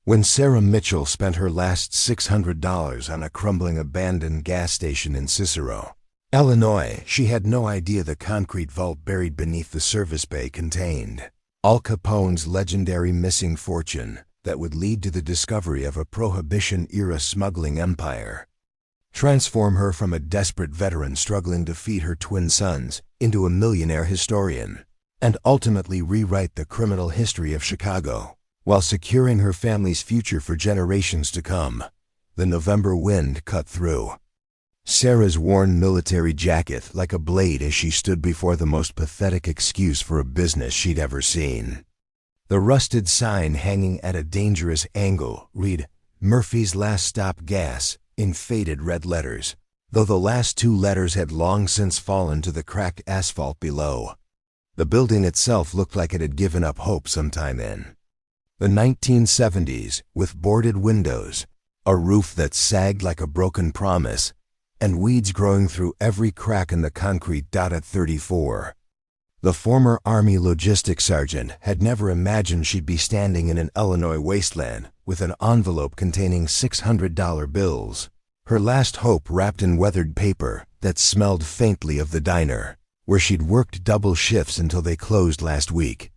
When Sarah Mitchell spent her last $600 on a crumbling abandoned gas station in Cicero, Illinois, she had no idea the concrete vault buried beneath the service bay contained Al Capone's legendary missing fortune that would lead to the discovery of a Prohibition-era smuggling empire, transform her from a desperate veteran struggling to feed her twin sons into a millionaire historian, and ultimately rewrite the criminal history of Chicago while securing her family's future for generations to come. The November wind cut through Sarah's worn military jacket like a blade as she stood before the most pathetic excuse for a business she'd ever seen. The rusted sign hanging at a dangerous angle read, "Murphy's Last Stop Gas," in faded red letters, though the last two letters had long since fallen to the cracked asphalt below. The building itself looked like it had given up hope sometime in the 1970s, with boarded windows, a roof that sagged like a broken promise, and weeds growing through every crack in the concrete. At 34, the former Army logistics sergeant had never imagined she'd be standing in an Illinois wasteland with an envelope containing $600 bills, her last hope wrapped in weathered paper that smelled faintly of the diner, where she'd worked double shifts until they closed last week.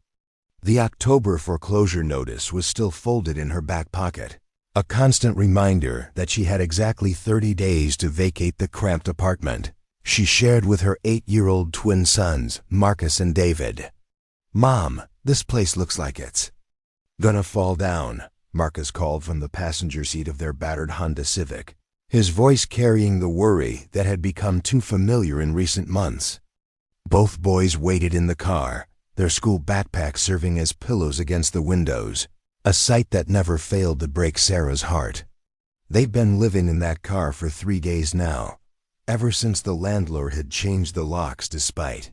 The October foreclosure notice was still folded in her back pocket, a constant reminder that she had exactly 30 days to vacate the cramped apartment she shared with her 8-year-old twin sons, Marcus and David. "Mom, this place looks like it's gonna fall down," Marcus called from the passenger seat of their battered Honda Civic, his voice carrying the worry that had become too familiar in recent months. Both boys waited in the car, their school backpacks serving as pillows against the windows, a sight that never failed to break Sarah's heart. They'd been living in that car for 3 days now, ever since the landlord had changed the locks despite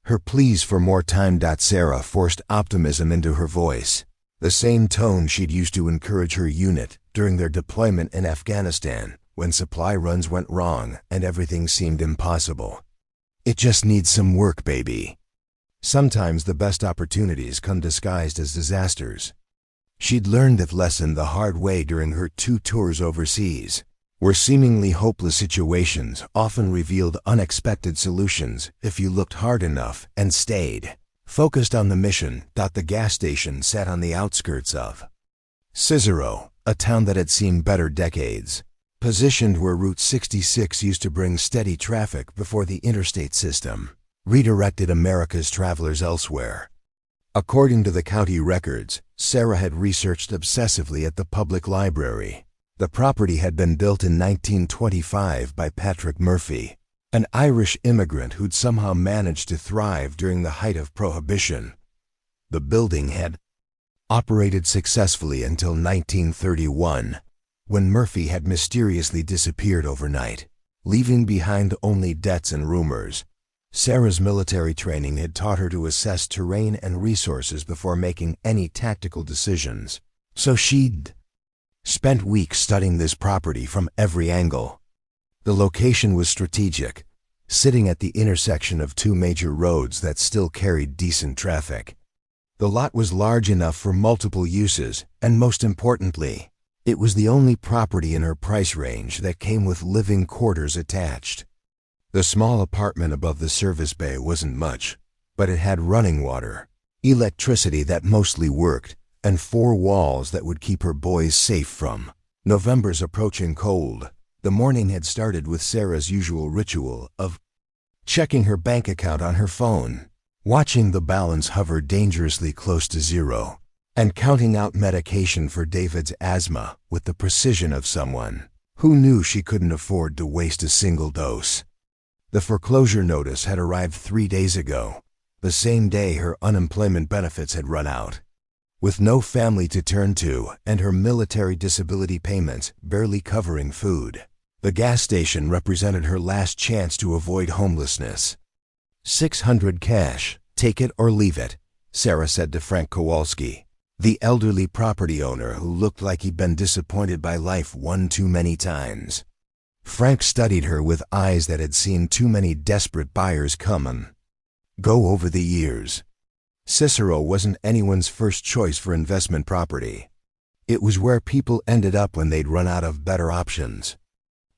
her pleas for more time. Sarah forced optimism into her voice, the same tone she'd used to encourage her unit during their deployment in Afghanistan when supply runs went wrong and everything seemed impossible. "It just needs some work, baby." Sometimes the best opportunities come disguised as disasters. She'd learned that lesson the hard way during her 2 tours overseas, where seemingly hopeless situations often revealed unexpected solutions if you looked hard enough and stayed focused on the mission. The gas station sat on the outskirts of Cicero, a town that had seen better decades, positioned where Route 66 used to bring steady traffic before the interstate system redirected America's travelers elsewhere. According to the county records Sarah had researched obsessively at the public library, the property had been built in 1925 by Patrick Murphy, an Irish immigrant who'd somehow managed to thrive during the height of Prohibition. The building had operated successfully until 1931, when Murphy had mysteriously disappeared overnight, leaving behind only debts and rumors. Sarah's military training had taught her to assess terrain and resources before making any tactical decisions, so she'd spent weeks studying this property from every angle. The location was strategic, sitting at the intersection of 2 major roads that still carried decent traffic. The lot was large enough for multiple uses, and most importantly, it was the only property in her price range that came with living quarters attached. The small apartment above the service bay wasn't much, but it had running water, electricity that mostly worked, and 4 walls that would keep her boys safe from November's approaching cold. The morning had started with Sarah's usual ritual of checking her bank account on her phone, watching the balance hover dangerously close to zero, and counting out medication for David's asthma with the precision of someone who knew she couldn't afford to waste a single dose. The foreclosure notice had arrived 3 days ago, the same day her unemployment benefits had run out. With no family to turn to and her military disability payments barely covering food, the gas station represented her last chance to avoid homelessness. $600 cash, take it or leave it, Sarah said to Frank Kowalski, the elderly property owner who looked like he'd been disappointed by life one too many times. Frank studied her with eyes that had seen too many desperate buyers come and go over the years. Cicero wasn't anyone's first choice for investment property. It was where people ended up when they'd run out of better options.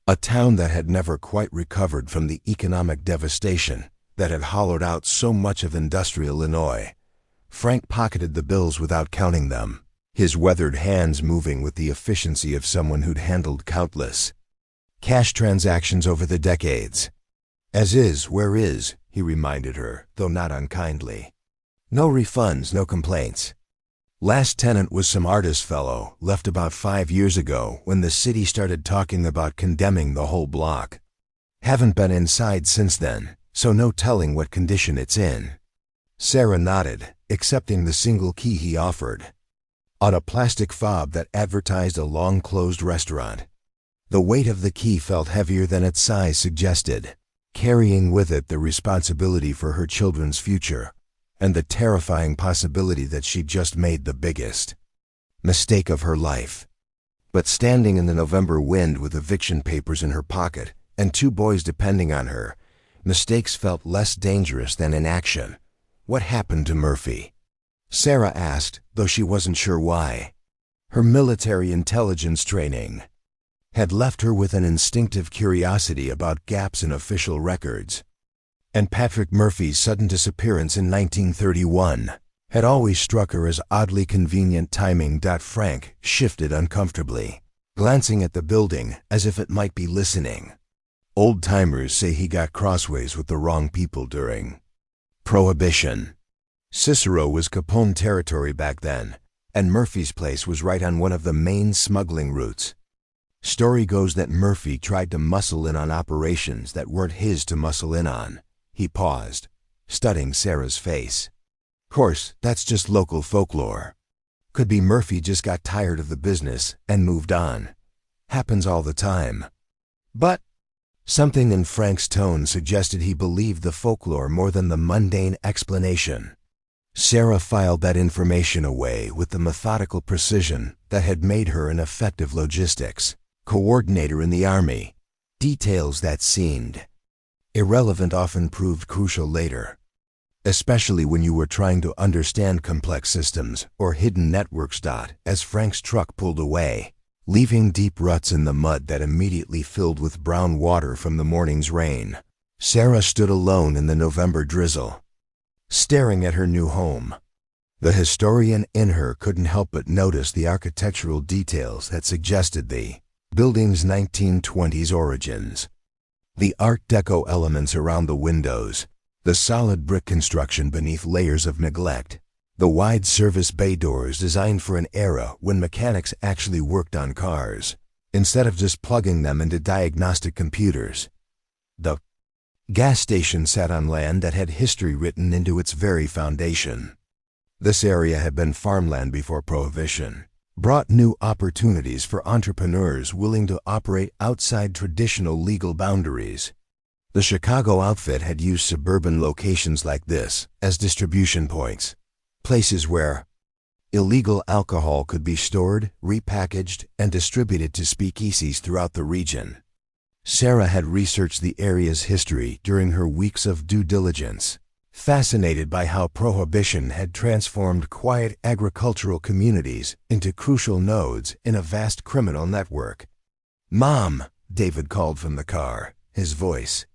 A town that had never quite recovered from the economic devastation that had hollowed out so much of industrial Illinois. Frank pocketed the bills without counting them, his weathered hands moving with the efficiency of someone who'd handled countless cash transactions over the decades. As is, where is, he reminded her, though not unkindly. No refunds, no complaints. Last tenant was some artist fellow, left about 5 years ago when the city started talking about condemning the whole block. Haven't been inside since then, so no telling what condition it's in. Sarah nodded, accepting the single key he offered. On a plastic fob that advertised a long-closed restaurant. The weight of the key felt heavier than its size suggested, carrying with it the responsibility for her children's future, and the terrifying possibility that she'd just made the biggest mistake of her life. But standing in the November wind with eviction papers in her pocket and 2 boys depending on her, mistakes felt less dangerous than inaction. What happened to Murphy? Sarah asked, though she wasn't sure why. Her military intelligence training had left her with an instinctive curiosity about gaps in official records. And Patrick Murphy's sudden disappearance in 1931 had always struck her as oddly convenient timing. Frank shifted uncomfortably, glancing at the building as if it might be listening. Old-timers say he got crossways with the wrong people during Prohibition. Cicero was Capone territory back then, and Murphy's place was right on one of the main smuggling routes. Story goes that Murphy tried to muscle in on operations that weren't his to muscle in on. He paused, studying Sarah's face. Course, that's just local folklore. Could be Murphy just got tired of the business and moved on. Happens all the time. But something in Frank's tone suggested he believed the folklore more than the mundane explanation. Sarah filed that information away with the methodical precision that had made her an effective logistics coordinator in the Army. Details that seemed irrelevant often proved crucial later, especially when you were trying to understand complex systems or hidden networks. As Frank's truck pulled away, leaving deep ruts in the mud that immediately filled with brown water from the morning's rain, Sarah stood alone in the November drizzle, staring at her new home. The historian in her couldn't help but notice the architectural details that suggested the building's 1920s origins. The Art Deco elements around the windows, the solid brick construction beneath layers of neglect, the wide service bay doors designed for an era when mechanics actually worked on cars, instead of just plugging them into diagnostic computers. The gas station sat on land that had history written into its very foundation. This area had been farmland before Prohibition, brought new opportunities for entrepreneurs willing to operate outside traditional legal boundaries. The Chicago outfit had used suburban locations like this as distribution points, places where illegal alcohol could be stored, repackaged, and distributed to speakeasies throughout the region. Sarah had researched the area's history during her weeks of due diligence, fascinated by how Prohibition had transformed quiet agricultural communities into crucial nodes in a vast criminal network. "Mom," David called from the car, his voice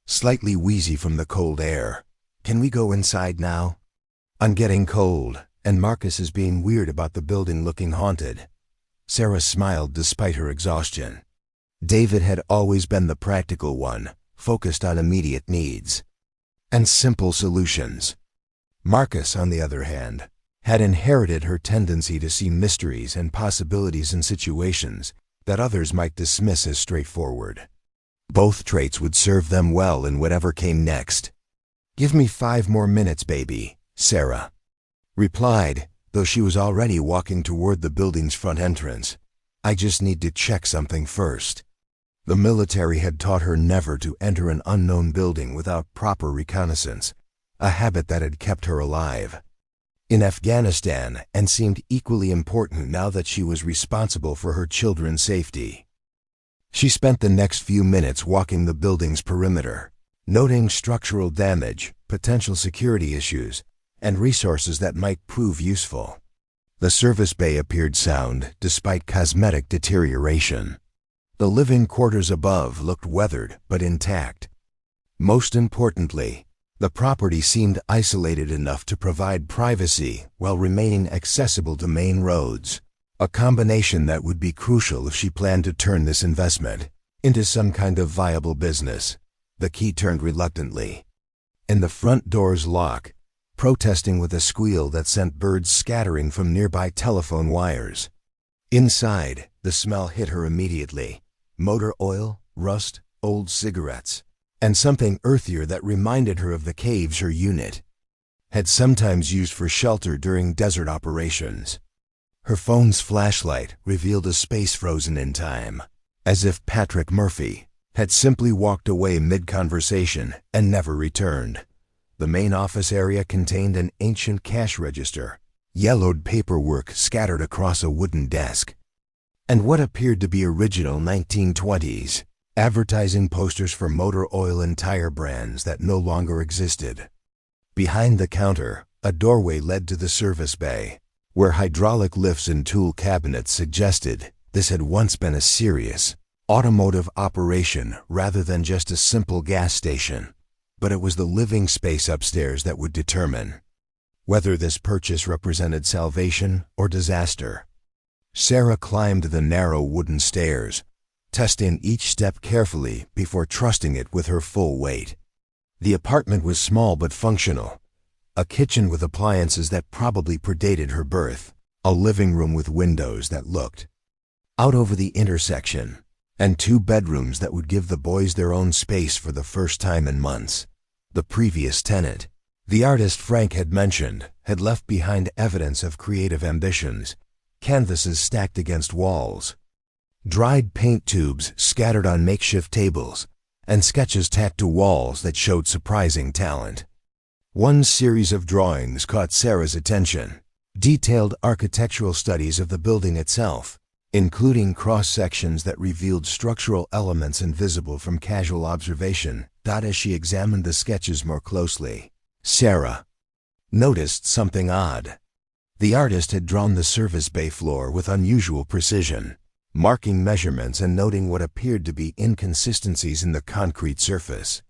slightly wheezy from the cold air. "Can we go inside now? I'm getting cold, and Marcus is being weird about the building looking haunted." Sarah smiled despite her exhaustion. David had always been the practical one, focused on immediate needs and simple solutions. Marcus, on the other hand, had inherited her tendency to see mysteries and possibilities in situations that others might dismiss as straightforward. Both traits would serve them well in whatever came next. "Give me 5 more minutes, baby," Sarah replied, though she was already walking toward the building's front entrance. "I just need to check something first." The military had taught her never to enter an unknown building without proper reconnaissance, a habit that had kept her alive in Afghanistan and seemed equally important now that she was responsible for her children's safety. She spent the next few minutes walking the building's perimeter, noting structural damage, potential security issues, and resources that might prove useful. The service bay appeared sound despite cosmetic deterioration. The living quarters above looked weathered but intact. Most importantly, the property seemed isolated enough to provide privacy while remaining accessible to main roads, a combination that would be crucial if she planned to turn this investment into some kind of viable business. The key turned reluctantly, and the front door's lock, protesting with a squeal that sent birds scattering from nearby telephone wires. Inside, the smell hit her immediately. Motor oil, rust, old cigarettes, and something earthier that reminded her of the caves her unit had sometimes used for shelter during desert operations. Her phone's flashlight revealed a space frozen in time, as if Patrick Murphy had simply walked away mid-conversation and never returned. The main office area contained an ancient cash register, yellowed paperwork scattered across a wooden desk, and what appeared to be original 1920s advertising posters for motor oil and tire brands that no longer existed. Behind the counter, a doorway led to the service bay, where hydraulic lifts and tool cabinets suggested this had once been a serious automotive operation rather than just a simple gas station. But it was the living space upstairs that would determine whether this purchase represented salvation or disaster. Sarah climbed the narrow wooden stairs, testing each step carefully before trusting it with her full weight. The apartment was small but functional. A kitchen with appliances that probably predated her birth, a living room with windows that looked out over the intersection, and 2 bedrooms that would give the boys their own space for the first time in months. The previous tenant, the artist Frank had mentioned, had left behind evidence of creative ambitions: canvases stacked against walls, dried paint tubes scattered on makeshift tables, and sketches tacked to walls that showed surprising talent. One series of drawings caught Sarah's attention: detailed architectural studies of the building itself, including cross-sections that revealed structural elements invisible from casual observation. As she examined the sketches more closely, Sarah noticed something odd. The artist had drawn the service bay floor with unusual precision, marking measurements and noting what appeared to be inconsistencies in the concrete surface.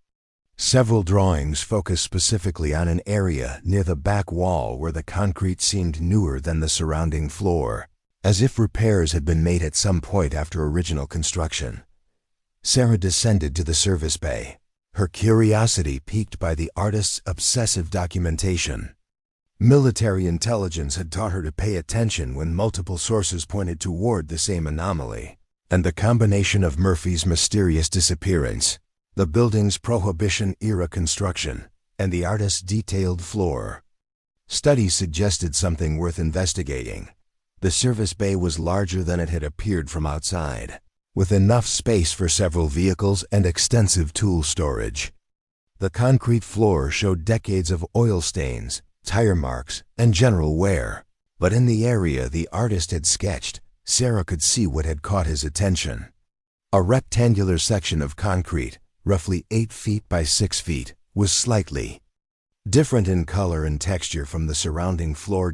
Several drawings focused specifically on an area near the back wall where the concrete seemed newer than the surrounding floor, as if repairs had been made at some point after original construction. Sarah descended to the service bay, her curiosity piqued by the artist's obsessive documentation. Military intelligence had taught her to pay attention when multiple sources pointed toward the same anomaly, and the combination of Murphy's mysterious disappearance, the building's Prohibition-era construction, and the artist's detailed floor studies suggested something worth investigating. The service bay was larger than it had appeared from outside, with enough space for several vehicles and extensive tool storage. The concrete floor showed decades of oil stains, tire marks, and general wear, but in the area the artist had sketched, Sarah could see what had caught his attention. A rectangular section of concrete, roughly 8 feet by 6 feet, was slightly different in color and texture from the surrounding floor.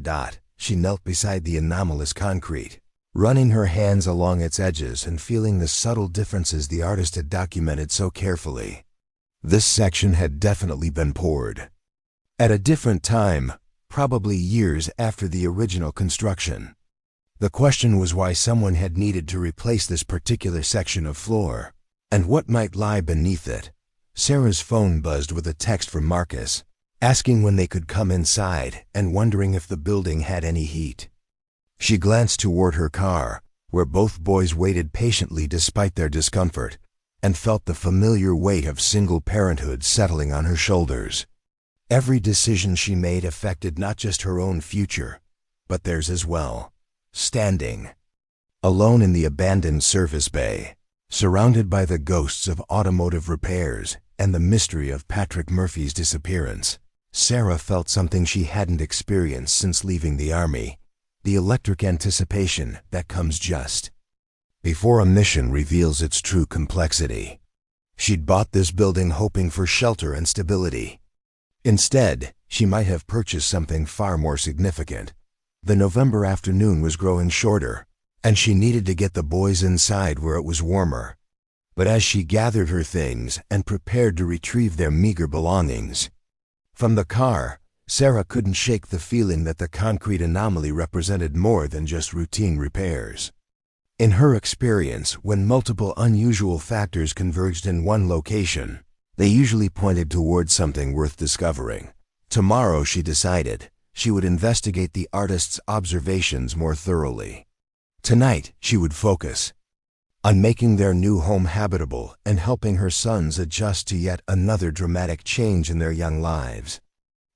She knelt beside the anomalous concrete, running her hands along its edges and feeling the subtle differences the artist had documented so carefully. This section had definitely been poured at a different time, probably years after the original construction. The question was why someone had needed to replace this particular section of floor, and what might lie beneath it. Sarah's phone buzzed with a text from Marcus, asking when they could come inside and wondering if the building had any heat. She glanced toward her car, where both boys waited patiently despite their discomfort, and felt the familiar weight of single parenthood settling on her shoulders. Every decision she made affected not just her own future, but theirs as well. Standing alone in the abandoned service bay, surrounded by the ghosts of automotive repairs and the mystery of Patrick Murphy's disappearance, Sarah felt something she hadn't experienced since leaving the army: the electric anticipation that comes just before a mission reveals its true complexity. She'd bought this building hoping for shelter and stability. Instead, she might have purchased something far more significant: The November afternoon was growing shorter, and she needed to get the boys inside where it was warmer. But as she gathered her things and prepared to retrieve their meager belongings from the car, Sarah couldn't shake the feeling that the concrete anomaly represented more than just routine repairs. In her experience, when multiple unusual factors converged in one location, they usually pointed towards something worth discovering. Tomorrow, she decided, she would investigate the artist's observations more thoroughly. Tonight, she would focus on making their new home habitable and helping her sons adjust to yet another dramatic change in their young lives.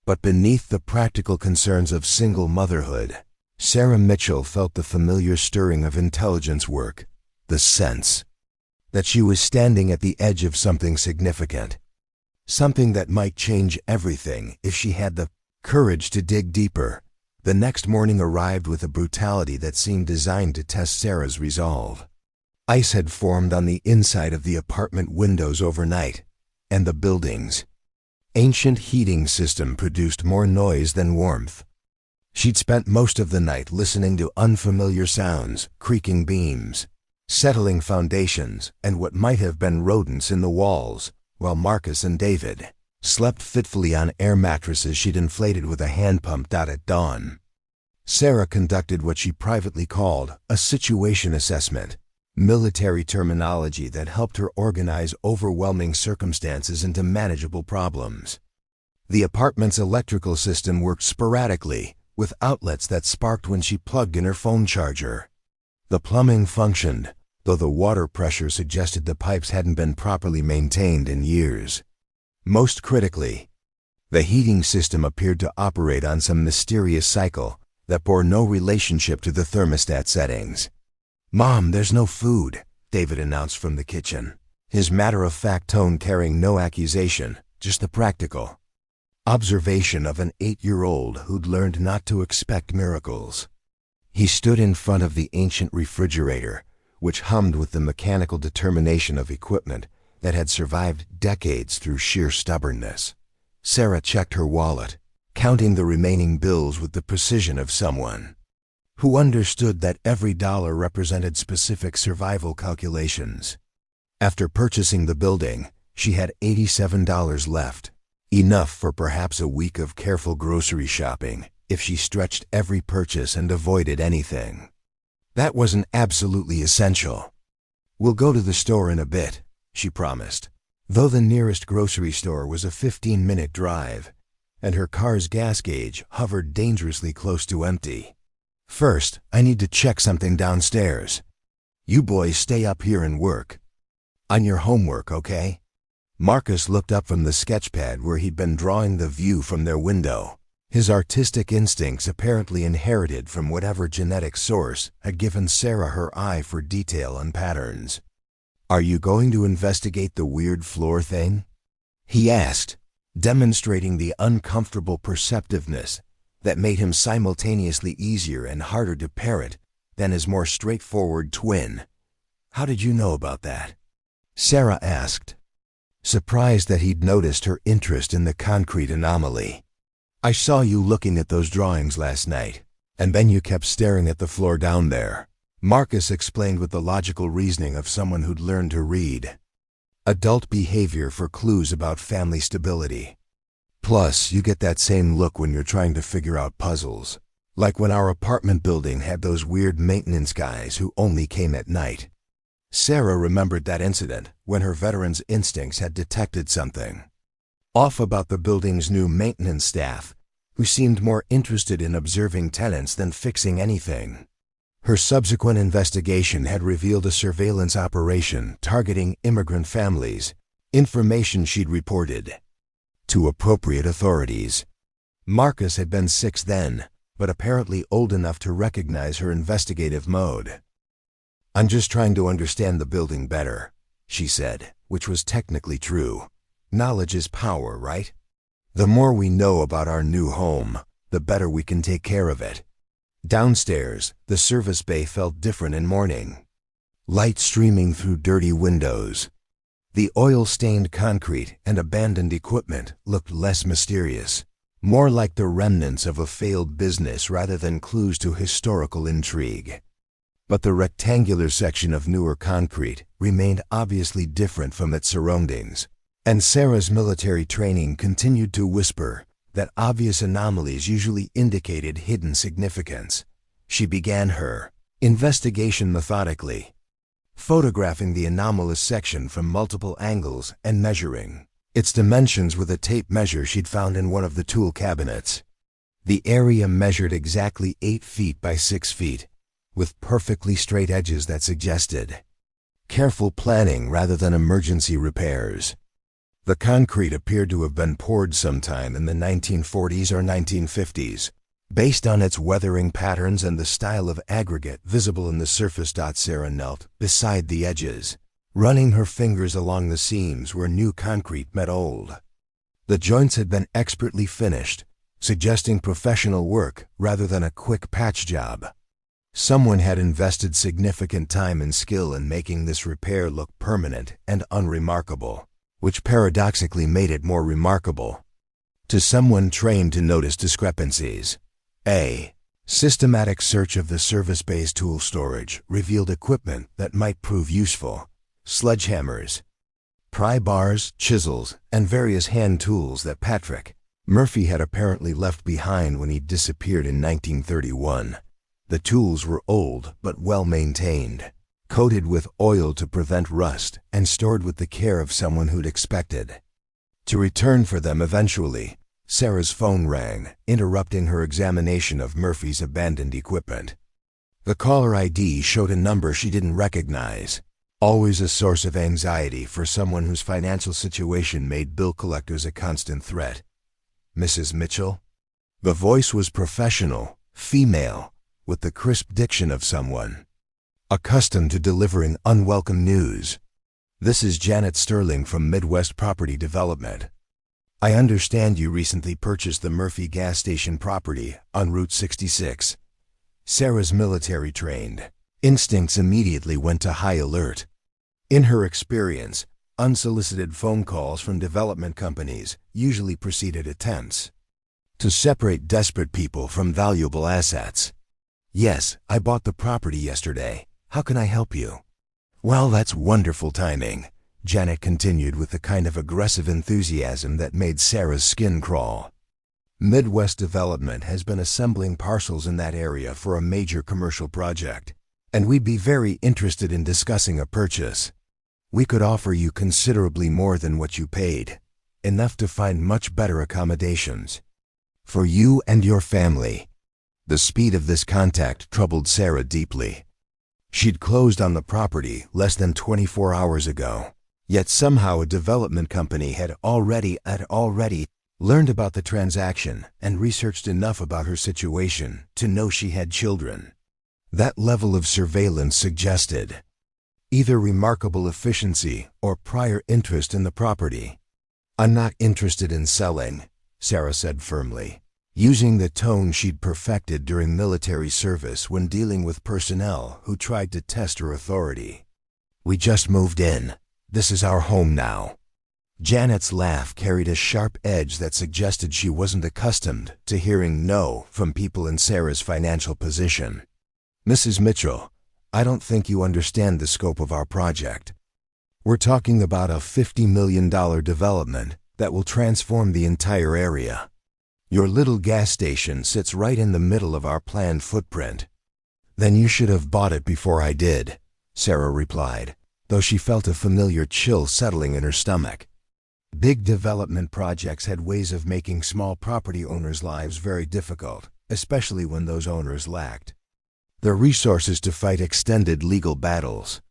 But beneath the practical concerns of single motherhood, Sarah Mitchell felt the familiar stirring of intelligence work, the sense that she was standing at the edge of something significant, something that might change everything if she had the courage to dig deeper. The next morning arrived with a brutality that seemed designed to test Sarah's resolve. Ice had formed on the inside of the apartment windows overnight, and the building's ancient heating system produced more noise than warmth. She'd spent most of the night listening to unfamiliar sounds, creaking beams, settling foundations, and what might have been rodents in the walls, while Marcus and David slept fitfully on air mattresses she'd inflated with a hand pump. At dawn, Sarah conducted what she privately called a situation assessment, military terminology that helped her organize overwhelming circumstances into manageable problems. The apartment's electrical system worked sporadically, with outlets that sparked when she plugged in her phone charger. The plumbing functioned, though the water pressure suggested the pipes hadn't been properly maintained in years. Most critically, the heating system appeared to operate on some mysterious cycle that bore no relationship to the thermostat settings. "Mom, there's no food," David announced from the kitchen, his matter-of-fact tone carrying no accusation, just the practical observation of an 8-year-old who'd learned not to expect miracles. He stood in front of the ancient refrigerator, which hummed with the mechanical determination of equipment that had survived decades through sheer stubbornness. Sarah checked her wallet, counting the remaining bills with the precision of someone who understood that every dollar represented specific survival calculations. After purchasing the building, she had $87 left, enough for perhaps a week of careful grocery shopping if she stretched every purchase and avoided anything that wasn't absolutely essential. "We'll go to the store in a bit," she promised, though the nearest grocery store was a 15-minute drive, and her car's gas gauge hovered dangerously close to empty. "First, I need to check something downstairs. You boys stay up here and work on your homework, okay?" Marcus looked up from the sketchpad where he'd been drawing the view from their window, his artistic instincts apparently inherited from whatever genetic source had given Sarah her eye for detail and patterns. "Are you going to investigate the weird floor thing?" he asked, demonstrating the uncomfortable perceptiveness that made him simultaneously easier and harder to parrot than his more straightforward twin. "How did you know about that?" Sarah asked, surprised that he'd noticed her interest in the concrete anomaly. "I saw you looking at those drawings last night, and then you kept staring at the floor down there," Marcus explained with the logical reasoning of someone who'd learned to read adult behavior for clues about family stability. "Plus, you get that same look when you're trying to figure out puzzles, like when our apartment building had those weird maintenance guys who only came at night." Sarah remembered that incident when her veteran's instincts had detected something off about the building's new maintenance staff, who seemed more interested in observing tenants than fixing anything. Her subsequent investigation had revealed a surveillance operation targeting immigrant families, information she'd reported to appropriate authorities. Marcus had been 6 then, but apparently old enough to recognize her investigative mode. "I'm just trying to understand the building better," she said, which was technically true. Knowledge is power, right? The more we know about our new home, the better we can take care of it. Downstairs, the service bay felt different in morning. Light streaming through dirty windows. The oil-stained concrete and abandoned equipment looked less mysterious, more like the remnants of a failed business rather than clues to historical intrigue. But the rectangular section of newer concrete remained obviously different from its surroundings, and Sarah's military training continued to whisper that obvious anomalies usually indicated hidden significance. She began her investigation methodically, photographing the anomalous section from multiple angles and measuring its dimensions with a tape measure she'd found in one of the tool cabinets. The area measured exactly 8 feet by 6 feet, with perfectly straight edges that suggested careful planning rather than emergency repairs. The concrete appeared to have been poured sometime in the 1940s or 1950s, based on its weathering patterns and the style of aggregate visible in the surface. Sarah knelt beside the edges, running her fingers along the seams where new concrete met old. The joints had been expertly finished, suggesting professional work rather than a quick patch job. Someone had invested significant time and skill in making this repair look permanent and unremarkable, which paradoxically made it more remarkable to someone trained to notice discrepancies. A systematic search of the service bay's tool storage revealed equipment that might prove useful: sledgehammers, pry bars, chisels, and various hand tools that Patrick Murphy had apparently left behind when he disappeared in 1931. The tools were old but well maintained, coated with oil to prevent rust, and stored with the care of someone who'd expected to return for them eventually. Sarah's phone rang, interrupting her examination of Murphy's abandoned equipment. The caller ID showed a number she didn't recognize, always a source of anxiety for someone whose financial situation made bill collectors a constant threat. Mrs. Mitchell? The voice was professional, female, with the crisp diction of someone accustomed to delivering unwelcome news. This is Janet Sterling from Midwest Property Development. I understand you recently purchased the Murphy gas station property on Route 66. Sarah's military-trained instincts immediately went to high alert. In her experience, unsolicited phone calls from development companies usually preceded attempts to separate desperate people from valuable assets. Yes, I bought the property yesterday. How can I help you? Well, that's wonderful timing, Janet continued with the kind of aggressive enthusiasm that made Sarah's skin crawl. Midwest Development has been assembling parcels in that area for a major commercial project, and we'd be very interested in discussing a purchase. We could offer you considerably more than what you paid, enough to find much better accommodations for you and your family. The speed of this contact troubled Sarah deeply. She'd closed on the property less than 24 hours ago, yet somehow a development company had already learned about the transaction and researched enough about her situation to know she had children. That level of surveillance suggested either remarkable efficiency or prior interest in the property. I'm not interested in selling, Sarah said firmly, using the tone she'd perfected during military service when dealing with personnel who tried to test her authority. We just moved in. This is our home now. Janet's laugh carried a sharp edge that suggested she wasn't accustomed to hearing no from people in Sarah's financial position. Mrs. Mitchell, I don't think you understand the scope of our project. We're talking about a $50 million development that will transform the entire area. Your little gas station sits right in the middle of our planned footprint. Then you should have bought it before I did, Sarah replied, though she felt a familiar chill settling in her stomach. Big development projects had ways of making small property owners' lives very difficult, especially when those owners lacked the resources to fight extended legal battles.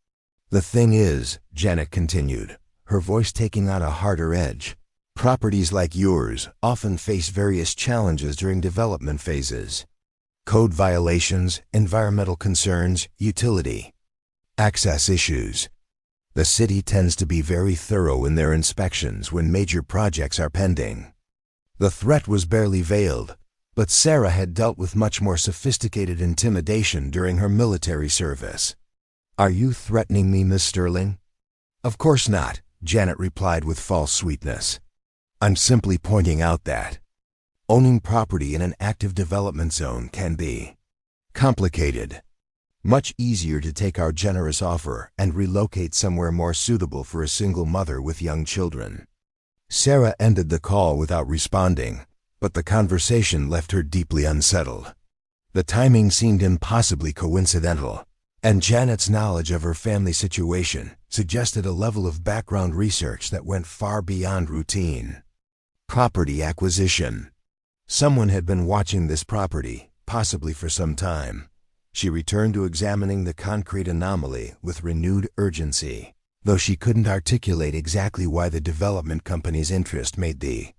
The thing is, Janet continued, her voice taking on a harder edge, properties like yours often face various challenges during development phases: code violations, environmental concerns, utility access issues. The city tends to be very thorough in their inspections when major projects are pending. The threat was barely veiled, but Sarah had dealt with much more sophisticated intimidation during her military service. Are you threatening me, Miss Sterling? Of course not, Janet replied with false sweetness. I'm simply pointing out that Owning property in an active development zone can be complicated. Much easier to take our generous offer and relocate somewhere more suitable for a single mother with young children." Sarah ended the call without responding, but the conversation left her deeply unsettled. The timing seemed impossibly coincidental, and Janet's knowledge of her family situation suggested a level of background research that went far beyond routine. Property acquisition. Someone had been watching this property, possibly for some time. She returned to examining the concrete anomaly with renewed urgency, though she couldn't articulate exactly why the development company's interest made the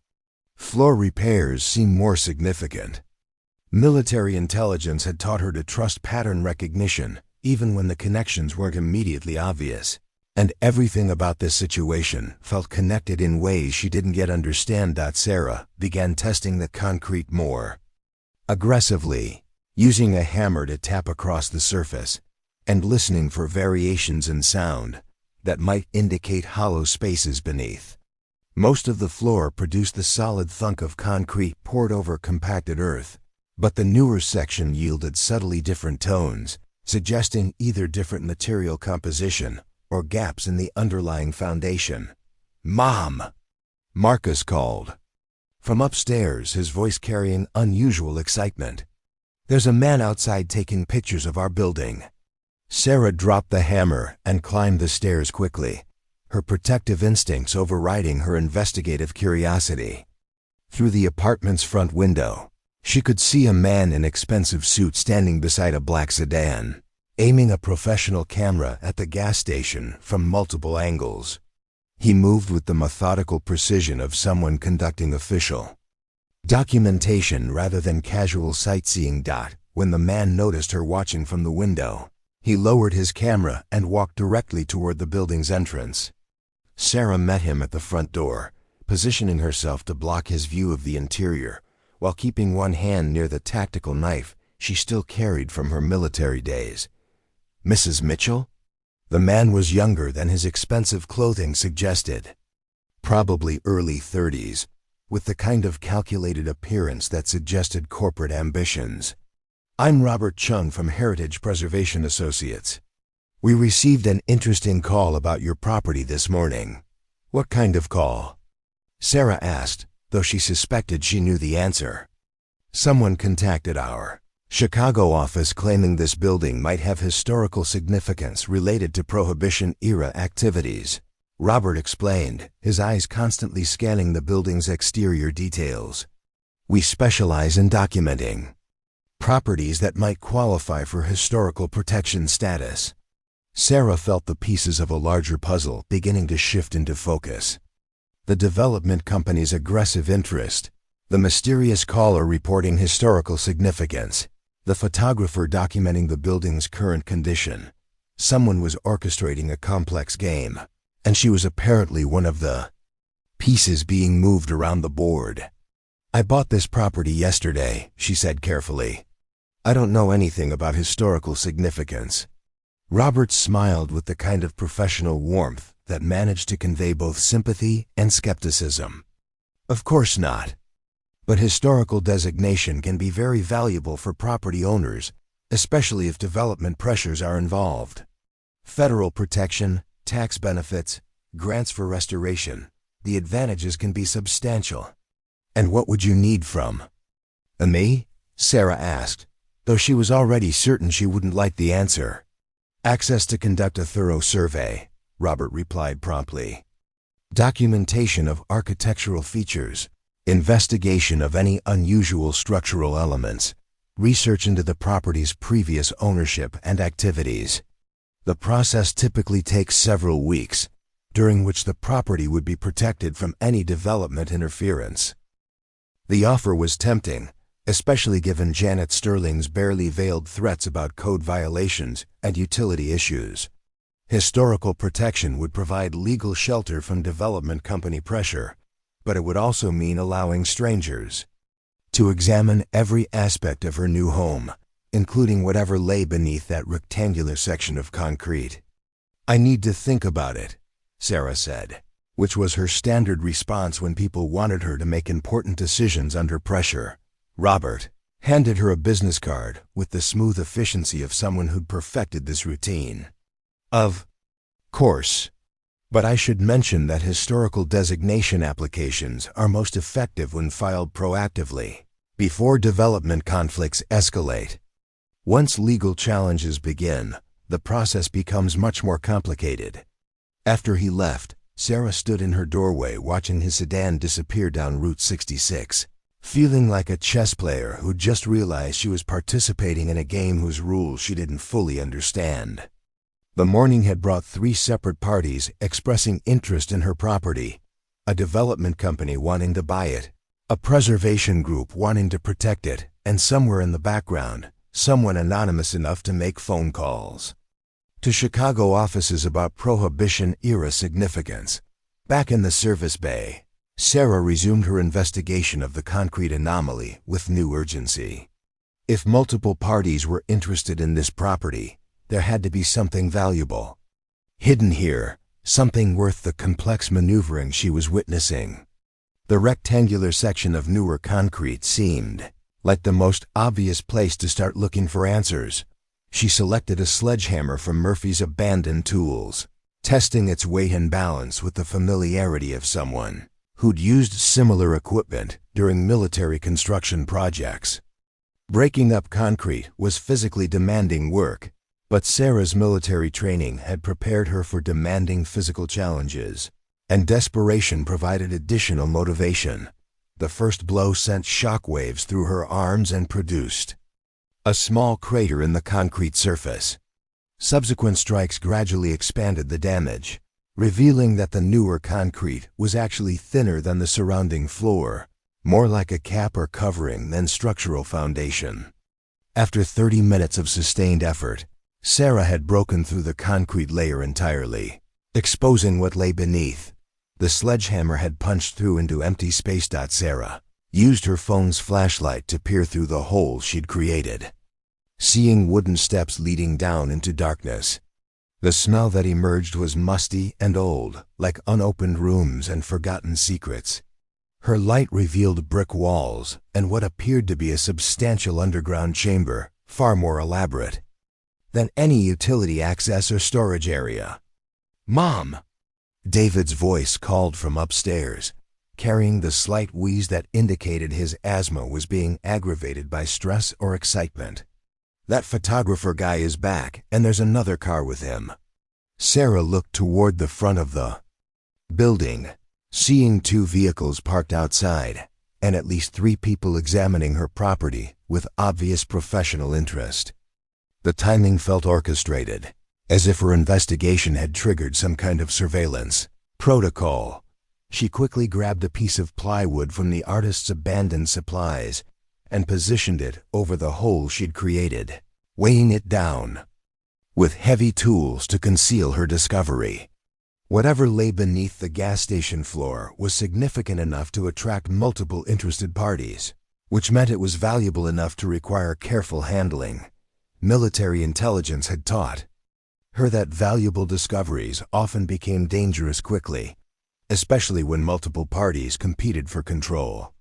floor repairs seem more significant. Military intelligence had taught her to trust pattern recognition, even when the connections weren't immediately obvious, and everything about this situation felt connected in ways she didn't yet understand. Sarah began testing the concrete more aggressively, using a hammer to tap across the surface, and listening for variations in sound that might indicate hollow spaces beneath. Most of the floor produced the solid thunk of concrete poured over compacted earth, but the newer section yielded subtly different tones, suggesting either different material composition or gaps in the underlying foundation. "Mom!" Marcus called from upstairs, his voice carrying unusual excitement. "There's a man outside taking pictures of our building." Sarah dropped the hammer and climbed the stairs quickly, her protective instincts overriding her investigative curiosity. Through the apartment's front window, she could see a man in expensive suit standing beside a black sedan, aiming a professional camera at the gas station from multiple angles. He moved with the methodical precision of someone conducting official documentation rather than casual sightseeing. When the man noticed her watching from the window, he lowered his camera and walked directly toward the building's entrance. Sarah met him at the front door, positioning herself to block his view of the interior, while keeping one hand near the tactical knife she still carried from her military days. "Mrs. Mitchell?" The man was younger than his expensive clothing suggested, probably early 30s, with the kind of calculated appearance that suggested corporate ambitions. "I'm Robert Chung from Heritage Preservation Associates. We received an interesting call about your property this morning." "What kind of call?" Sarah asked, though she suspected she knew the answer. "Someone contacted our Chicago office claiming this building might have historical significance related to Prohibition-era activities," Robert explained, his eyes constantly scanning the building's exterior details. "We specialize in documenting properties that might qualify for historical protection status." Sarah felt the pieces of a larger puzzle beginning to shift into focus. The development company's aggressive interest, the mysterious caller reporting historical significance, the photographer documenting the building's current condition. Someone was orchestrating a complex game, and she was apparently one of the pieces being moved around the board. "I bought this property yesterday," she said carefully. "I don't know anything about historical significance." Robert smiled with the kind of professional warmth that managed to convey both sympathy and skepticism. "Of course not. But historical designation can be very valuable for property owners, especially if development pressures are involved. Federal protection, tax benefits, grants for restoration, the advantages can be substantial." "And what would you need from me?" Sarah asked, though she was already certain she wouldn't like the answer. "Access to conduct a thorough survey," Robert replied promptly. "Documentation of architectural features, investigation of any unusual structural elements, research into the property's previous ownership and activities. The process typically takes several weeks, during which the property would be protected from any development interference." The offer was tempting, especially given Janet Sterling's barely veiled threats about code violations and utility issues. Historical protection would provide legal shelter from development company pressure, but it would also mean allowing strangers to examine every aspect of her new home, including whatever lay beneath that rectangular section of concrete. "I need to think about it," Sarah said. which was her standard response when people wanted her to make important decisions under pressure. Robert handed her a business card with the smooth efficiency of someone who'd perfected this routine. Of course. But I should mention that historical designation applications are most effective when filed proactively, before development conflicts escalate. Once legal challenges begin, the process becomes much more complicated. After he left, Sarah stood in her doorway watching his sedan disappear down Route 66, feeling like a chess player who just realized she was participating in a game whose rules she didn't fully understand. The morning had brought 3 separate parties expressing interest in her property: a development company wanting to buy it, a preservation group wanting to protect it, and somewhere in the background, someone anonymous enough to make phone calls to Chicago offices about Prohibition-era significance. Back in the service bay, Sarah resumed her investigation of the concrete anomaly with new urgency. If multiple parties were interested in this property, there had to be something valuable hidden here, something worth the complex maneuvering she was witnessing. The rectangular section of newer concrete seemed like the most obvious place to start looking for answers. She selected a sledgehammer from Murphy's abandoned tools, testing its weight and balance with the familiarity of someone who'd used similar equipment during military construction projects. Breaking up concrete was physically demanding work, but Sarah's military training had prepared her for demanding physical challenges, and desperation provided additional motivation. The first blow sent shockwaves through her arms and produced a small crater in the concrete surface. Subsequent strikes gradually expanded the damage, revealing that the newer concrete was actually thinner than the surrounding floor, more like a cap or covering than structural foundation. After 30 minutes of sustained effort, Sarah had broken through the concrete layer entirely, exposing what lay beneath. The sledgehammer had punched through into empty space. Sarah used her phone's flashlight to peer through the hole she'd created, seeing wooden steps leading down into darkness. The smell that emerged was musty and old, like unopened rooms and forgotten secrets. Her light revealed brick walls and what appeared to be a substantial underground chamber, far more elaborate than any utility access or storage area. "Mom!" David's voice called from upstairs, carrying the slight wheeze that indicated his asthma was being aggravated by stress or excitement. "That photographer guy is back, and there's another car with him." Sarah looked toward the front of the building, seeing 2 vehicles parked outside, and at least 3 people examining her property with obvious professional interest. The timing felt orchestrated, as if her investigation had triggered some kind of surveillance protocol. She quickly grabbed a piece of plywood from the artist's abandoned supplies and positioned it over the hole she'd created, weighing it down with heavy tools to conceal her discovery. Whatever lay beneath the gas station floor was significant enough to attract multiple interested parties, which meant it was valuable enough to require careful handling. Military intelligence had taught her that valuable discoveries often became dangerous quickly, especially when multiple parties competed for control.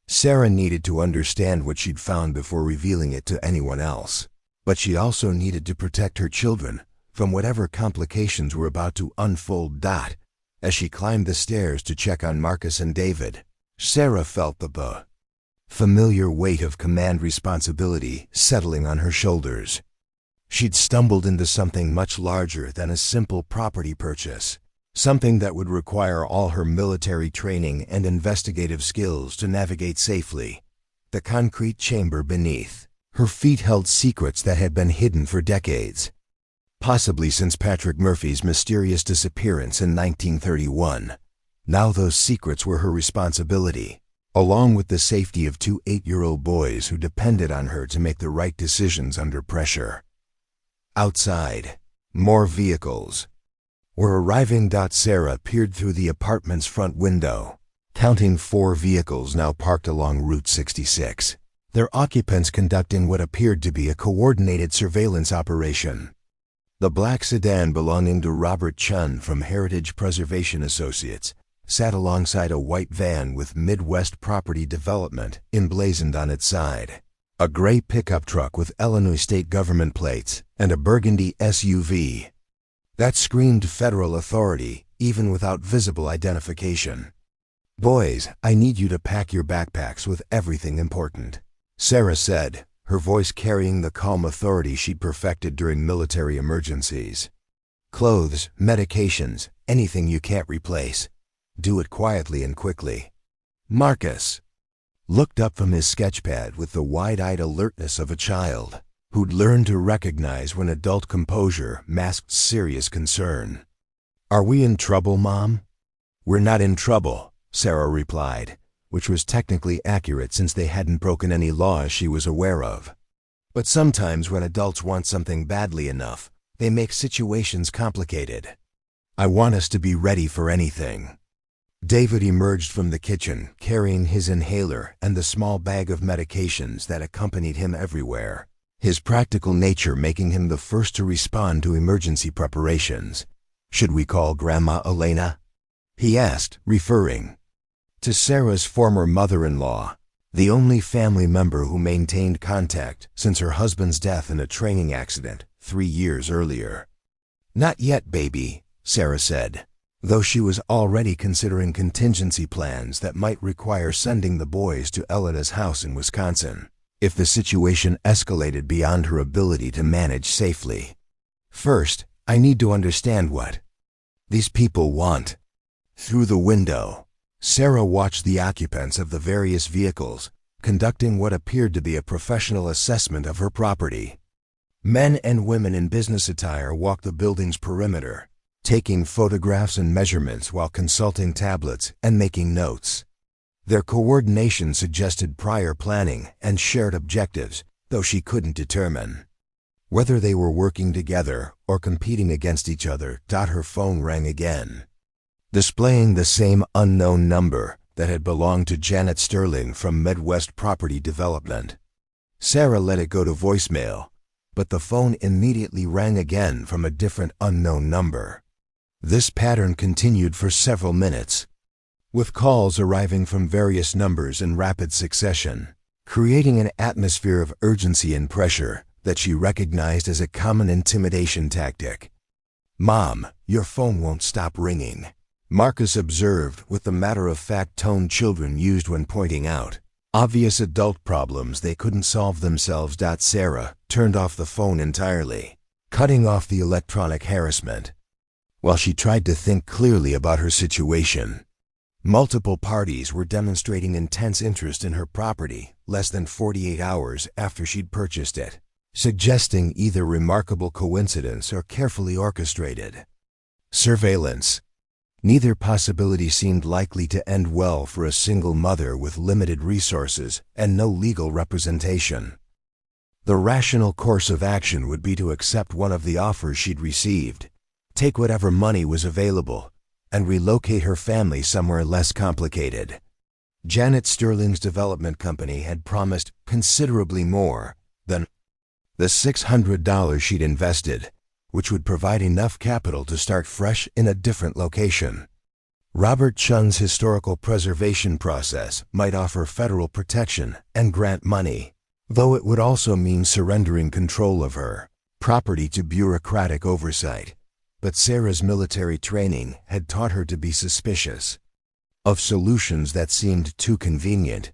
Sarah needed to understand what she'd found before revealing it to anyone else, but she also needed to protect her children from whatever complications were about to unfold. As she climbed the stairs to check on Marcus and David, Sarah felt the familiar weight of command responsibility settling on her shoulders. She'd stumbled into something much larger than a simple property purchase, something that would require all her military training and investigative skills to navigate safely. The concrete chamber beneath her feet held secrets that had been hidden for decades, possibly since Patrick Murphy's mysterious disappearance in 1931. Now those secrets were her responsibility, along with the safety of 2 8-year-old boys who depended on her to make the right decisions under pressure. Outside, more vehicles were arriving. Sarah peered through the apartment's front window, counting 4 vehicles now parked along Route 66, their occupants conducting what appeared to be a coordinated surveillance operation. The black sedan belonging to Robert Chun from Heritage Preservation Associates sat alongside a white van with Midwest Property Development emblazoned on its side. A gray pickup truck with Illinois state government plates, and a burgundy SUV. That screamed federal authority, even without visible identification. "Boys, I need you to pack your backpacks with everything important," Sarah said, her voice carrying the calm authority she'd perfected during military emergencies. "Clothes, medications, anything you can't replace. Do it quietly and quickly." Marcus looked up from his sketchpad with the wide-eyed alertness of a child who'd learned to recognize when adult composure masked serious concern. "Are we in trouble, Mom?" "We're not in trouble," Sarah replied, which was technically accurate since they hadn't broken any laws she was aware of. But sometimes when adults want something badly enough, they make situations complicated. "I want us to be ready for anything." David emerged from the kitchen, carrying his inhaler and the small bag of medications that accompanied him everywhere, his practical nature making him the first to respond to emergency preparations. "Should we call Grandma Elena?" he asked, referring to Sarah's former mother-in-law, the only family member who maintained contact since her husband's death in a training accident 3 years earlier. "Not yet, baby," Sarah said, though she was already considering contingency plans that might require sending the boys to Elena's house in Wisconsin if the situation escalated beyond her ability to manage safely. "First, I need to understand what these people want." Through the window, Sarah watched the occupants of the various vehicles conducting what appeared to be a professional assessment of her property. Men and women in business attire walked the building's perimeter, taking photographs and measurements while consulting tablets and making notes. Their coordination suggested prior planning and shared objectives, though she couldn't determine whether they were working together or competing against each other. Her phone rang again, displaying the same unknown number that had belonged to Janet Sterling from Midwest Property Development. Sarah let it go to voicemail, but the phone immediately rang again from a different unknown number. This pattern continued for several minutes, with calls arriving from various numbers in rapid succession, creating an atmosphere of urgency and pressure that she recognized as a common intimidation tactic. "Mom, your phone won't stop ringing," Marcus observed with the matter-of-fact tone children used when pointing out obvious adult problems they couldn't solve themselves. Sarah turned off the phone entirely, cutting off the electronic harassment, while she tried to think clearly about her situation. Multiple parties were demonstrating intense interest in her property less than 48 hours after she'd purchased it, suggesting either remarkable coincidence or carefully orchestrated surveillance. Neither possibility seemed likely to end well for a single mother with limited resources and no legal representation. The rational course of action would be to accept one of the offers she'd received, take whatever money was available, and relocate her family somewhere less complicated. Janet Sterling's development company had promised considerably more than the $600 she'd invested, which would provide enough capital to start fresh in a different location. Robert Chun's historical preservation process might offer federal protection and grant money, though it would also mean surrendering control of her property to bureaucratic oversight. But Sarah's military training had taught her to be suspicious of solutions that seemed too convenient,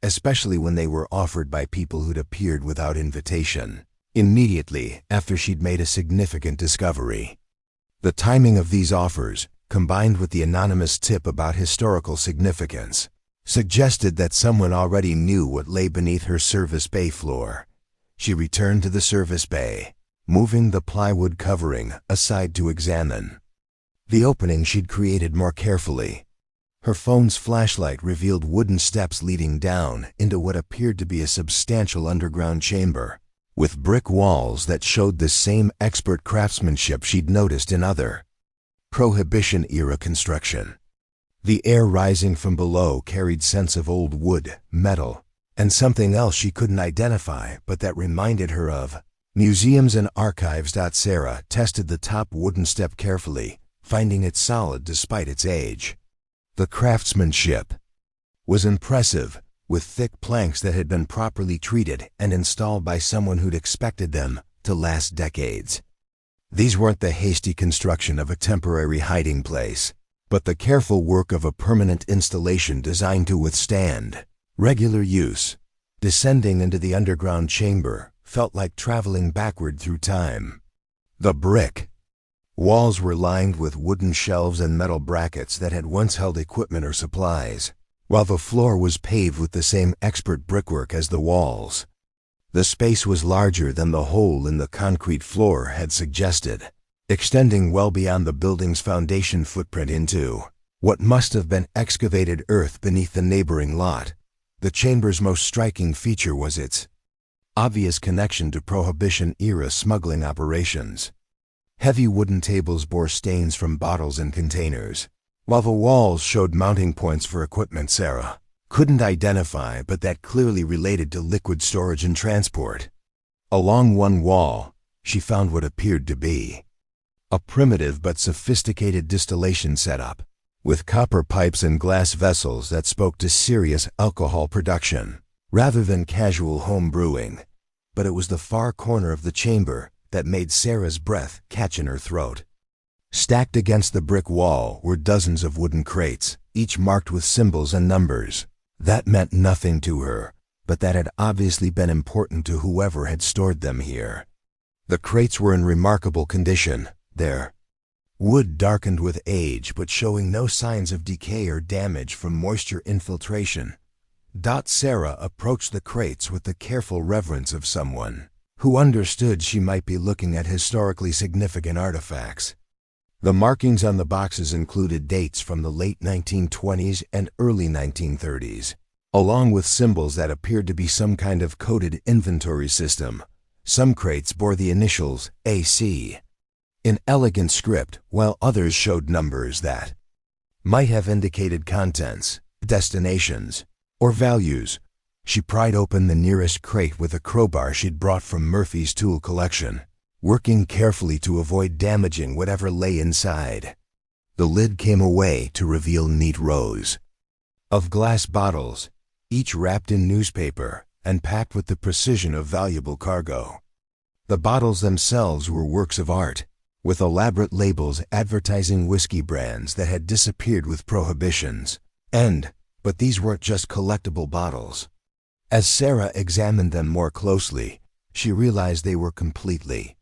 especially when they were offered by people who'd appeared without invitation immediately after she'd made a significant discovery. The timing of these offers, combined with the anonymous tip about historical significance, suggested that someone already knew what lay beneath her service bay floor. She returned to the service bay, moving the plywood covering aside to examine the opening she'd created more carefully. Her phone's flashlight revealed wooden steps leading down into what appeared to be a substantial underground chamber, with brick walls that showed the same expert craftsmanship she'd noticed in other Prohibition-era construction. The air rising from below carried scents of old wood, metal, and something else she couldn't identify but that reminded her of Museums and archives. Sarah tested the top wooden step carefully, finding it solid despite its age. The craftsmanship was impressive, with thick planks that had been properly treated and installed by someone who'd expected them to last decades. These weren't the hasty construction of a temporary hiding place, but the careful work of a permanent installation designed to withstand regular use. Descending into the underground chamber felt like traveling backward through time. The brick walls were lined with wooden shelves and metal brackets that had once held equipment or supplies, while the floor was paved with the same expert brickwork as the walls. The space was larger than the hole in the concrete floor had suggested, extending well beyond the building's foundation footprint into what must have been excavated earth beneath the neighboring lot. The chamber's most striking feature was its obvious connection to Prohibition-era smuggling operations. Heavy wooden tables bore stains from bottles and containers, while the walls showed mounting points for equipment Sarah couldn't identify but that clearly related to liquid storage and transport. Along one wall, she found what appeared to be a primitive but sophisticated distillation setup, with copper pipes and glass vessels that spoke to serious alcohol production, rather than casual home brewing. But it was the far corner of the chamber that made Sarah's breath catch in her throat. Stacked against the brick wall were dozens of wooden crates, each marked with symbols and numbers. That meant nothing to her, but that had obviously been important to whoever had stored them here. The crates were in remarkable condition, their wood darkened with age but showing no signs of decay or damage from moisture infiltration. Sarah approached the crates with the careful reverence of someone who understood she might be looking at historically significant artifacts. The markings on the boxes included dates from the late 1920s and early 1930s, along with symbols that appeared to be some kind of coded inventory system. Some crates bore the initials AC in elegant script, while others showed numbers that might have indicated contents, destinations, or values. She pried open the nearest crate with a crowbar she'd brought from Murphy's tool collection, working carefully to avoid damaging whatever lay inside. The lid came away to reveal neat rows of glass bottles, each wrapped in newspaper and packed with the precision of valuable cargo. The bottles themselves were works of art, with elaborate labels advertising whiskey brands that had disappeared with prohibitions. But these weren't just collectible bottles. As Sarah examined them more closely, she realized they were completely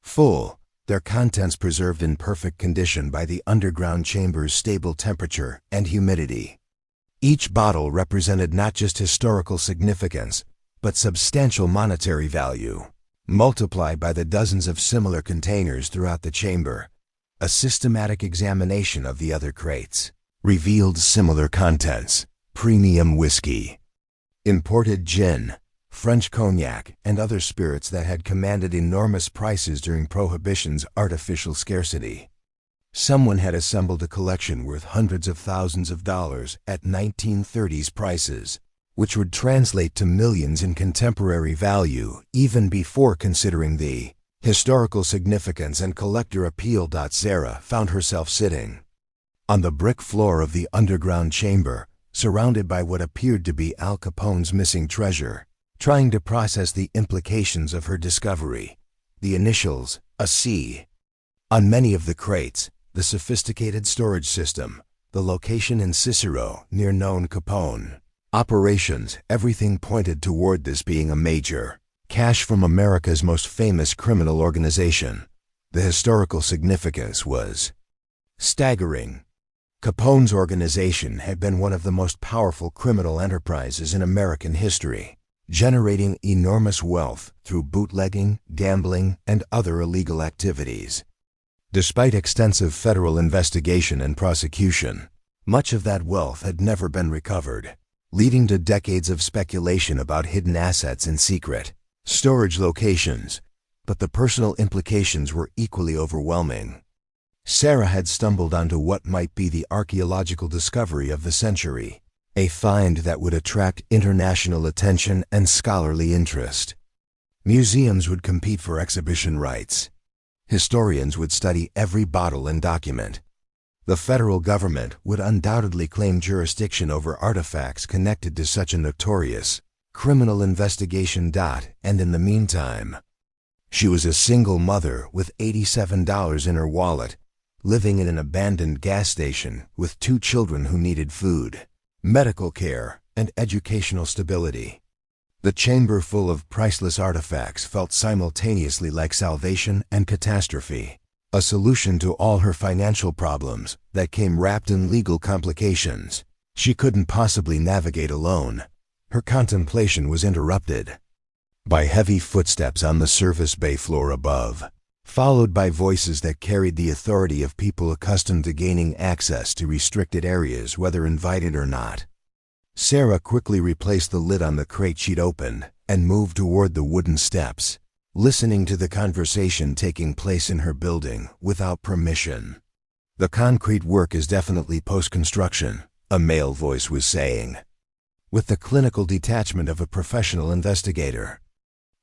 full, their contents preserved in perfect condition by the underground chamber's stable temperature and humidity. Each bottle represented not just historical significance, but substantial monetary value, multiplied by the dozens of similar containers throughout the chamber. A systematic examination of the other crates revealed similar contents: premium whiskey, imported gin, French cognac, and other spirits that had commanded enormous prices during Prohibition's artificial scarcity. Someone had assembled a collection worth hundreds of thousands of dollars at 1930s prices, which would translate to millions in contemporary value even before considering the historical significance and collector appeal. Sarah found herself sitting on the brick floor of the underground chamber, surrounded by what appeared to be Al Capone's missing treasure, trying to process the implications of her discovery. The initials, a C, on many of the crates, the sophisticated storage system, the location in Cicero near known Capone operations, everything pointed toward this being a major cache from America's most famous criminal organization. The historical significance was staggering. Capone's organization had been one of the most powerful criminal enterprises in American history, generating enormous wealth through bootlegging, gambling, and other illegal activities. Despite extensive federal investigation and prosecution, much of that wealth had never been recovered, leading to decades of speculation about hidden assets and secret storage locations. But the personal implications were equally overwhelming. Sarah had stumbled onto what might be the archaeological discovery of the century, a find that would attract international attention and scholarly interest. Museums would compete for exhibition rights. Historians would study every bottle and document. The federal government would undoubtedly claim jurisdiction over artifacts connected to such a notorious criminal investigation. And in the meantime, she was a single mother with $87 in her wallet, living in an abandoned gas station with 2 children who needed food, medical care, and educational stability. The chamber full of priceless artifacts felt simultaneously like salvation and catastrophe, a solution to all her financial problems that came wrapped in legal complications she couldn't possibly navigate alone. Her contemplation was interrupted by heavy footsteps on the service bay floor above, followed by voices that carried the authority of people accustomed to gaining access to restricted areas whether invited or not. Sarah quickly replaced the lid on the crate she'd opened and moved toward the wooden steps, listening to the conversation taking place in her building without permission. "The concrete work is definitely post-construction," a male voice was saying, with the clinical detachment of a professional investigator.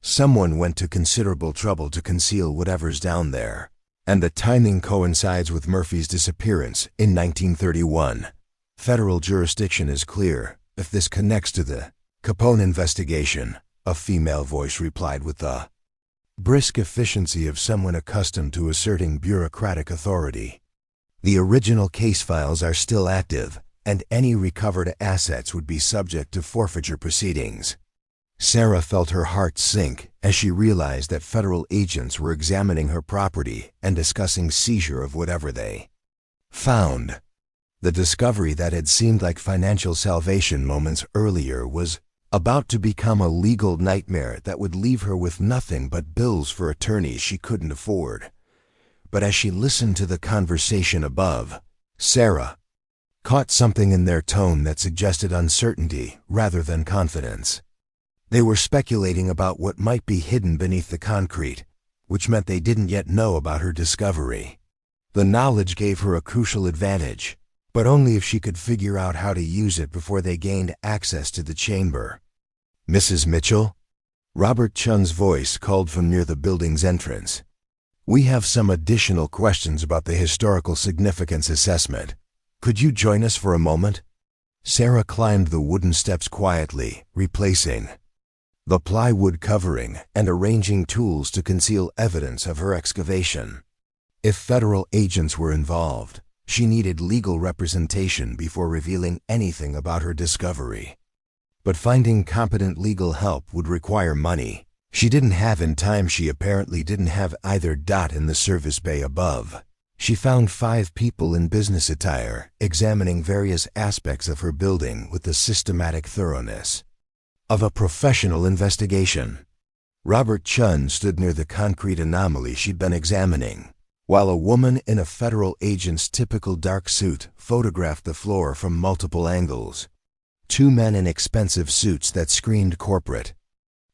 "Someone went to considerable trouble to conceal whatever's down there, and the timing coincides with Murphy's disappearance in 1931. Federal jurisdiction is clear if this connects to the Capone investigation," a female voice replied with the brisk efficiency of someone accustomed to asserting bureaucratic authority. "The original case files are still active, and any recovered assets would be subject to forfeiture proceedings." Sarah felt her heart sink as she realized that federal agents were examining her property and discussing seizure of whatever they found. The discovery that had seemed like financial salvation moments earlier was about to become a legal nightmare that would leave her with nothing but bills for attorneys she couldn't afford. But as she listened to the conversation above, Sarah caught something in their tone that suggested uncertainty rather than confidence. They were speculating about what might be hidden beneath the concrete, which meant they didn't yet know about her discovery. The knowledge gave her a crucial advantage, but only if she could figure out how to use it before they gained access to the chamber. "Mrs. Mitchell?" Robert Chun's voice called from near the building's entrance. "We have some additional questions about the historical significance assessment. Could you join us for a moment?" Sarah climbed the wooden steps quietly, replacing the plywood covering and arranging tools to conceal evidence of her excavation. If federal agents were involved, she needed legal representation before revealing anything about her discovery. But finding competent legal help would require money she didn't have in time. She apparently didn't have either. In the service bay above, she found 5 people in business attire examining various aspects of her building with the systematic thoroughness of a professional investigation. Robert Chun stood near the concrete anomaly she'd been examining, while a woman in a federal agent's typical dark suit photographed the floor from multiple angles. 2 men in expensive suits that screened corporate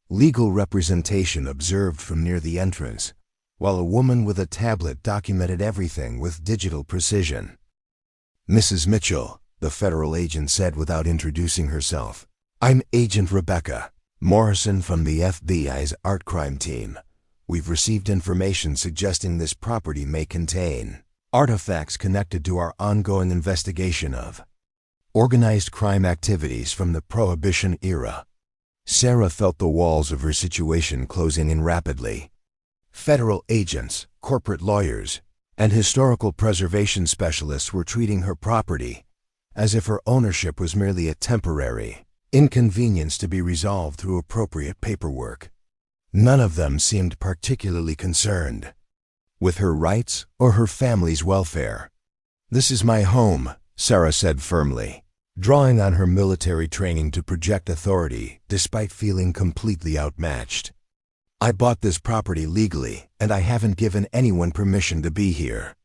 legal representation observed from near the entrance, while a woman with a tablet documented everything with digital precision. "Mrs. Mitchell," the federal agent said without introducing herself. "I'm Agent Rebecca Morrison from the FBI's art crime team. We've received information suggesting this property may contain artifacts connected to our ongoing investigation of organized crime activities from the Prohibition era." Sarah felt the walls of her situation closing in rapidly. Federal agents, corporate lawyers, and historical preservation specialists were treating her property as if her ownership was merely a temporary inconvenience to be resolved through appropriate paperwork. None of them seemed particularly concerned with her rights or her family's welfare. "This is my home," Sarah said firmly, drawing on her military training to project authority despite feeling completely outmatched. "I bought this property legally, and I haven't given anyone permission to be here."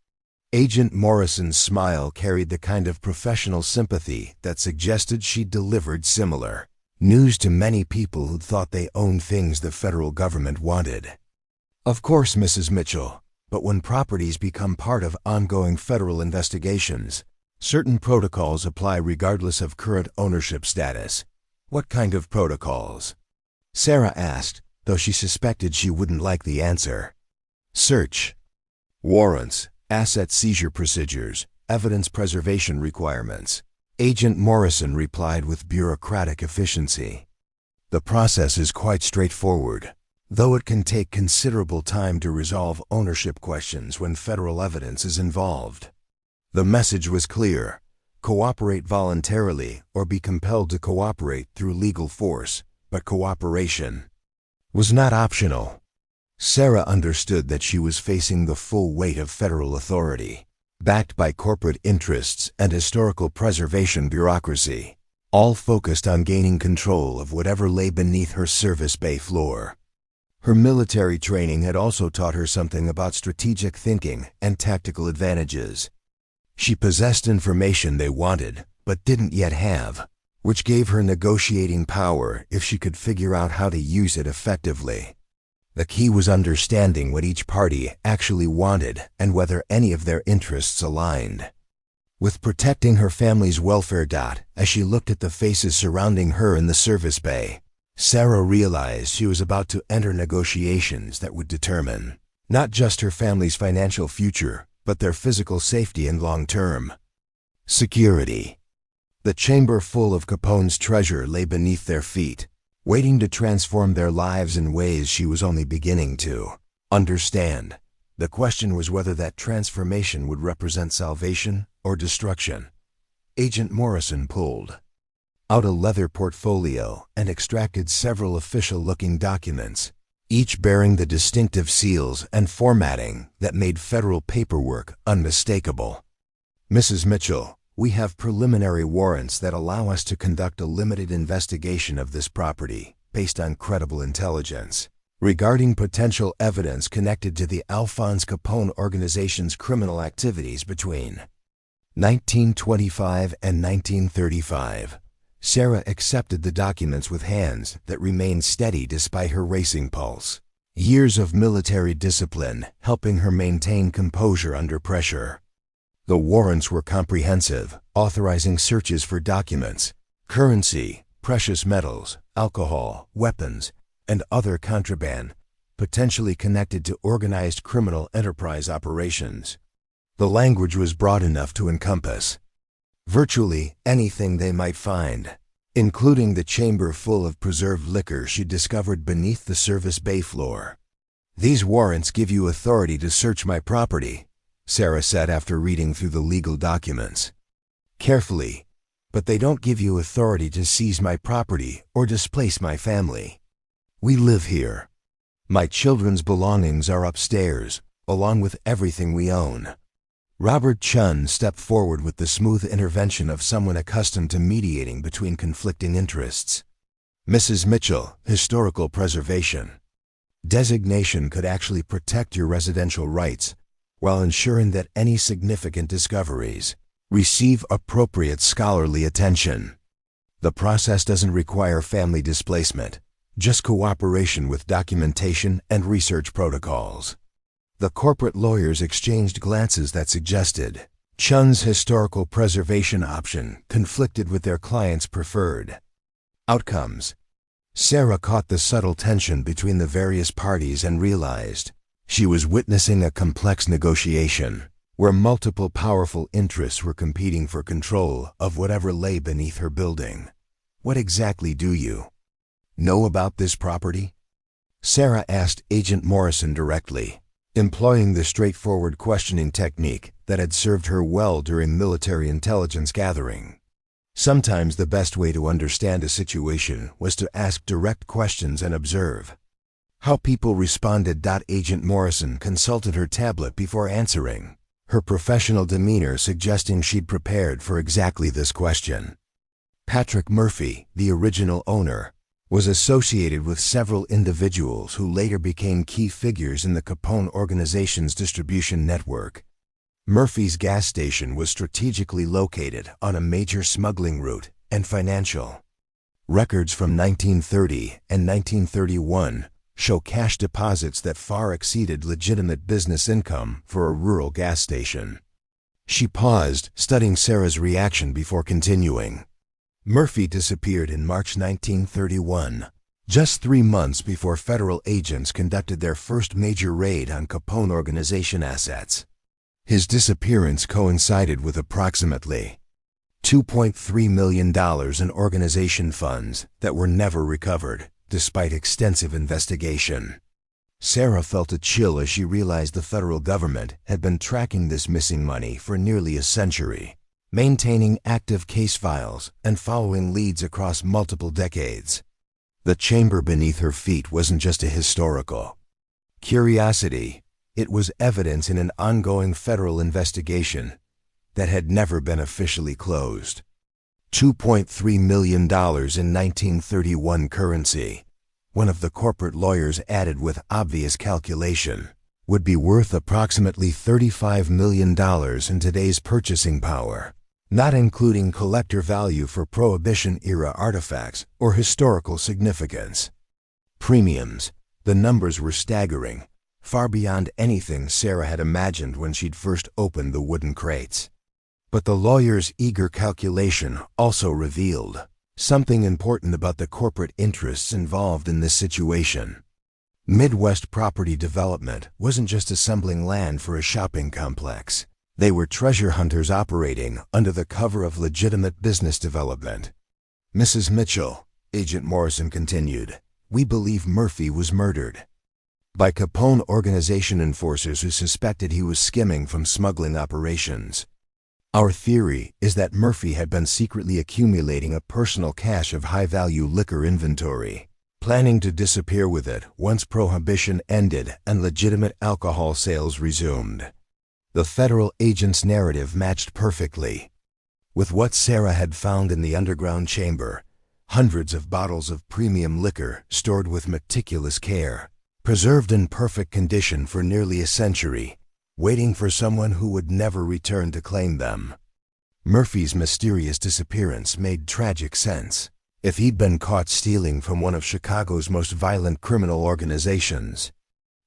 Agent Morrison's smile carried the kind of professional sympathy that suggested she'd delivered similar news to many people who'd thought they owned things the federal government wanted. "Of course, Mrs. Mitchell, but when properties become part of ongoing federal investigations, certain protocols apply regardless of current ownership status." "What kind of protocols?" Sarah asked, though she suspected she wouldn't like the answer. Search warrants, asset seizure procedures, evidence preservation requirements. Agent Morrison replied with bureaucratic efficiency. The process is quite straightforward, though it can take considerable time to resolve ownership questions when federal evidence is involved. The message was clear: cooperate voluntarily or be compelled to cooperate through legal force, but cooperation was not optional. Sarah understood that she was facing the full weight of federal authority, backed by corporate interests and historical preservation bureaucracy, all focused on gaining control of whatever lay beneath her service bay floor. Her military training had also taught her something about strategic thinking and tactical advantages. She possessed information they wanted, but didn't yet have, which gave her negotiating power if she could figure out how to use it effectively. The key was understanding what each party actually wanted and whether any of their interests aligned. With protecting her family's welfare as she looked at the faces surrounding her in the service bay, Sarah realized she was about to enter negotiations that would determine not just her family's financial future, but their physical safety and long-term security. The chamber full of Capone's treasure lay beneath their feet, waiting to transform their lives in ways she was only beginning to understand. The question was whether that transformation would represent salvation or destruction. Agent Morrison pulled out a leather portfolio and extracted several official-looking documents, each bearing the distinctive seals and formatting that made federal paperwork unmistakable. "Mrs. Mitchell, we have preliminary warrants that allow us to conduct a limited investigation of this property based on credible intelligence regarding potential evidence connected to the Alphonse Capone organization's criminal activities between 1925 and 1935. Sarah accepted the documents with hands that remained steady despite her racing pulse. Years of military discipline helping her maintain composure under pressure. The warrants were comprehensive, authorizing searches for documents, currency, precious metals, alcohol, weapons, and other contraband, potentially connected to organized criminal enterprise operations. The language was broad enough to encompass virtually anything they might find, including the chamber full of preserved liquor she discovered beneath the service bay floor. "These warrants give you authority to search my property," Sarah said after reading through the legal documents carefully, "but they don't give you authority to seize my property or displace my family. We live here. My children's belongings are upstairs, along with everything we own." Robert Chun stepped forward with the smooth intervention of someone accustomed to mediating between conflicting interests. "Mrs. Mitchell, historical preservation designation could actually protect your residential rights while ensuring that any significant discoveries receive appropriate scholarly attention. The process doesn't require family displacement, just cooperation with documentation and research protocols." The corporate lawyers exchanged glances that suggested Chun's historical preservation option conflicted with their client's preferred outcomes. Sarah caught the subtle tension between the various parties and realized she was witnessing a complex negotiation where multiple powerful interests were competing for control of whatever lay beneath her building. "What exactly do you know about this property?" Sarah asked Agent Morrison directly, employing the straightforward questioning technique that had served her well during military intelligence gathering. Sometimes the best way to understand a situation was to ask direct questions and observe how people responded. Agent Morrison consulted her tablet before answering, her professional demeanor suggesting she'd prepared for exactly this question. Patrick Murphy, the original owner, was associated with several individuals who later became key figures in the Capone organization's distribution network. Murphy's gas station was strategically located on a major smuggling route and financial records from 1930 and 1931 show cash deposits that far exceeded legitimate business income for a rural gas station. She paused, studying Sarah's reaction before continuing. "Murphy disappeared in March 1931, Just 3 months before federal agents conducted their first major raid on Capone organization assets. His disappearance coincided with approximately $2.3 million in organization funds that were never recovered, despite extensive investigation. Sarah felt a chill as she realized the federal government had been tracking this missing money for nearly a century, maintaining active case files and following leads across multiple decades. The chamber beneath her feet wasn't just a historical curiosity, it was evidence in an ongoing federal investigation that had never been officially closed. $2.3 million in 1931 currency, one of the corporate lawyers added with obvious calculation, would be worth approximately $35 million in today's purchasing power, not including collector value for Prohibition-era artifacts or historical significance. Premiums, the numbers were staggering, far beyond anything Sarah had imagined when she'd first opened the wooden crates. But the lawyer's eager calculation also revealed something important about the corporate interests involved in this situation. Midwest Property Development wasn't just assembling land for a shopping complex. They were treasure hunters operating under the cover of legitimate business development. "Mrs. Mitchell," Agent Morrison continued, "we believe Murphy was murdered by Capone organization enforcers who suspected he was skimming from smuggling operations. Our theory is that Murphy had been secretly accumulating a personal cache of high-value liquor inventory, planning to disappear with it once Prohibition ended and legitimate alcohol sales resumed." The federal agent's narrative matched perfectly with what Sarah had found in the underground chamber: hundreds of bottles of premium liquor stored with meticulous care, preserved in perfect condition for nearly a century, waiting for someone who would never return to claim them. Murphy's mysterious disappearance made tragic sense. If he'd been caught stealing from one of Chicago's most violent criminal organizations.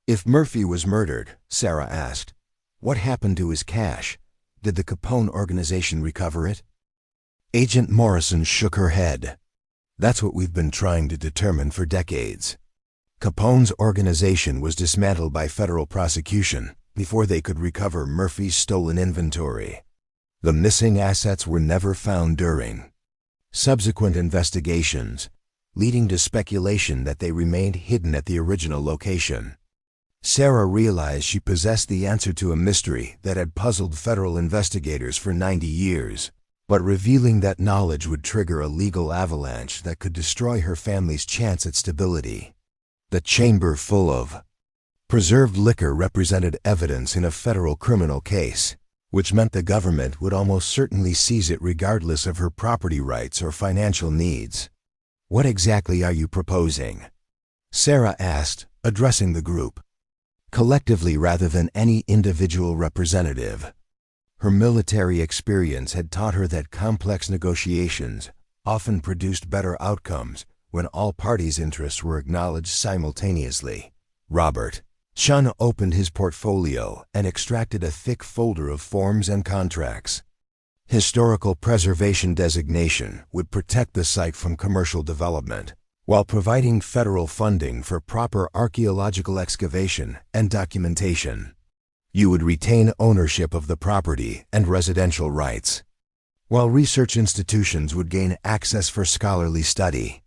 If Murphy was murdered, Sarah asked, what happened to his cash? Did the Capone organization recover it? Agent Morrison shook her head. That's what we've been trying to determine for decades. Capone's organization was dismantled by federal prosecution before they could recover Murphy's stolen inventory. The missing assets were never found during subsequent investigations, leading to speculation that they remained hidden at the original location. Sarah realized she possessed the answer to a mystery that had puzzled federal investigators for 90 years, but revealing that knowledge would trigger a legal avalanche that could destroy her family's chance at stability. The chamber full of preserved liquor represented evidence in a federal criminal case, which meant the government would almost certainly seize it regardless of her property rights or financial needs. What exactly are you proposing? Sarah asked, addressing the group collectively rather than any individual representative. Her military experience had taught her that complex negotiations often produced better outcomes when all parties' interests were acknowledged simultaneously. Robert Chun opened his portfolio and extracted a thick folder of forms and contracts. Historical preservation designation would protect the site from commercial development, while providing federal funding for proper archaeological excavation and documentation. You would retain ownership of the property and residential rights, while research institutions would gain access for scholarly study.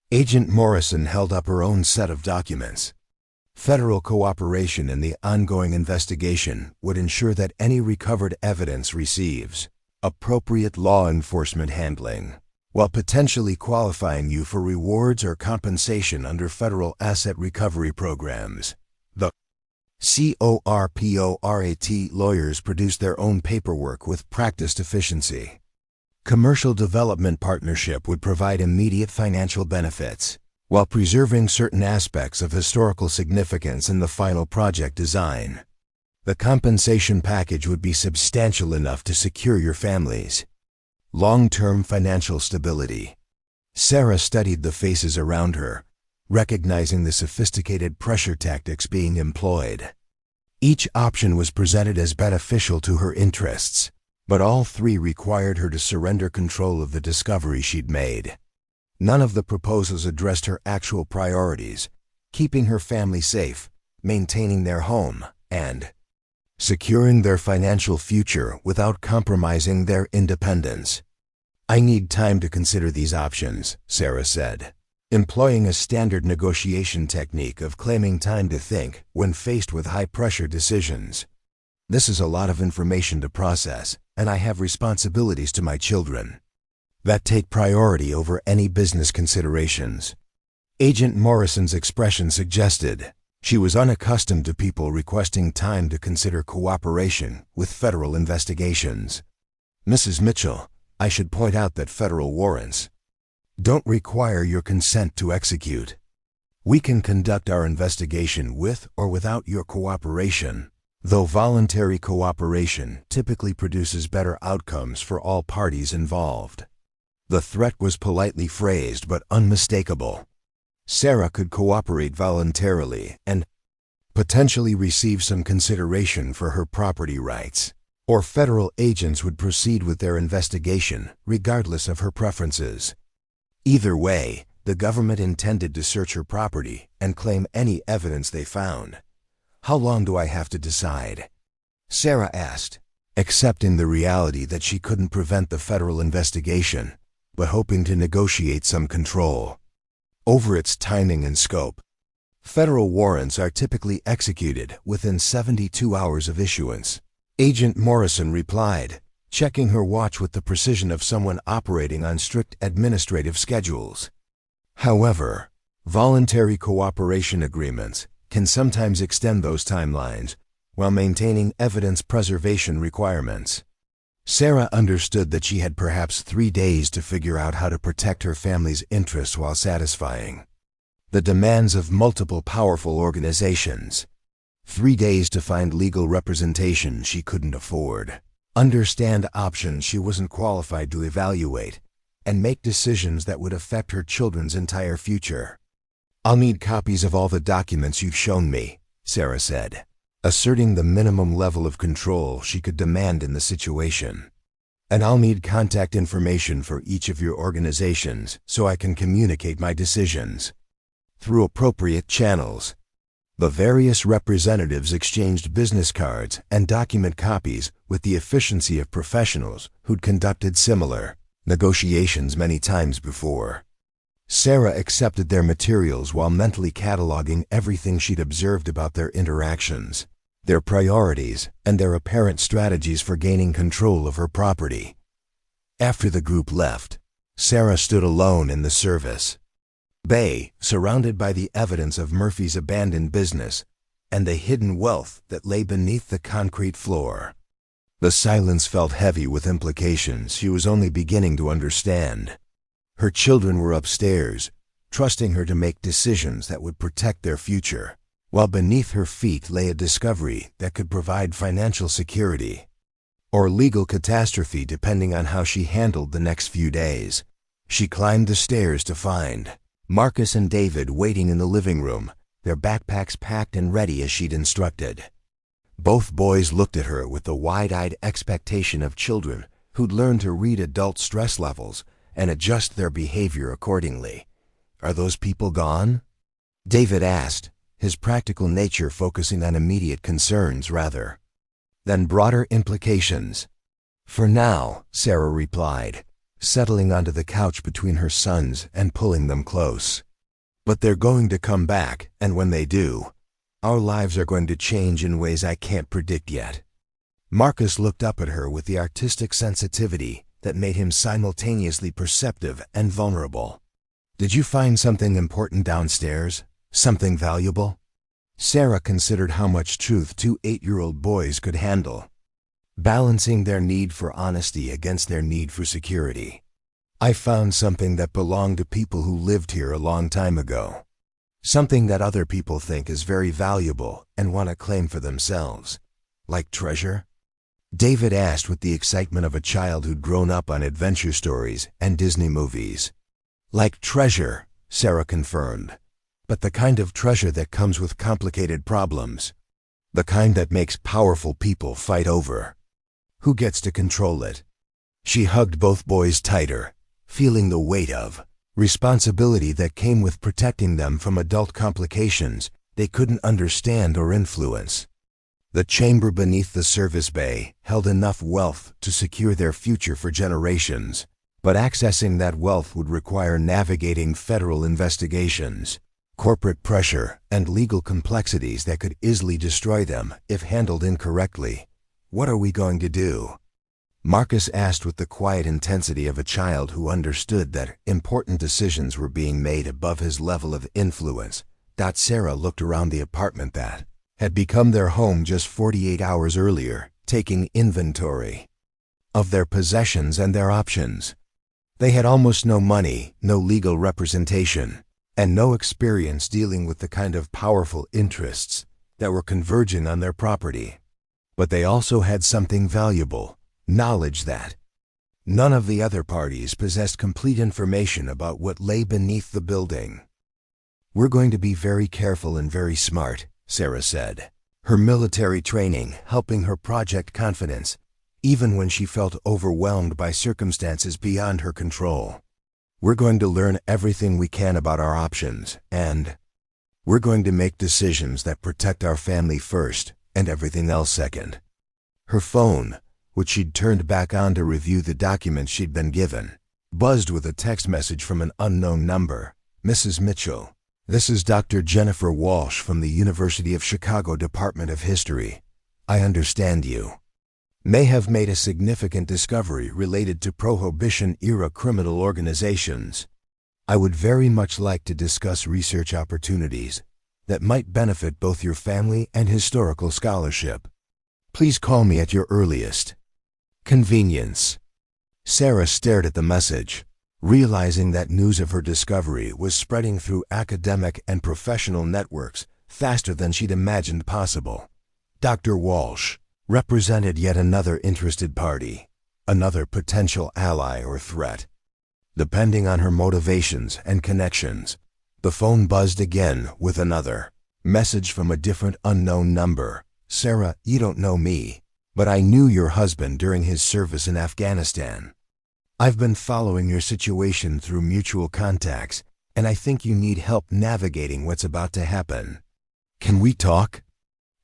Agent Morrison held up her own set of documents. Federal cooperation in the ongoing investigation would ensure that any recovered evidence receives appropriate law enforcement handling, while potentially qualifying you for rewards or compensation under federal asset recovery programs. The corporate lawyers produced their own paperwork with practiced efficiency. Commercial development partnership would provide immediate financial benefits, while preserving certain aspects of historical significance in the final project design. The compensation package would be substantial enough to secure your family's long-term financial stability. Sarah studied the faces around her, recognizing the sophisticated pressure tactics being employed. Each option was presented as beneficial to her interests, but all three required her to surrender control of the discovery she'd made. None of the proposals addressed her actual priorities: keeping her family safe, maintaining their home, and securing their financial future without compromising their independence. "I need time to consider these options," Sarah said, employing a standard negotiation technique of claiming time to think when faced with high-pressure decisions. "This is a lot of information to process, and I have responsibilities to my children that take priority over any business considerations." Agent Morrison's expression suggested she was unaccustomed to people requesting time to consider cooperation with federal investigations. "Mrs. Mitchell, I should point out that federal warrants don't require your consent to execute. We can conduct our investigation with or without your cooperation, though voluntary cooperation typically produces better outcomes for all parties involved." The threat was politely phrased but unmistakable. Sarah could cooperate voluntarily and potentially receive some consideration for her property rights, or federal agents would proceed with their investigation regardless of her preferences. Either way, the government intended to search her property and claim any evidence they found. "How long do I have to decide?" Sarah asked, accepting the reality that she couldn't prevent the federal investigation, but hoping to negotiate some control over its timing and scope. Federal warrants are typically executed within 72 hours of issuance. Agent Morrison replied, checking her watch with the precision of someone operating on strict administrative schedules. However, voluntary cooperation agreements can sometimes extend those timelines while maintaining evidence preservation requirements. Sarah understood that she had perhaps 3 days to figure out how to protect her family's interests while satisfying the demands of multiple powerful organizations. 3 days to find legal representation she couldn't afford, understand options she wasn't qualified to evaluate, and make decisions that would affect her children's entire future. "I'll need copies of all the documents you've shown me," Sarah said, asserting the minimum level of control she could demand in the situation. "And I'll need contact information for each of your organizations so I can communicate my decisions through appropriate channels." The various representatives exchanged business cards and document copies with the efficiency of professionals who'd conducted similar negotiations many times before. Sarah accepted their materials while mentally cataloging everything she'd observed about their interactions, their priorities, and their apparent strategies for gaining control of her property. After the group left, Sarah stood alone in the service bay, surrounded by the evidence of Murphy's abandoned business and the hidden wealth that lay beneath the concrete floor. The silence felt heavy with implications she was only beginning to understand. Her children were upstairs, trusting her to make decisions that would protect their future, while beneath her feet lay a discovery that could provide financial security or legal catastrophe depending on how she handled the next few days. She climbed the stairs to find Marcus and David waiting in the living room, their backpacks packed and ready as she'd instructed. Both boys looked at her with the wide-eyed expectation of children who'd learned to read adult stress levels and adjust their behavior accordingly. "Are those people gone?" David asked, his practical nature focusing on immediate concerns rather than broader implications. "For now," Sarah replied, settling onto the couch between her sons and pulling them close. "But they're going to come back, and when they do, our lives are going to change in ways I can't predict yet." Marcus looked up at her with the artistic sensitivity that made him simultaneously perceptive and vulnerable. "Did you find something important downstairs? Something valuable?" Sarah considered how much truth 2 8-year-old boys could handle, balancing their need for honesty against their need for security. "I found something that belonged to people who lived here a long time ago. Something that other people think is very valuable and want to claim for themselves." "Like treasure?" David asked with the excitement of a child who'd grown up on adventure stories and Disney movies. "Like treasure," Sarah confirmed, "but the kind of treasure that comes with complicated problems. The kind that makes powerful people fight over. Who gets to control it?" She hugged both boys tighter, feeling the weight of responsibility that came with protecting them from adult complications they couldn't understand or influence. The chamber beneath the service bay held enough wealth to secure their future for generations, but accessing that wealth would require navigating federal investigations, corporate pressure, and legal complexities that could easily destroy them if handled incorrectly. What are we going to do? Marcus asked with the quiet intensity of a child who understood that important decisions were being made above his level of influence. Sarah looked around the apartment that had become their home just 48 hours earlier, taking inventory of their possessions and their options. They had almost no money, no legal representation, and no experience dealing with the kind of powerful interests that were converging on their property. But they also had something valuable, knowledge that none of the other parties possessed complete information about what lay beneath the building. "We're going to be very careful and very smart," Sarah said, her military training helping her project confidence, even when she felt overwhelmed by circumstances beyond her control. "We're going to learn everything we can about our options, and we're going to make decisions that protect our family first and everything else second." Her phone, which she'd turned back on to review the documents she'd been given, buzzed with a text message from an unknown number. "Mrs. Mitchell, this is Dr. Jennifer Walsh from the University of Chicago Department of History. I understand you may have made a significant discovery related to Prohibition-era criminal organizations. I would very much like to discuss research opportunities that might benefit both your family and historical scholarship. Please call me at your earliest convenience." Sarah stared at the message, realizing that news of her discovery was spreading through academic and professional networks faster than she'd imagined possible. Dr. Walsh represented yet another interested party, another potential ally or threat. Depending on her motivations and connections, the phone buzzed again with another message from a different unknown number. "Sarah, you don't know me, but I knew your husband during his service in Afghanistan. I've been following your situation through mutual contacts, and I think you need help navigating what's about to happen. Can we talk?"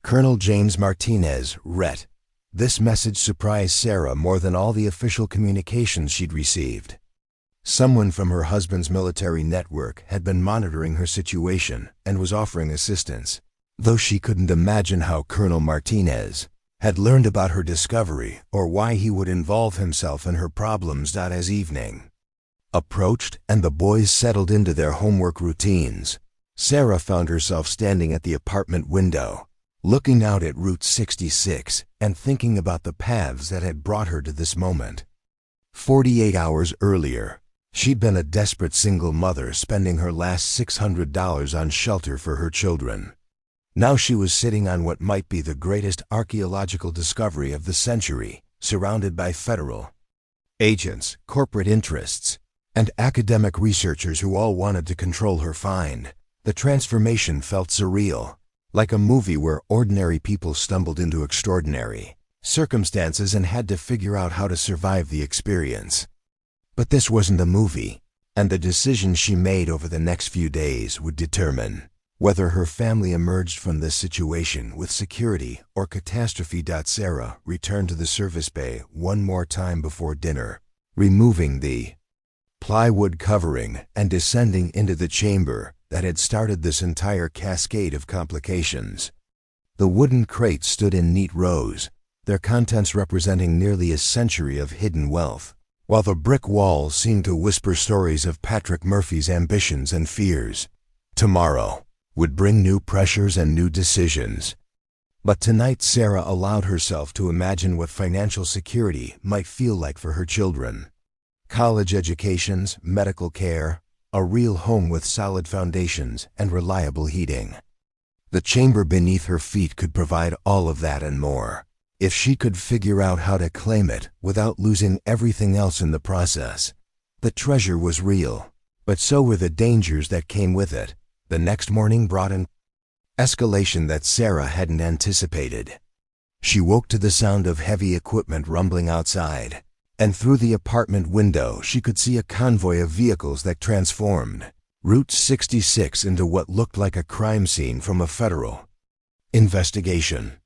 Colonel James Martinez, Ret. This message surprised Sarah more than all the official communications she'd received. Someone from her husband's military network had been monitoring her situation and was offering assistance, though she couldn't imagine how Colonel Martinez had learned about her discovery or why he would involve himself in her problems. As evening approached and the boys settled into their homework routines, Sarah found herself standing at the apartment window, looking out at Route 66 and thinking about the paths that had brought her to this moment. 48 hours earlier, she'd been a desperate single mother spending her last $600 on shelter for her children. Now she was sitting on what might be the greatest archaeological discovery of the century, surrounded by federal agents, corporate interests, and academic researchers who all wanted to control her find. The transformation felt surreal, like a movie where ordinary people stumbled into extraordinary circumstances and had to figure out how to survive the experience. But this wasn't a movie, and the decisions she made over the next few days would determine whether her family emerged from this situation with security or catastrophe. Sarah returned to the service bay one more time before dinner, removing the plywood covering and descending into the chamber that had started this entire cascade of complications. The wooden crates stood in neat rows, their contents representing nearly a century of hidden wealth, while the brick walls seemed to whisper stories of Patrick Murphy's ambitions and fears. Tomorrow would bring new pressures and new decisions. But tonight Sarah allowed herself to imagine what financial security might feel like for her children. College educations, medical care, a real home with solid foundations and reliable heating. The chamber beneath her feet could provide all of that and more, if she could figure out how to claim it without losing everything else in the process. The treasure was real, but so were the dangers that came with it. The next morning brought an escalation that Sarah hadn't anticipated. She woke to the sound of heavy equipment rumbling outside, and through the apartment window she could see a convoy of vehicles that transformed Route 66 into what looked like a crime scene from a federal investigation.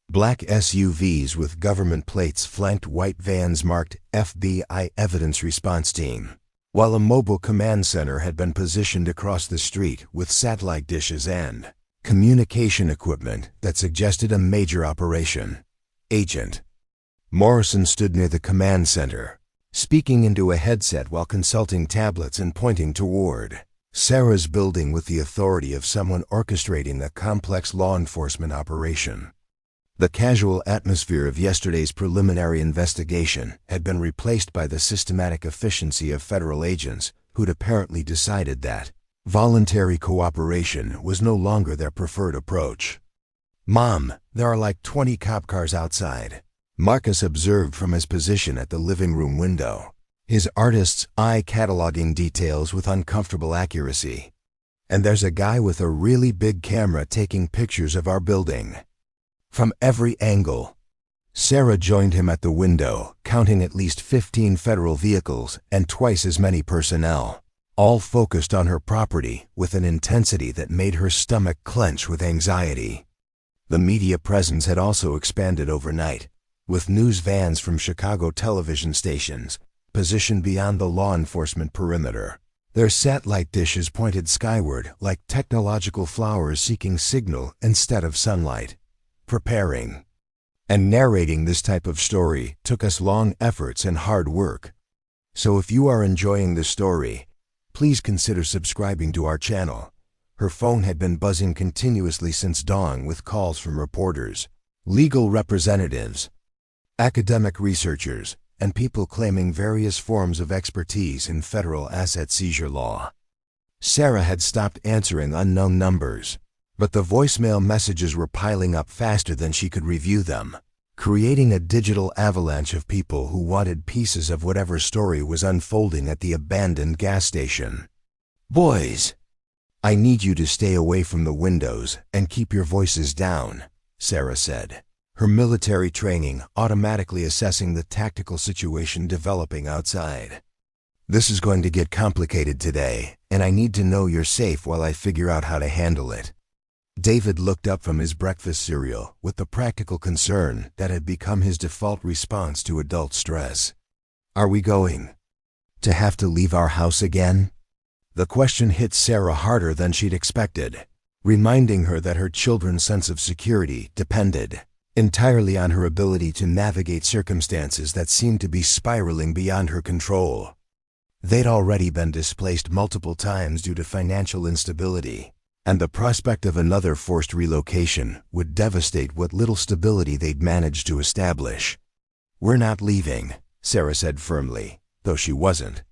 Black SUVs with government plates flanked white vans marked FBI Evidence Response Team, while a mobile command center had been positioned across the street with satellite dishes and communication equipment that suggested a major operation. Agent Morrison stood near the command center, speaking into a headset while consulting tablets and pointing toward Sarah's building with the authority of someone orchestrating a complex law enforcement operation. The casual atmosphere of yesterday's preliminary investigation had been replaced by the systematic efficiency of federal agents who'd apparently decided that voluntary cooperation was no longer their preferred approach. "Mom, there are like 20 cop cars outside," Marcus observed from his position at the living room window, his artist's eye cataloging details with uncomfortable accuracy. "And there's a guy with a really big camera taking pictures of our building from every angle." Sarah joined him at the window, counting at least 15 federal vehicles and twice as many personnel, all focused on her property with an intensity that made her stomach clench with anxiety. The media presence had also expanded overnight, with news vans from Chicago television stations positioned beyond the law enforcement perimeter, their satellite dishes pointed skyward like technological flowers seeking signal instead of sunlight. Preparing and narrating this type of story took us long efforts and hard work. So if you are enjoying this story, please consider subscribing to our channel. Her phone had been buzzing continuously since dawn with calls from reporters, legal representatives, academic researchers, and people claiming various forms of expertise in federal asset seizure law. Sarah had stopped answering unknown numbers, but the voicemail messages were piling up faster than she could review them, creating a digital avalanche of people who wanted pieces of whatever story was unfolding at the abandoned gas station. "Boys, I need you to stay away from the windows and keep your voices down," Sarah said, her military training automatically assessing the tactical situation developing outside. "This is going to get complicated today, and I need to know you're safe while I figure out how to handle it." David looked up from his breakfast cereal with the practical concern that had become his default response to adult stress. "Are we going to have to leave our house again?" The question hit Sarah harder than she'd expected, reminding her that her children's sense of security depended entirely on her ability to navigate circumstances that seemed to be spiraling beyond her control. They'd already been displaced multiple times due to financial instability, and the prospect of another forced relocation would devastate what little stability they'd managed to establish. "We're not leaving," Sarah said firmly, though she wasn't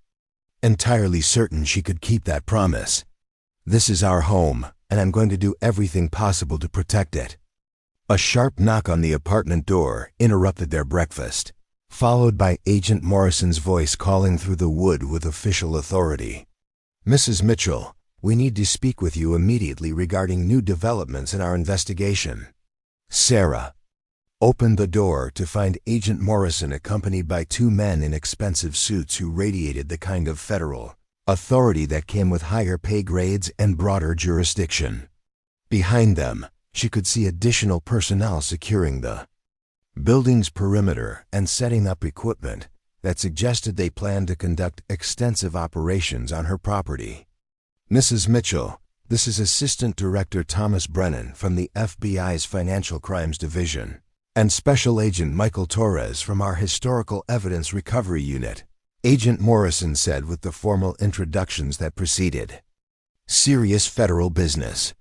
entirely certain she could keep that promise. "This is our home, and I'm going to do everything possible to protect it." A sharp knock on the apartment door interrupted their breakfast, followed by Agent Morrison's voice calling through the wood with official authority. "Mrs. Mitchell, we need to speak with you immediately regarding new developments in our investigation." Sarah opened the door to find Agent Morrison accompanied by two men in expensive suits who radiated the kind of federal authority that came with higher pay grades and broader jurisdiction. Behind them, she could see additional personnel securing the building's perimeter and setting up equipment that suggested they planned to conduct extensive operations on her property. "Mrs. Mitchell, this is Assistant Director Thomas Brennan from the FBI's Financial Crimes Division, and Special Agent Michael Torres from our Historical Evidence Recovery Unit," Agent Morrison said with the formal introductions that preceded. "Serious federal business.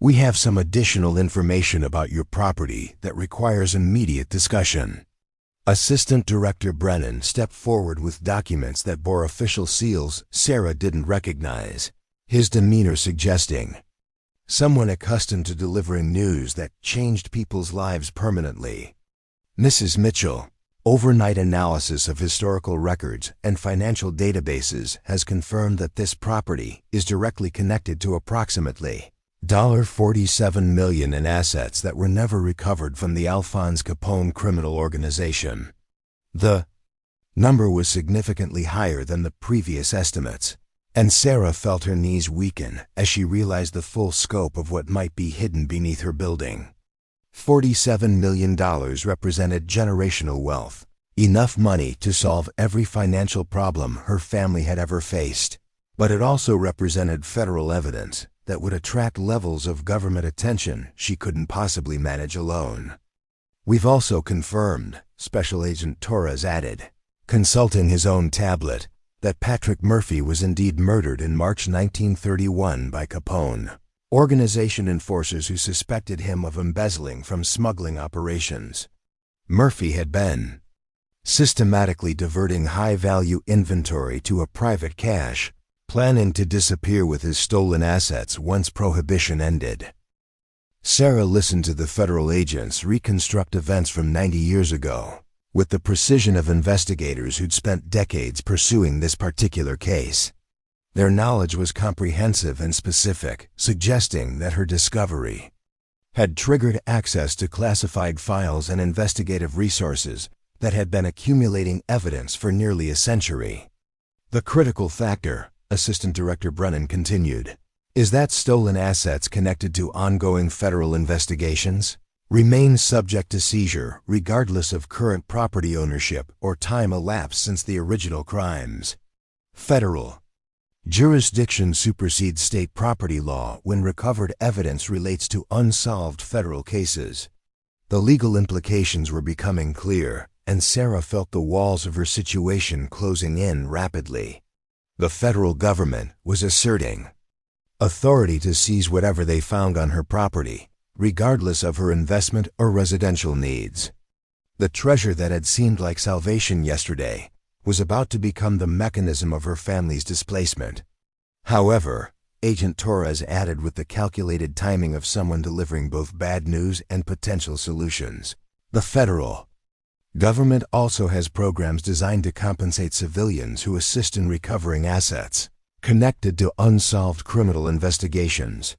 We have some additional information about your property that requires immediate discussion." Assistant Director Brennan stepped forward with documents that bore official seals Sarah didn't recognize, his demeanor suggesting someone accustomed to delivering news that changed people's lives permanently. "Mrs. Mitchell, overnight analysis of historical records and financial databases has confirmed that this property is directly connected to approximately $47 million in assets that were never recovered from the Alphonse Capone criminal organization. The number was significantly higher than the previous estimates, and Sarah felt her knees weaken as she realized the full scope of what might be hidden beneath her building. $47 million represented generational wealth, enough money to solve every financial problem her family had ever faced. But it also represented federal evidence that would attract levels of government attention she couldn't possibly manage alone. "We've also confirmed," Special Agent Torres added, consulting his own tablet, that Patrick Murphy was indeed murdered in March 1931 by Capone, organization enforcers who suspected him of embezzling from smuggling operations. Murphy had been systematically diverting high-value inventory to a private cache, planning to disappear with his stolen assets once Prohibition ended. Sarah listened to the federal agents reconstruct events from 90 years ago, with the precision of investigators who'd spent decades pursuing this particular case. Their knowledge was comprehensive and specific, suggesting that her discovery had triggered access to classified files and investigative resources that had been accumulating evidence for nearly a century. "The critical factor," Assistant Director Brennan continued, "is that stolen assets connected to ongoing federal investigations remain subject to seizure regardless of current property ownership or time elapsed since the original crimes. Federal jurisdiction supersedes state property law when recovered evidence relates to unsolved federal cases." The legal implications were becoming clear, and Sarah felt the walls of her situation closing in rapidly. The federal government was asserting authority to seize whatever they found on her property, regardless of her investment or residential needs. The treasure that had seemed like salvation yesterday was about to become the mechanism of her family's displacement. However, Agent Torres added with the calculated timing of someone delivering both bad news and potential solutions, "The federal government also has programs designed to compensate civilians who assist in recovering assets connected to unsolved criminal investigations.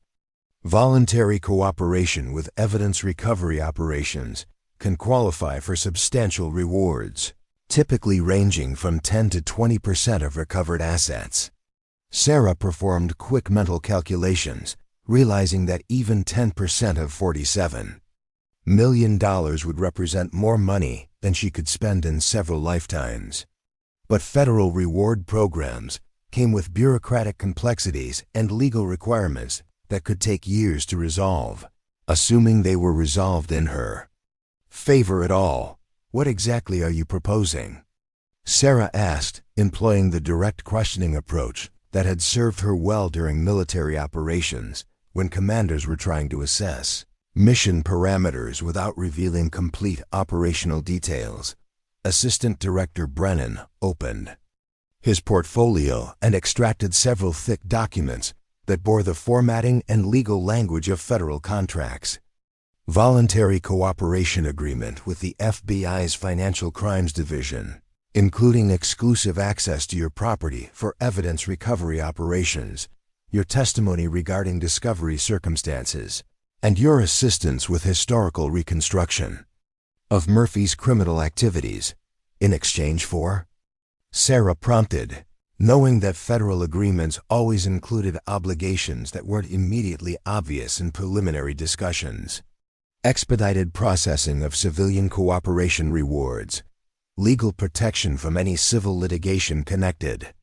Voluntary cooperation with evidence recovery operations can qualify for substantial rewards, typically ranging from 10 to 20% of recovered assets." Sarah performed quick mental calculations, realizing that even 10% of $47 million would represent more money than she could spend in several lifetimes. But federal reward programs came with bureaucratic complexities and legal requirements that could take years to resolve. Assuming they were resolved in her favor at all, "What exactly are you proposing?" Sarah asked, employing the direct questioning approach that had served her well during military operations when commanders were trying to assess mission parameters without revealing complete operational details. Assistant Director Brennan opened his portfolio and extracted several thick documents that bore the formatting and legal language of federal contracts. Voluntary cooperation agreement with the FBI's Financial Crimes Division, including exclusive access to your property for evidence recovery operations, your testimony regarding discovery circumstances, and your assistance with historical reconstruction of Murphy's criminal activities, in exchange for? Sarah prompted, knowing that federal agreements always included obligations that weren't immediately obvious in preliminary discussions. Expedited processing of civilian cooperation rewards, legal protection from any civil litigation connected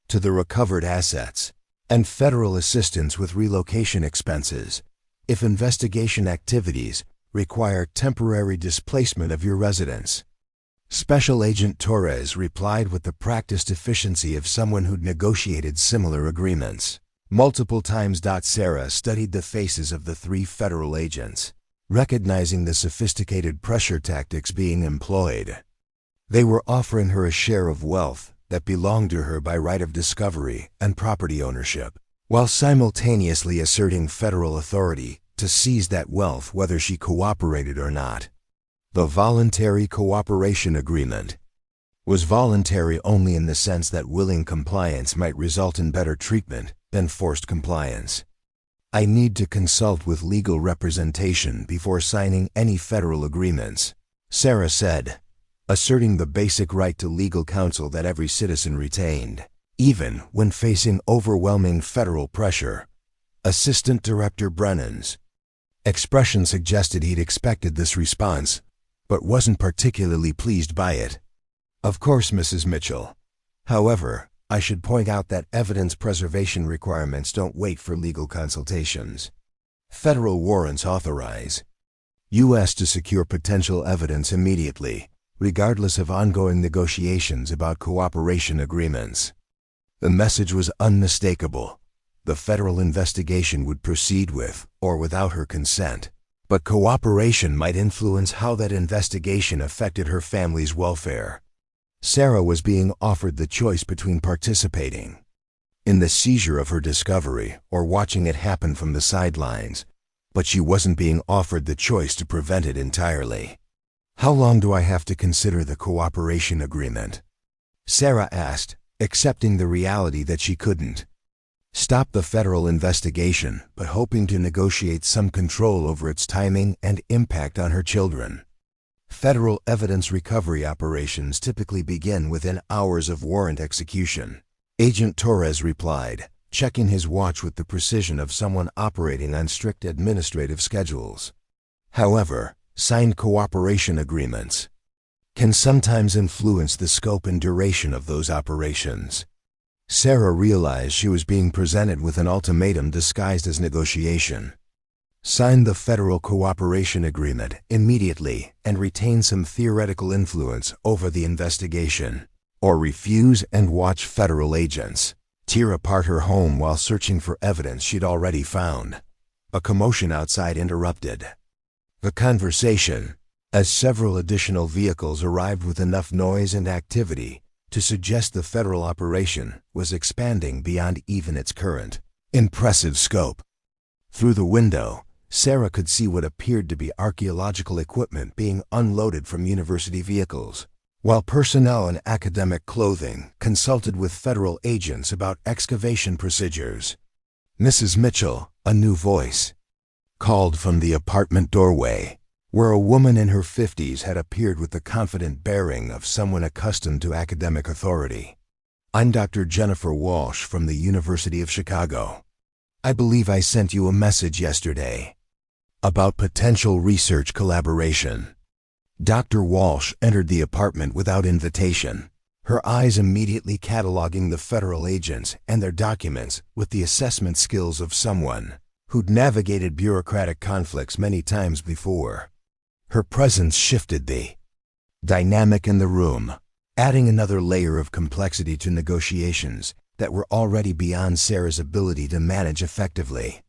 to the recovered assets, and federal assistance with relocation expenses if investigation activities require temporary displacement of your residence. Special Agent Torres replied with the practiced efficiency of someone who'd negotiated similar agreements multiple times. Sarah studied the faces of the three federal agents, recognizing the sophisticated pressure tactics being employed. They were offering her a share of wealth that belonged to her by right of discovery and property ownership, while simultaneously asserting federal authority to seize that wealth whether she cooperated or not. The voluntary cooperation agreement was voluntary only in the sense that willing compliance might result in better treatment than forced compliance. "I need to consult with legal representation before signing any federal agreements," Sarah said, asserting the basic right to legal counsel that every citizen retained, even when facing overwhelming federal pressure. Assistant Director Brennan's expression suggested he'd expected this response, but wasn't particularly pleased by it. Of course, Mrs. Mitchell. However, I should point out that evidence preservation requirements don't wait for legal consultations. Federal warrants authorize U.S. to secure potential evidence immediately, regardless of ongoing negotiations about cooperation agreements. The message was unmistakable. The federal investigation would proceed with or without her consent, but cooperation might influence how that investigation affected her family's welfare. Sarah was being offered the choice between participating in the seizure of her discovery or watching it happen from the sidelines, but she wasn't being offered the choice to prevent it entirely. How long do I have to consider the cooperation agreement? Sarah asked, accepting the reality that she couldn't stop the federal investigation, but hoping to negotiate some control over its timing and impact on her children. Federal evidence recovery operations typically begin within hours of warrant execution. Agent Torres replied, checking his watch with the precision of someone operating on strict administrative schedules. However, signed cooperation agreements can sometimes influence the scope and duration of those operations. Sarah realized she was being presented with an ultimatum disguised as negotiation. Sign the federal cooperation agreement immediately and retain some theoretical influence over the investigation, or refuse and watch federal agents tear apart her home while searching for evidence she'd already found. A commotion outside interrupted the conversation, as several additional vehicles arrived with enough noise and activity to suggest the federal operation was expanding beyond even its current impressive scope. Through the window, Sarah could see what appeared to be archaeological equipment being unloaded from university vehicles, while personnel in academic clothing consulted with federal agents about excavation procedures. Mrs. Mitchell, a new voice, called from the apartment doorway, where a woman in her 50s had appeared with the confident bearing of someone accustomed to academic authority. I'm Dr. Jennifer Walsh from the University of Chicago. I believe I sent you a message yesterday about potential research collaboration. Dr. Walsh entered the apartment without invitation, her eyes immediately cataloging the federal agents and their documents with the assessment skills of someone who'd navigated bureaucratic conflicts many times before. Her presence shifted the dynamic in the room, adding another layer of complexity to negotiations that were already beyond Sarah's ability to manage effectively.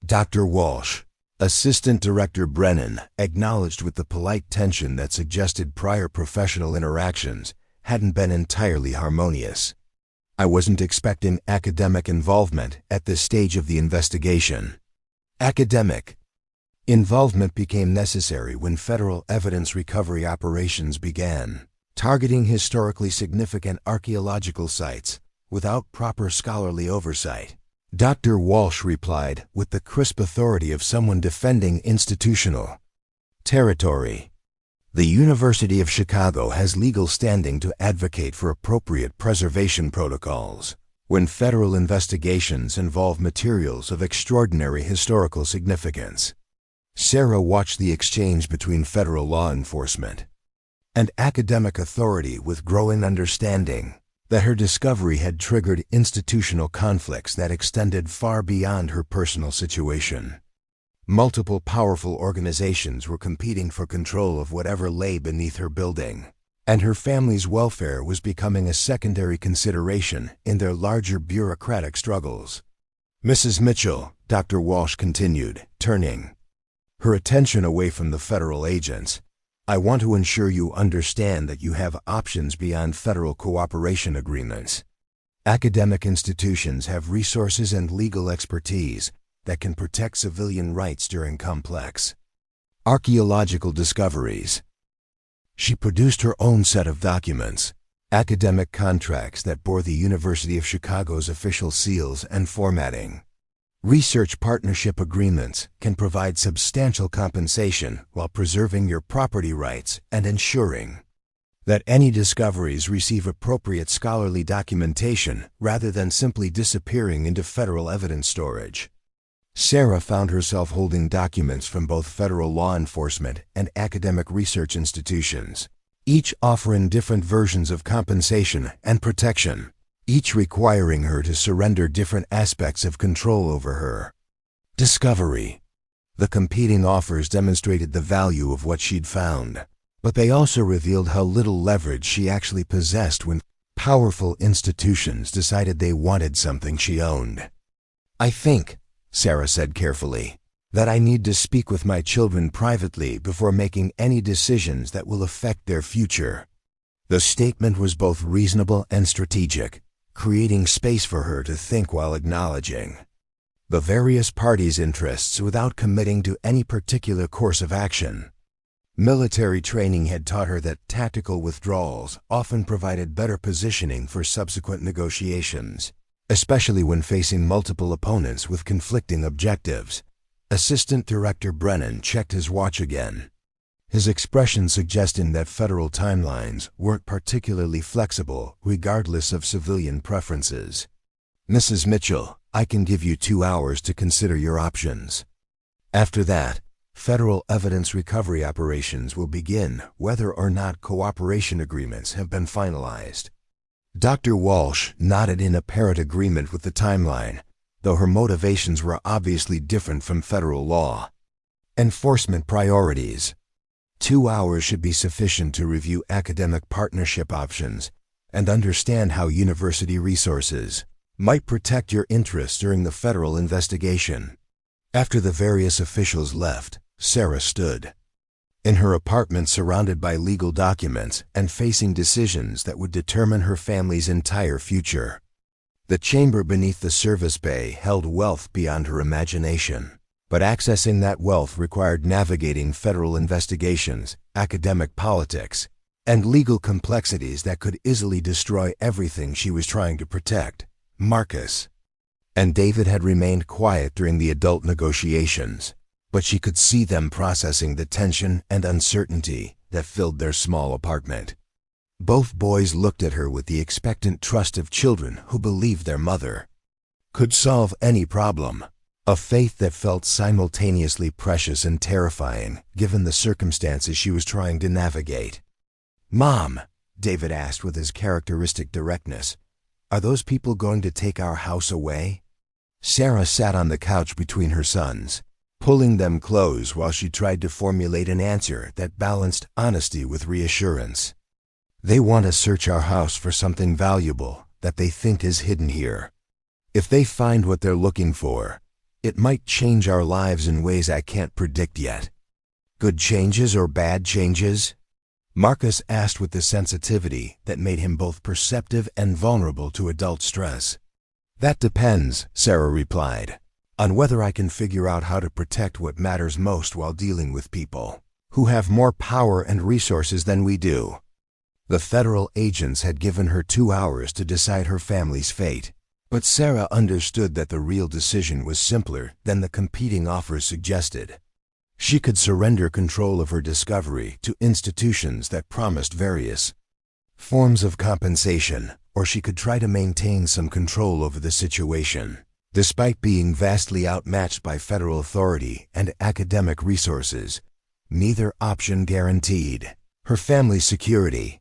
Dr. Walsh, Assistant Director Brennan, acknowledged with the polite tension that suggested prior professional interactions hadn't been entirely harmonious. I wasn't expecting academic involvement at this stage of the investigation. Academic involvement became necessary when federal evidence recovery operations began, targeting historically significant archaeological sites without proper scholarly oversight. Dr. Walsh replied with the crisp authority of someone defending institutional territory. The University of Chicago has legal standing to advocate for appropriate preservation protocols when federal investigations involve materials of extraordinary historical significance. Sarah watched the exchange between federal law enforcement and academic authority with growing understanding that her discovery had triggered institutional conflicts that extended far beyond her personal situation. Multiple powerful organizations were competing for control of whatever lay beneath her building, and her family's welfare was becoming a secondary consideration in their larger bureaucratic struggles. Mrs. Mitchell, Dr. Walsh continued, turning her attention away from the federal agents, I want to ensure you understand that you have options beyond federal cooperation agreements. Academic institutions have resources and legal expertise that can protect civilian rights during complex archaeological discoveries. She produced her own set of documents, academic contracts that bore the University of Chicago's official seals and formatting. Research partnership agreements can provide substantial compensation while preserving your property rights and ensuring that any discoveries receive appropriate scholarly documentation rather than simply disappearing into federal evidence storage. Sarah found herself holding documents from both federal law enforcement and academic research institutions, each offering different versions of compensation and protection, each requiring her to surrender different aspects of control over her. Discovery. The competing offers demonstrated the value of what she'd found, but they also revealed how little leverage she actually possessed when powerful institutions decided they wanted something she owned. "I think," Sarah said carefully, "that I need to speak with my children privately before making any decisions that will affect their future." The statement was both reasonable and strategic, creating space for her to think while acknowledging the various parties' interests without committing to any particular course of action. Military training had taught her that tactical withdrawals often provided better positioning for subsequent negotiations, especially when facing multiple opponents with conflicting objectives. Assistant Director Brennan checked his watch again, his expression suggesting that federal timelines weren't particularly flexible regardless of civilian preferences. "Mrs. Mitchell, I can give you 2 hours to consider your options. After that, federal evidence recovery operations will begin whether or not cooperation agreements have been finalized." Dr. Walsh nodded in apparent agreement with the timeline, though her motivations were obviously different from federal law. Enforcement priorities. 2 hours should be sufficient to review academic partnership options and understand how university resources might protect your interests during the federal investigation. After the various officials left, Sarah stood in her apartment surrounded by legal documents and facing decisions that would determine her family's entire future. The chamber beneath the service bay held wealth beyond her imagination, but accessing that wealth required navigating federal investigations, academic politics, and legal complexities that could easily destroy everything she was trying to protect. Marcus and David had remained quiet during the adult negotiations, but she could see them processing the tension and uncertainty that filled their small apartment. Both boys looked at her with the expectant trust of children who believed their mother could solve any problem, a faith that felt simultaneously precious and terrifying given the circumstances she was trying to navigate. "Mom," David asked with his characteristic directness, "are those people going to take our house away?" Sarah sat on the couch between her sons, pulling them close while she tried to formulate an answer that balanced honesty with reassurance. "They want to search our house for something valuable that they think is hidden here. If they find what they're looking for, it might change our lives in ways I can't predict yet." "Good changes or bad changes?" Marcus asked with the sensitivity that made him both perceptive and vulnerable to adult stress. "That depends," Sarah replied, "on whether I can figure out how to protect what matters most while dealing with people who have more power and resources than we do." The federal agents had given her 2 hours to decide her family's fate, but Sarah understood that the real decision was simpler than the competing offers suggested. She could surrender control of her discovery to institutions that promised various forms of compensation, or she could try to maintain some control over the situation, despite being vastly outmatched by federal authority and academic resources. Neither option guaranteed her family's security,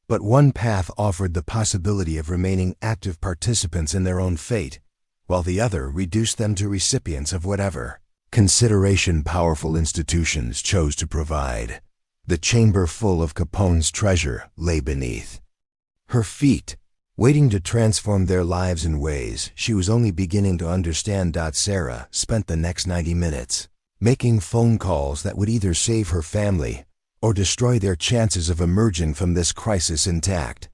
but one path offered the possibility of remaining active participants in their own fate, while the other reduced them to recipients of whatever consideration powerful institutions chose to provide. The chamber full of Capone's treasure lay beneath her feet, waiting to transform their lives in ways she was only beginning to understand. Sarah spent the next 90 minutes making phone calls that would either save her family or destroy their chances of emerging from this crisis intact.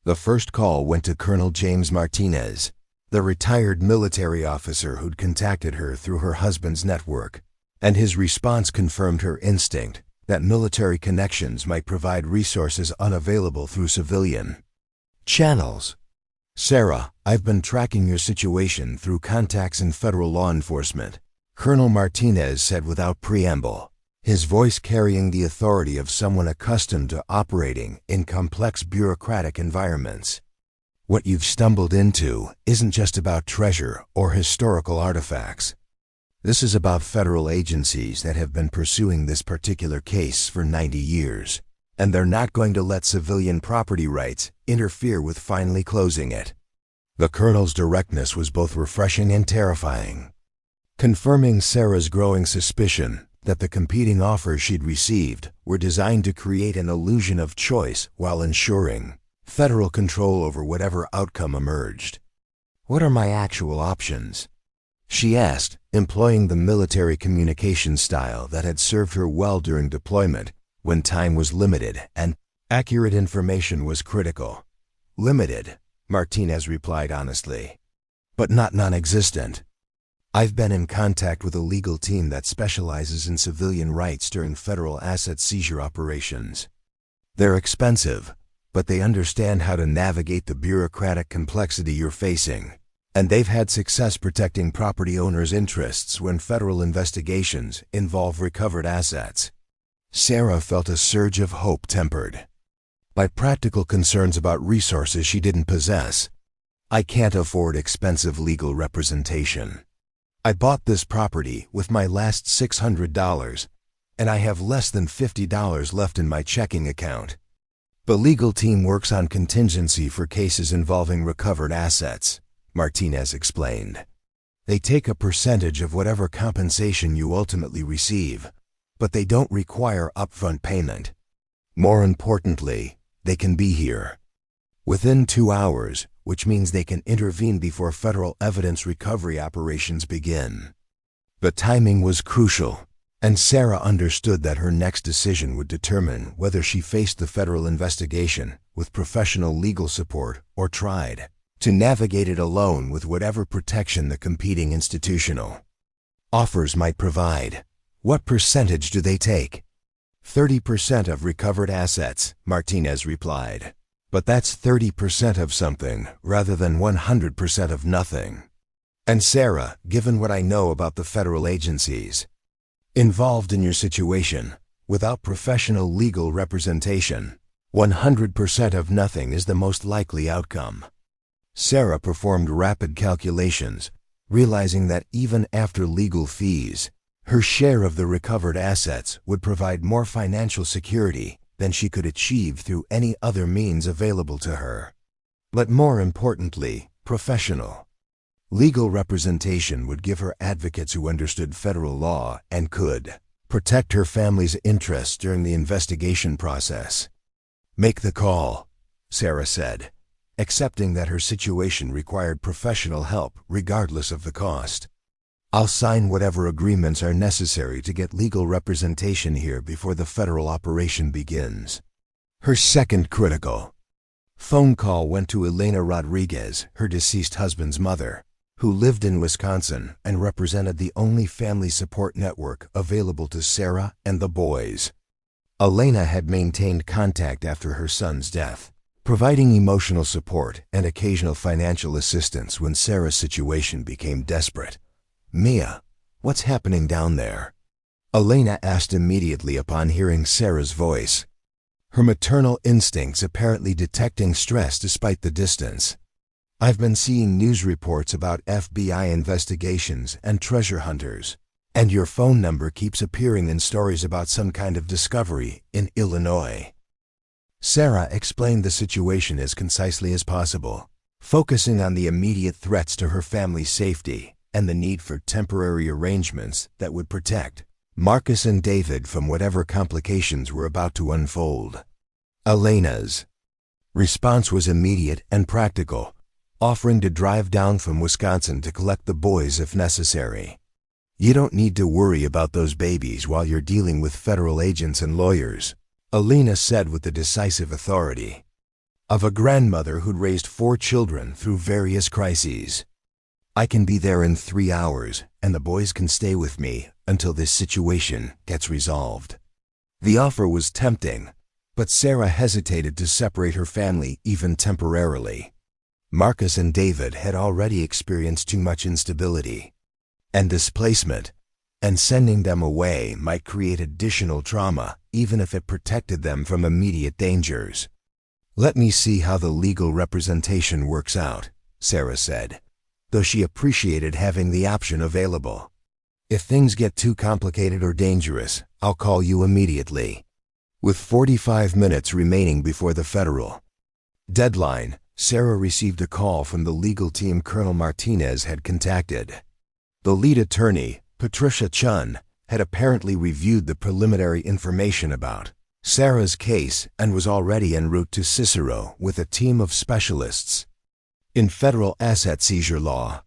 The first call went to Colonel James Martinez, the retired military officer who'd contacted her through her husband's network, and his response confirmed her instinct that military connections might provide resources unavailable through civilian channels. "Sarah, I've been tracking your situation through contacts in federal law enforcement," Colonel Martinez said without preamble. his voice carrying the authority of someone accustomed to operating in complex bureaucratic environments. What you've stumbled into isn't just about treasure or historical artifacts. This is about federal agencies that have been pursuing this particular case for 90 years, and they're not going to let civilian property rights interfere with finally closing it. The colonel's directness was both refreshing and terrifying, confirming Sarah's growing suspicion that the competing offers she'd received were designed to create an illusion of choice while ensuring federal control over whatever outcome emerged. "What are my actual options?" she asked, employing the military communication style that had served her well during deployment when time was limited and accurate information was critical. "Limited," Martinez replied honestly, "but not non-existent. I've been in contact with a legal team that specializes in civilian rights during federal asset seizure operations. They're expensive, but they understand how to navigate the bureaucratic complexity you're facing, and they've had success protecting property owners' interests when federal investigations involve recovered assets." Sarah felt a surge of hope tempered by practical concerns about resources she didn't possess. "I can't afford expensive legal representation. I bought this property with my last $600, and I have less than $50 left in my checking account. The legal team works on contingency for cases involving recovered assets," Martinez explained. "They take a percentage of whatever compensation you ultimately receive, but they don't require upfront payment. More importantly, they can be here within 2 hours, which means they can intervene before federal evidence recovery operations begin." The timing was crucial, and Sarah understood that her next decision would determine whether she faced the federal investigation with professional legal support or tried to navigate it alone with whatever protection the competing institutional offers might provide. "What percentage do they take?" 30% of recovered assets, Martinez replied. "But that's 30% of something rather than 100% of nothing. And Sarah, given what I know about the federal agencies involved in your situation, without professional legal representation, 100% of nothing is the most likely outcome." Sarah performed rapid calculations, realizing that even after legal fees, her share of the recovered assets would provide more financial security than she could achieve through any other means available to her. But more importantly, professional legal representation would give her advocates who understood federal law and could protect her family's interests during the investigation process. "Make the call," Sarah said, accepting that her situation required professional help regardless of the cost. "I'll sign whatever agreements are necessary to get legal representation here before the federal operation begins." Her second critical phone call went to Elena Rodriguez, her deceased husband's mother, who lived in Wisconsin and represented the only family support network available to Sarah and the boys. Elena had maintained contact after her son's death, providing emotional support and occasional financial assistance when Sarah's situation became desperate. "Mia, what's happening down there?" Elena asked immediately upon hearing Sarah's voice, her maternal instincts apparently detecting stress despite the distance. "I've been seeing news reports about FBI investigations and treasure hunters, and your phone number keeps appearing in stories about some kind of discovery in Illinois." Sarah explained the situation as concisely as possible, focusing on the immediate threats to her family's safety and the need for temporary arrangements that would protect Marcus and David from whatever complications were about to unfold. Elena's response was immediate and practical, offering to drive down from Wisconsin to collect the boys if necessary. "You don't need to worry about those babies while you're dealing with federal agents and lawyers," Elena said with the decisive authority of a grandmother who'd raised 4 children through various crises. "I can be there in 3 hours, and the boys can stay with me until this situation gets resolved." The offer was tempting, but Sarah hesitated to separate her family even temporarily. Marcus and David had already experienced too much instability and displacement, and sending them away might create additional trauma, even if it protected them from immediate dangers. "Let me see how the legal representation works out," Sarah said, though she appreciated having the option available. "If things get too complicated or dangerous, I'll call you immediately." With 45 minutes remaining before the federal deadline, Sarah received a call from the legal team Colonel Martinez had contacted. The lead attorney, Patricia Chun, had apparently reviewed the preliminary information about Sarah's case and was already en route to Cicero with a team of specialists in federal asset seizure law.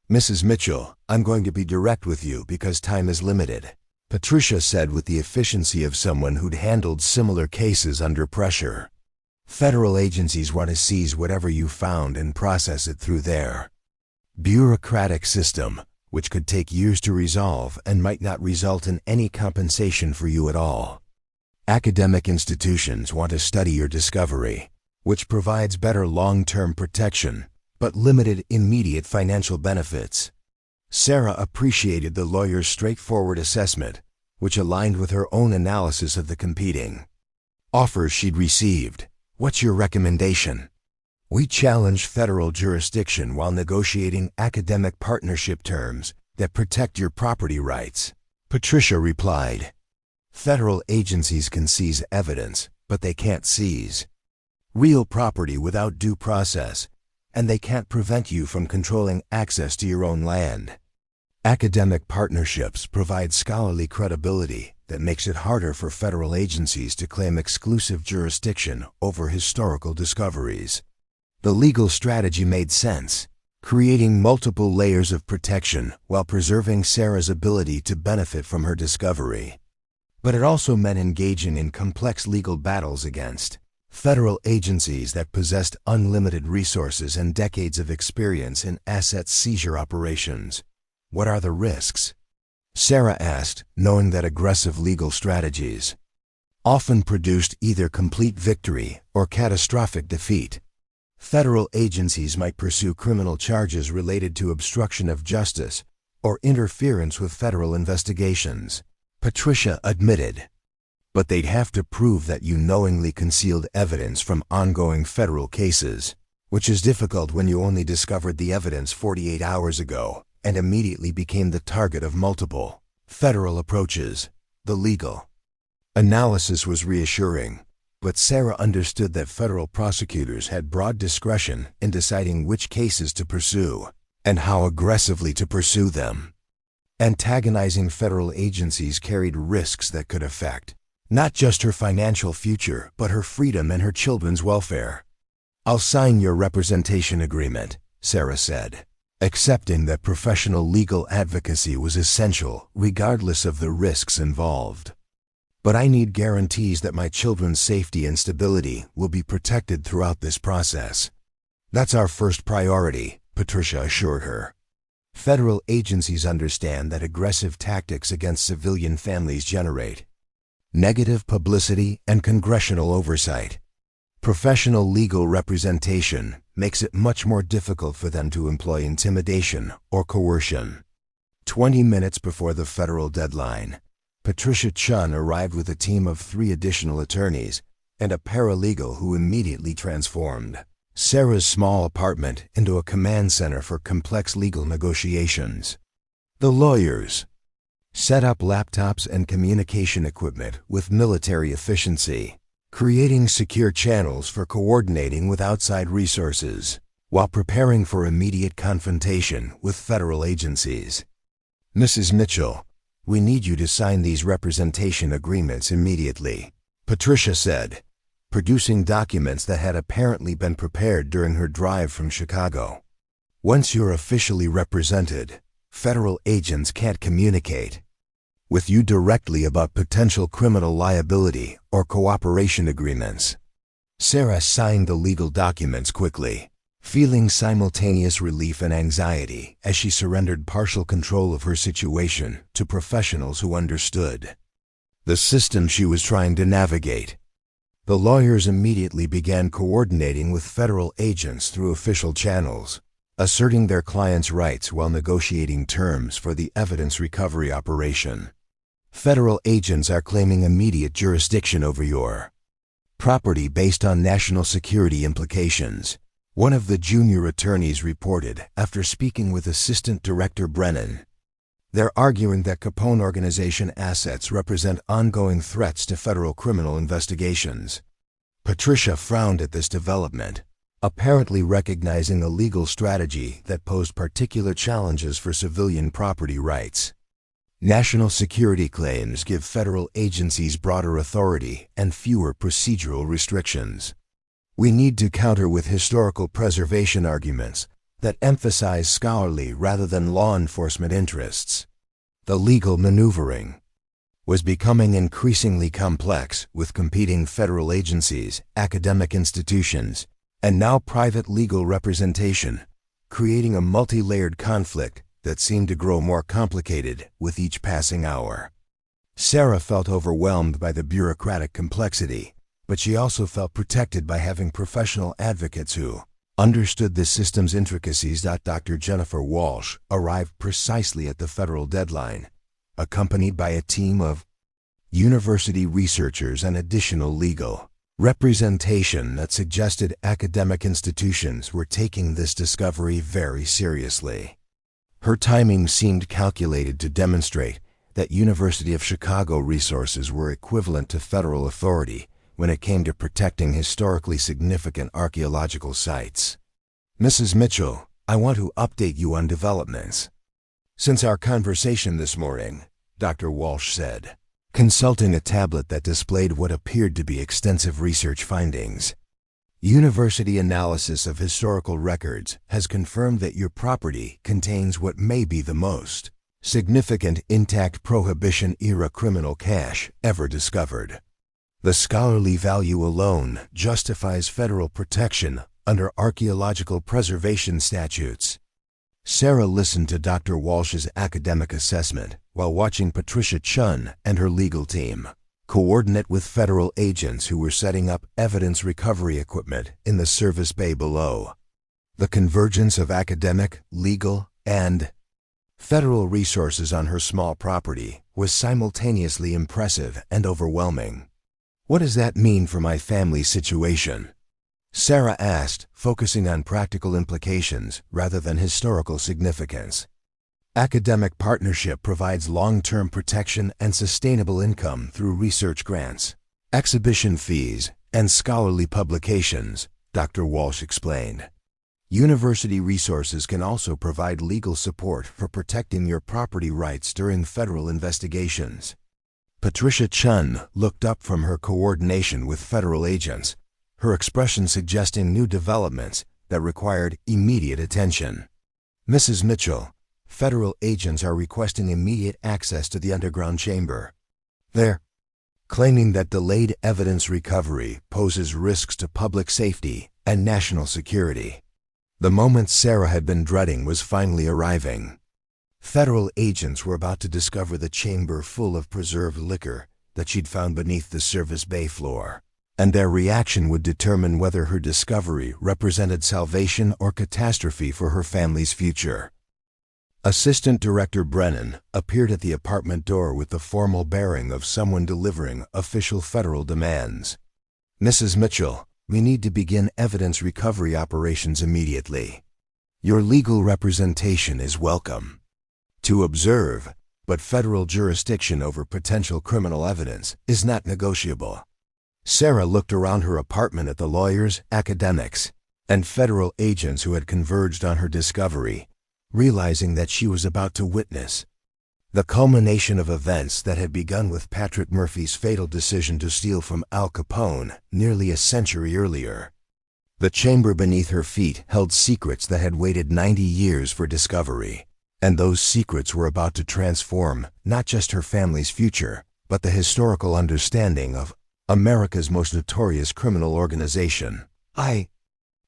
"Mrs. Mitchell, I'm going to be direct with you because time is limited," Patricia said with the efficiency of someone who'd handled similar cases under pressure. "Federal agencies want to seize whatever you found and process it through their bureaucratic system, which could take years to resolve and might not result in any compensation for you at all. Academic institutions want to study your discovery, which provides better long-term protection, but limited immediate financial benefits." Sarah appreciated the lawyer's straightforward assessment, which aligned with her own analysis of the competing offers she'd received. "What's your recommendation?" "We challenge federal jurisdiction while negotiating academic partnership terms that protect your property rights," Patricia replied. "Federal agencies can seize evidence, but they can't seize real property without due process, and they can't prevent you from controlling access to your own land. Academic partnerships provide scholarly credibility that makes it harder for federal agencies to claim exclusive jurisdiction over historical discoveries." The legal strategy made sense, creating multiple layers of protection while preserving Sarah's ability to benefit from her discovery. But it also meant engaging in complex legal battles against federal agencies that possessed unlimited resources and decades of experience in asset seizure operations. "What are the risks?" Sarah asked, knowing that aggressive legal strategies often produced either complete victory or catastrophic defeat. Federal agencies might pursue criminal charges related to obstruction of justice or interference with federal investigations, Patricia admitted. But they'd have to prove that you knowingly concealed evidence from ongoing federal cases, which is difficult when you only discovered the evidence 48 hours ago and immediately became the target of multiple federal approaches. The legal analysis was reassuring, but Sarah understood that federal prosecutors had broad discretion in deciding which cases to pursue and how aggressively to pursue them. Antagonizing federal agencies carried risks that could affect not just her financial future, but her freedom and her children's welfare. "I'll sign your representation agreement," Sarah said, accepting that professional legal advocacy was essential regardless of the risks involved. "But I need guarantees that my children's safety and stability will be protected throughout this process." "That's our first priority," Patricia assured her. "Federal agencies understand that aggressive tactics against civilian families generate negative publicity and congressional oversight. Professional legal representation makes it much more difficult for them to employ intimidation or coercion." 20 minutes before the federal deadline, Patricia Chun arrived with a team of 3 additional attorneys and a paralegal who immediately transformed Sarah's small apartment into a command center for complex legal negotiations. The lawyers set up laptops and communication equipment with military efficiency, creating secure channels for coordinating with outside resources while preparing for immediate confrontation with federal agencies. "Mrs. Mitchell, we need you to sign these representation agreements immediately," Patricia said, producing documents that had apparently been prepared during her drive from Chicago. "Once you're officially represented, federal agents can't communicate with you directly about potential criminal liability or cooperation agreements." Sarah signed the legal documents quickly, feeling simultaneous relief and anxiety as she surrendered partial control of her situation to professionals who understood the system she was trying to navigate. The lawyers immediately began coordinating with federal agents through official channels, asserting their clients' rights while negotiating terms for the evidence recovery operation. Federal agents are claiming immediate jurisdiction over your property based on national security implications, one of the junior attorneys reported after speaking with Assistant Director Brennan. They're arguing that Capone organization assets represent ongoing threats to federal criminal investigations. Patricia frowned at this development, apparently recognizing a legal strategy that posed particular challenges for civilian property rights. National security claims give federal agencies broader authority and fewer procedural restrictions. We need to counter with historical preservation arguments that emphasize scholarly rather than law enforcement interests. The legal maneuvering was becoming increasingly complex with competing federal agencies, academic institutions, and now private legal representation, creating a multi-layered conflict that seemed to grow more complicated with each passing hour. Sarah felt overwhelmed by the bureaucratic complexity, but she also felt protected by having professional advocates who understood the system's intricacies. Dr. Jennifer Walsh arrived precisely at the federal deadline, accompanied by a team of university researchers and additional legal representation that suggested academic institutions were taking this discovery very seriously. Her timing seemed calculated to demonstrate that University of Chicago resources were equivalent to federal authority when it came to protecting historically significant archaeological sites. Mrs. Mitchell, I want to update you on developments since our conversation this morning, Dr. Walsh said, consulting a tablet that displayed what appeared to be extensive research findings. University analysis of historical records has confirmed that your property contains what may be the most significant intact Prohibition-era criminal cache ever discovered. The scholarly value alone justifies federal protection under archaeological preservation statutes. Sarah listened to Dr. Walsh's academic assessment while watching Patricia Chun and her legal team coordinate with federal agents who were setting up evidence recovery equipment in the service bay below. The convergence of academic, legal, and federal resources on her small property was simultaneously impressive and overwhelming. What does that mean for my family's situation? Sarah asked, focusing on practical implications rather than historical significance. Academic partnership provides long-term protection and sustainable income through research grants, exhibition fees, and scholarly publications, Dr. Walsh explained. University resources can also provide legal support for protecting your property rights during federal investigations. Patricia Chun looked up from her coordination with federal agents, her expression suggesting new developments that required immediate attention. Mrs. Mitchell, federal agents are requesting immediate access to the underground chamber. They're claiming that delayed evidence recovery poses risks to public safety and national security. The moment Sarah had been dreading was finally arriving. Federal agents were about to discover the chamber full of preserved liquor that she'd found beneath the service bay floor, and their reaction would determine whether her discovery represented salvation or catastrophe for her family's future. Assistant Director Brennan appeared at the apartment door with the formal bearing of someone delivering official federal demands. Mrs. Mitchell, we need to begin evidence recovery operations immediately. Your legal representation is welcome to observe, but federal jurisdiction over potential criminal evidence is not negotiable. Sarah looked around her apartment at the lawyers, academics, and federal agents who had converged on her discovery, realizing that she was about to witness the culmination of events that had begun with Patrick Murphy's fatal decision to steal from Al Capone nearly a century earlier. The chamber beneath her feet held secrets that had waited 90 years for discovery, and those secrets were about to transform not just her family's future, but the historical understanding of America's most notorious criminal organization. I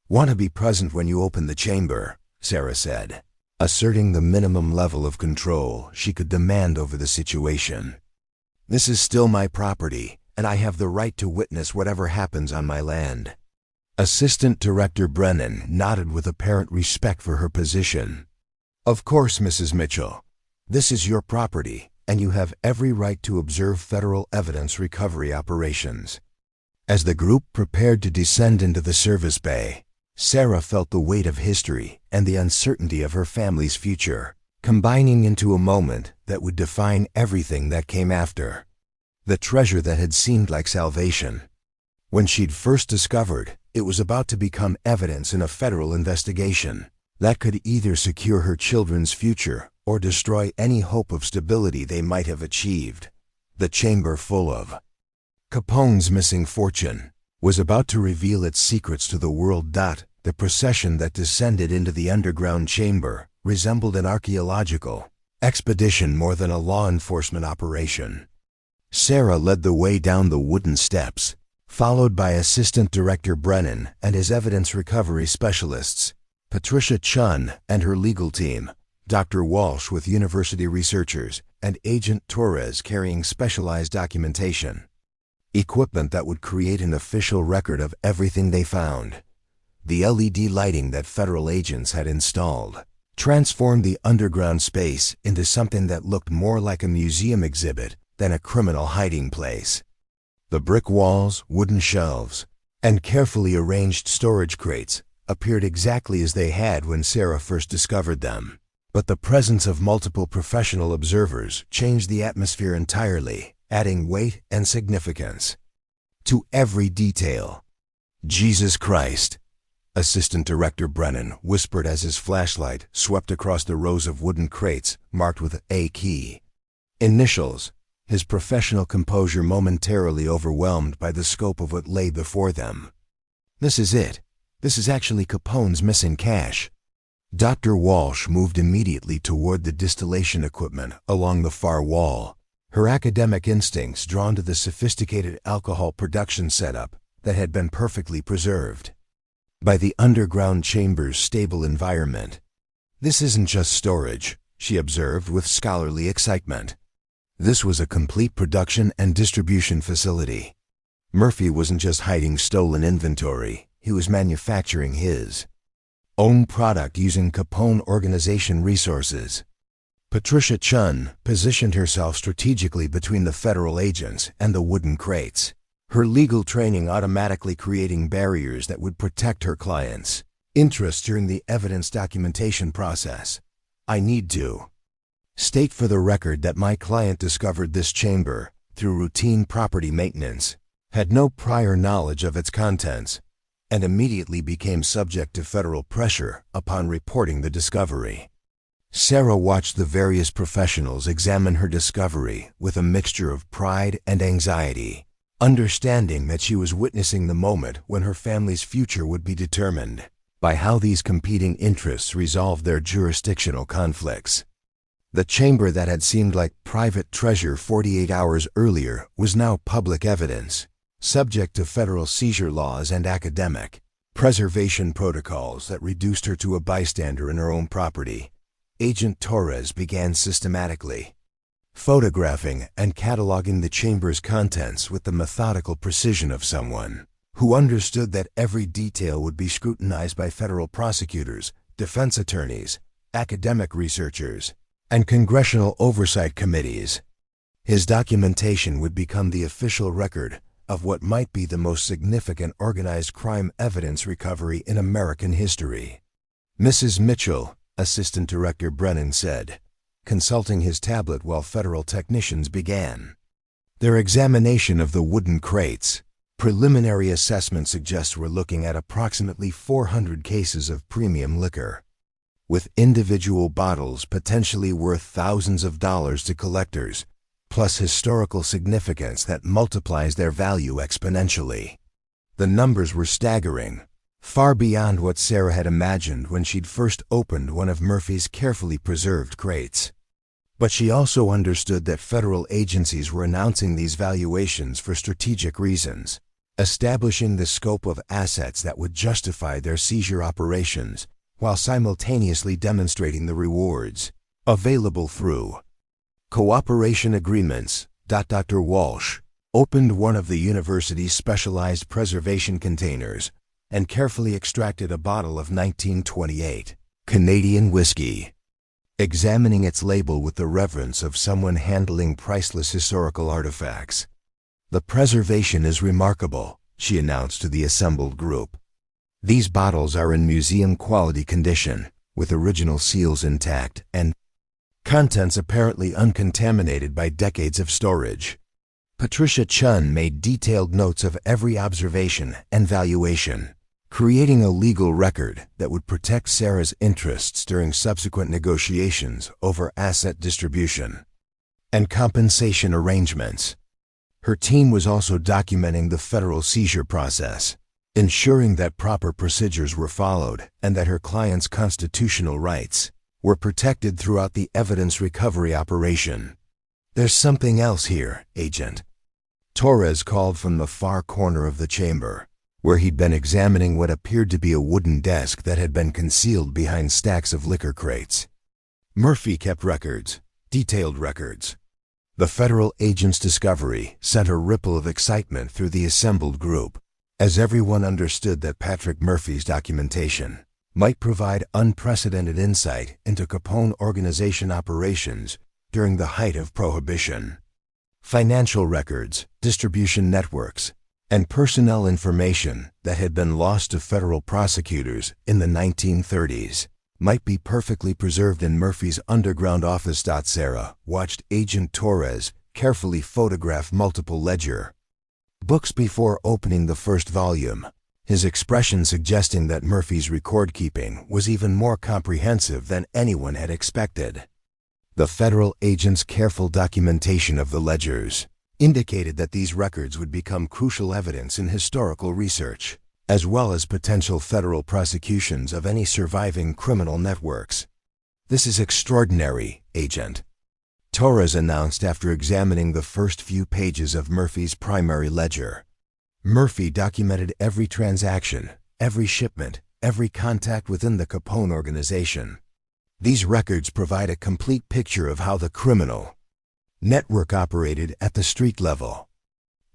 want to be present when you open the chamber, Sarah said, asserting the minimum level of control she could demand over the situation. This is still my property, and I have the right to witness whatever happens on my land. Assistant Director Brennan nodded with apparent respect for her position. "Of course, Mrs. Mitchell. This is your property, and you have every right to observe federal evidence recovery operations." As the group prepared to descend into the service bay, Sarah felt the weight of history and the uncertainty of her family's future, combining into a moment that would define everything that came after. The treasure that had seemed like salvation. When she'd first discovered, it was about to become evidence in a federal investigation that could either secure her children's future or destroy any hope of stability they might have achieved. The chamber full of Capone's missing fortune was about to reveal its secrets to the world. The procession that descended into the underground chamber resembled an archaeological expedition more than a law enforcement operation. Sarah led the way down the wooden steps, followed by Assistant Director Brennan and his evidence recovery specialists, Patricia Chun and her legal team, Dr. Walsh with university researchers, and Agent Torres carrying specialized documentation. Equipment that would create an official record of everything they found. The LED lighting that federal agents had installed transformed the underground space into something that looked more like a museum exhibit than a criminal hiding place. The brick walls, wooden shelves, and carefully arranged storage crates appeared exactly as they had when Sarah first discovered them. But the presence of multiple professional observers changed the atmosphere entirely, adding weight and significance to every detail. "Jesus Christ," Assistant Director Brennan whispered as his flashlight swept across the rows of wooden crates marked with A key initials, his professional composure momentarily overwhelmed by the scope of what lay before them. "This is it. This is actually Capone's missing cash." Dr. Walsh moved immediately toward the distillation equipment along the far wall, her academic instincts drawn to the sophisticated alcohol production setup that had been perfectly preserved by the underground chamber's stable environment. "This isn't just storage," she observed with scholarly excitement. This was a complete production and distribution facility. Murphy wasn't just hiding stolen inventory, he was manufacturing his own product using Capone organization resources. Patricia Chun positioned herself strategically between the federal agents and the wooden crates, her legal training automatically creating barriers that would protect her clients' interests during the evidence documentation process. "I need to state for the record that my client discovered this chamber through routine property maintenance, had no prior knowledge of its contents, and immediately became subject to federal pressure upon reporting the discovery." Sarah watched the various professionals examine her discovery with a mixture of pride and anxiety, understanding that she was witnessing the moment when her family's future would be determined by how these competing interests resolved their jurisdictional conflicts. The chamber that had seemed like private treasure 48 hours earlier was now public evidence, subject to federal seizure laws and academic preservation protocols that reduced her to a bystander in her own property. Agent Torres began systematically photographing and cataloging the chamber's contents with the methodical precision of someone who understood that every detail would be scrutinized by federal prosecutors, defense attorneys, academic researchers, and congressional oversight committees. His documentation would become the official record of what might be the most significant organized crime evidence recovery in American history. "Mrs. Mitchell," Assistant Director Brennan said, consulting his tablet while federal technicians began their examination of the wooden crates. "Preliminary assessment suggests we're looking at approximately 400 cases of premium liquor, with individual bottles potentially worth thousands of dollars to collectors, plus historical significance that multiplies their value exponentially." The numbers were staggering, far beyond what Sarah had imagined when she'd first opened one of Murphy's carefully preserved crates. But she also understood that federal agencies were announcing these valuations for strategic reasons, establishing the scope of assets that would justify their seizure operations, while simultaneously demonstrating the rewards available through cooperation agreements. Dr. Walsh opened one of the university's specialized preservation containers and carefully extracted a bottle of 1928 Canadian whiskey. Examining its label with the reverence of someone handling priceless historical artifacts. "The preservation is remarkable," she announced to the assembled group. "These bottles are in museum-quality condition, with original seals intact and contents apparently uncontaminated by decades of storage." Patricia Chun made detailed notes of every observation and valuation, creating a legal record that would protect Sarah's interests during subsequent negotiations over asset distribution and compensation arrangements. Her team was also documenting the federal seizure process, ensuring that proper procedures were followed and that her client's constitutional rights were protected throughout the evidence recovery operation. "There's something else here, Agent," Torres called from the far corner of the chamber, where he'd been examining what appeared to be a wooden desk that had been concealed behind stacks of liquor crates. Murphy kept records, detailed records. The federal agent's discovery sent a ripple of excitement through the assembled group, as everyone understood that Patrick Murphy's documentation might provide unprecedented insight into Capone organization operations during the height of Prohibition. Financial records, distribution networks, and personnel information that had been lost to federal prosecutors in the 1930s might be perfectly preserved in Murphy's underground office. Sarah watched Agent Torres carefully photograph multiple ledger books before opening the first volume, his expression suggesting that Murphy's record-keeping was even more comprehensive than anyone had expected. The federal agent's careful documentation of the ledgers indicated that these records would become crucial evidence in historical research, as well as potential federal prosecutions of any surviving criminal networks. "This is extraordinary, Agent," Torres announced after examining the first few pages of Murphy's primary ledger. Murphy documented every transaction, every shipment, every contact within the Capone organization. These records provide a complete picture of how the criminal network operated at the street level.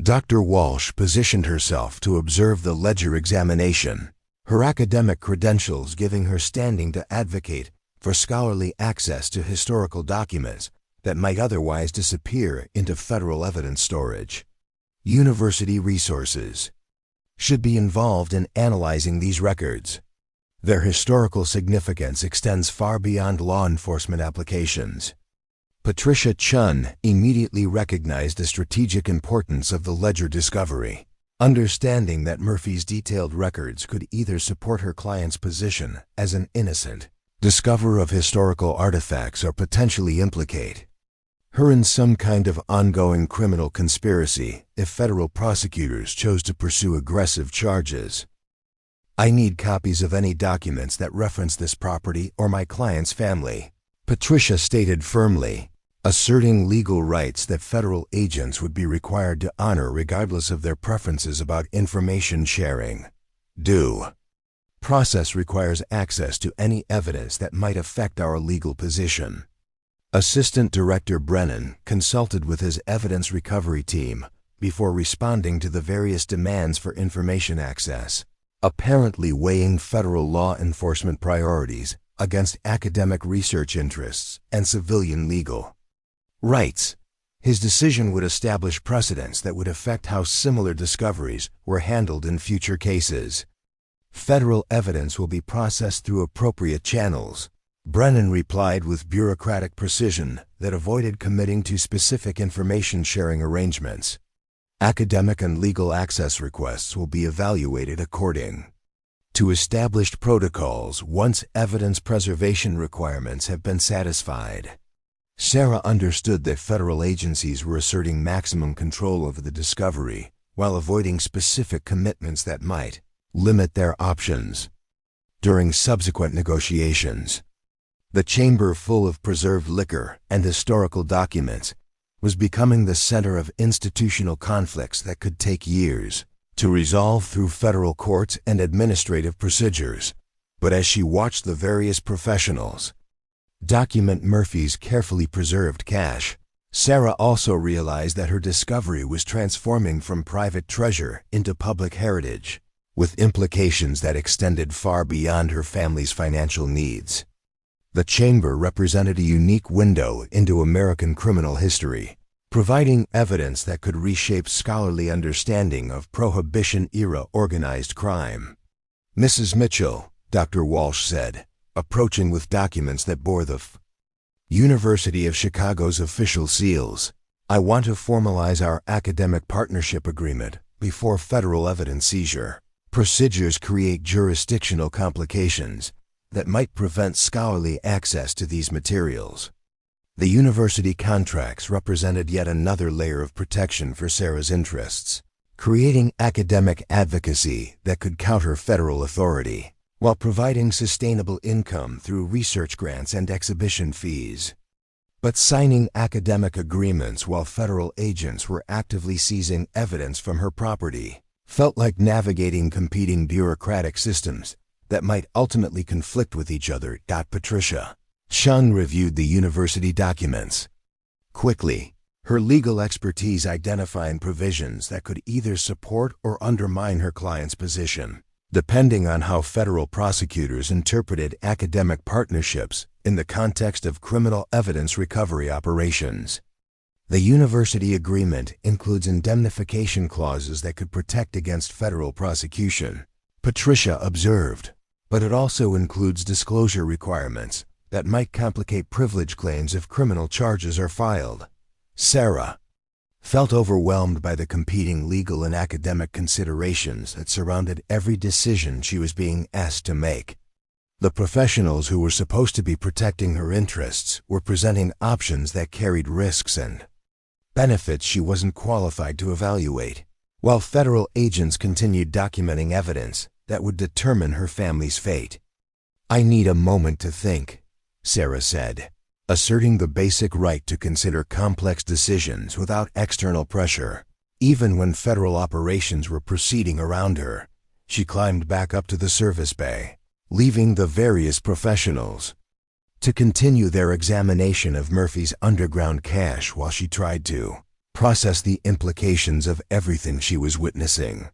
Dr. Walsh positioned herself to observe the ledger examination, her academic credentials giving her standing to advocate for scholarly access to historical documents that might otherwise disappear into federal evidence storage. University resources should be involved in analyzing these records. Their historical significance extends far beyond law enforcement applications. Patricia Chun immediately recognized the strategic importance of the ledger discovery, understanding that Murphy's detailed records could either support her client's position as an innocent discoverer of historical artifacts or potentially implicate her in some kind of ongoing criminal conspiracy if federal prosecutors chose to pursue aggressive charges. "I need copies of any documents that reference this property or my client's family," Patricia stated firmly, asserting legal rights that federal agents would be required to honor regardless of their preferences about information sharing. Due process requires access to any evidence that might affect our legal position. Assistant Director Brennan consulted with his evidence recovery team before responding to the various demands for information access, apparently weighing federal law enforcement priorities against academic research interests and civilian legal rights. His decision would establish precedents that would affect how similar discoveries were handled in future cases. "Federal evidence will be processed through appropriate channels," Brennan replied with bureaucratic precision that avoided committing to specific information-sharing arrangements. "Academic and legal access requests will be evaluated according to established protocols once evidence preservation requirements have been satisfied." Sarah understood that federal agencies were asserting maximum control over the discovery while avoiding specific commitments that might limit their options. During subsequent negotiations, the chamber full of preserved liquor and historical documents was becoming the center of institutional conflicts that could take years to resolve through federal courts and administrative procedures. But as she watched the various professionals document Murphy's carefully preserved cache, Sarah also realized that her discovery was transforming from private treasure into public heritage. with implications that extended far beyond her family's financial needs. The chamber represented a unique window into American criminal history, providing evidence that could reshape scholarly understanding of Prohibition-era organized crime. "Mrs. Mitchell," Dr. Walsh said, approaching with documents that bore the University of Chicago's official seals, "I want to formalize our academic partnership agreement before federal evidence seizure. Procedures create jurisdictional complications that might prevent scholarly access to these materials." The university contracts represented yet another layer of protection for Sarah's interests, creating academic advocacy that could counter federal authority, while providing sustainable income through research grants and exhibition fees. But signing academic agreements while federal agents were actively seizing evidence from her property felt like navigating competing bureaucratic systems that might ultimately conflict with each other. Patricia Shun reviewed the university documents quickly, her legal expertise identifying provisions that could either support or undermine her client's position, depending on how federal prosecutors interpreted academic partnerships in the context of criminal evidence recovery operations. The university agreement includes indemnification clauses that could protect against federal prosecution, Patricia observed, but it also includes disclosure requirements that might complicate privilege claims if criminal charges are filed. Sarah felt overwhelmed by the competing legal and academic considerations that surrounded every decision she was being asked to make. The professionals who were supposed to be protecting her interests were presenting options that carried risks and benefits she wasn't qualified to evaluate, while federal agents continued documenting evidence that would determine her family's fate. "I need a moment to think," Sarah said, asserting the basic right to consider complex decisions without external pressure. Even when federal operations were proceeding around her, she climbed back up to the service bay, leaving the various professionals to continue their examination of Murphy's underground cache while she tried to process the implications of everything she was witnessing.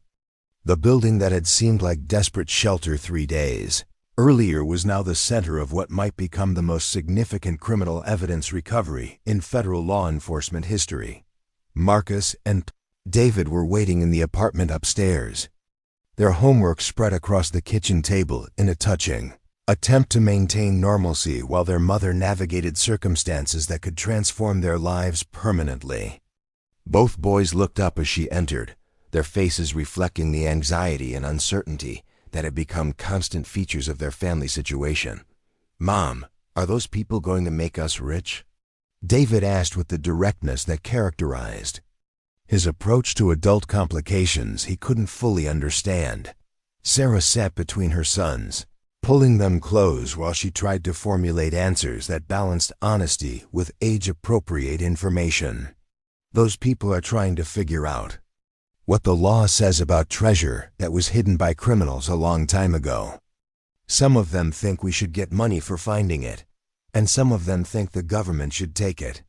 The building that had seemed like desperate shelter 3 days earlier was now the center of what might become the most significant criminal evidence recovery in federal law enforcement history. Marcus and David were waiting in the apartment upstairs, their homework spread across the kitchen table in a touching attempt to maintain normalcy while their mother navigated circumstances that could transform their lives permanently. Both boys looked up as she entered, their faces reflecting the anxiety and uncertainty that had become constant features of their family situation. "Mom, are those people going to make us rich?" David asked with the directness that characterized his approach to adult complications he couldn't fully understand. Sarah sat between her sons, pulling them close while she tried to formulate answers that balanced honesty with age-appropriate information. "Those people are trying to figure out what the law says about treasure that was hidden by criminals a long time ago. Some of them think we should get money for finding it, and some of them think the government should take it.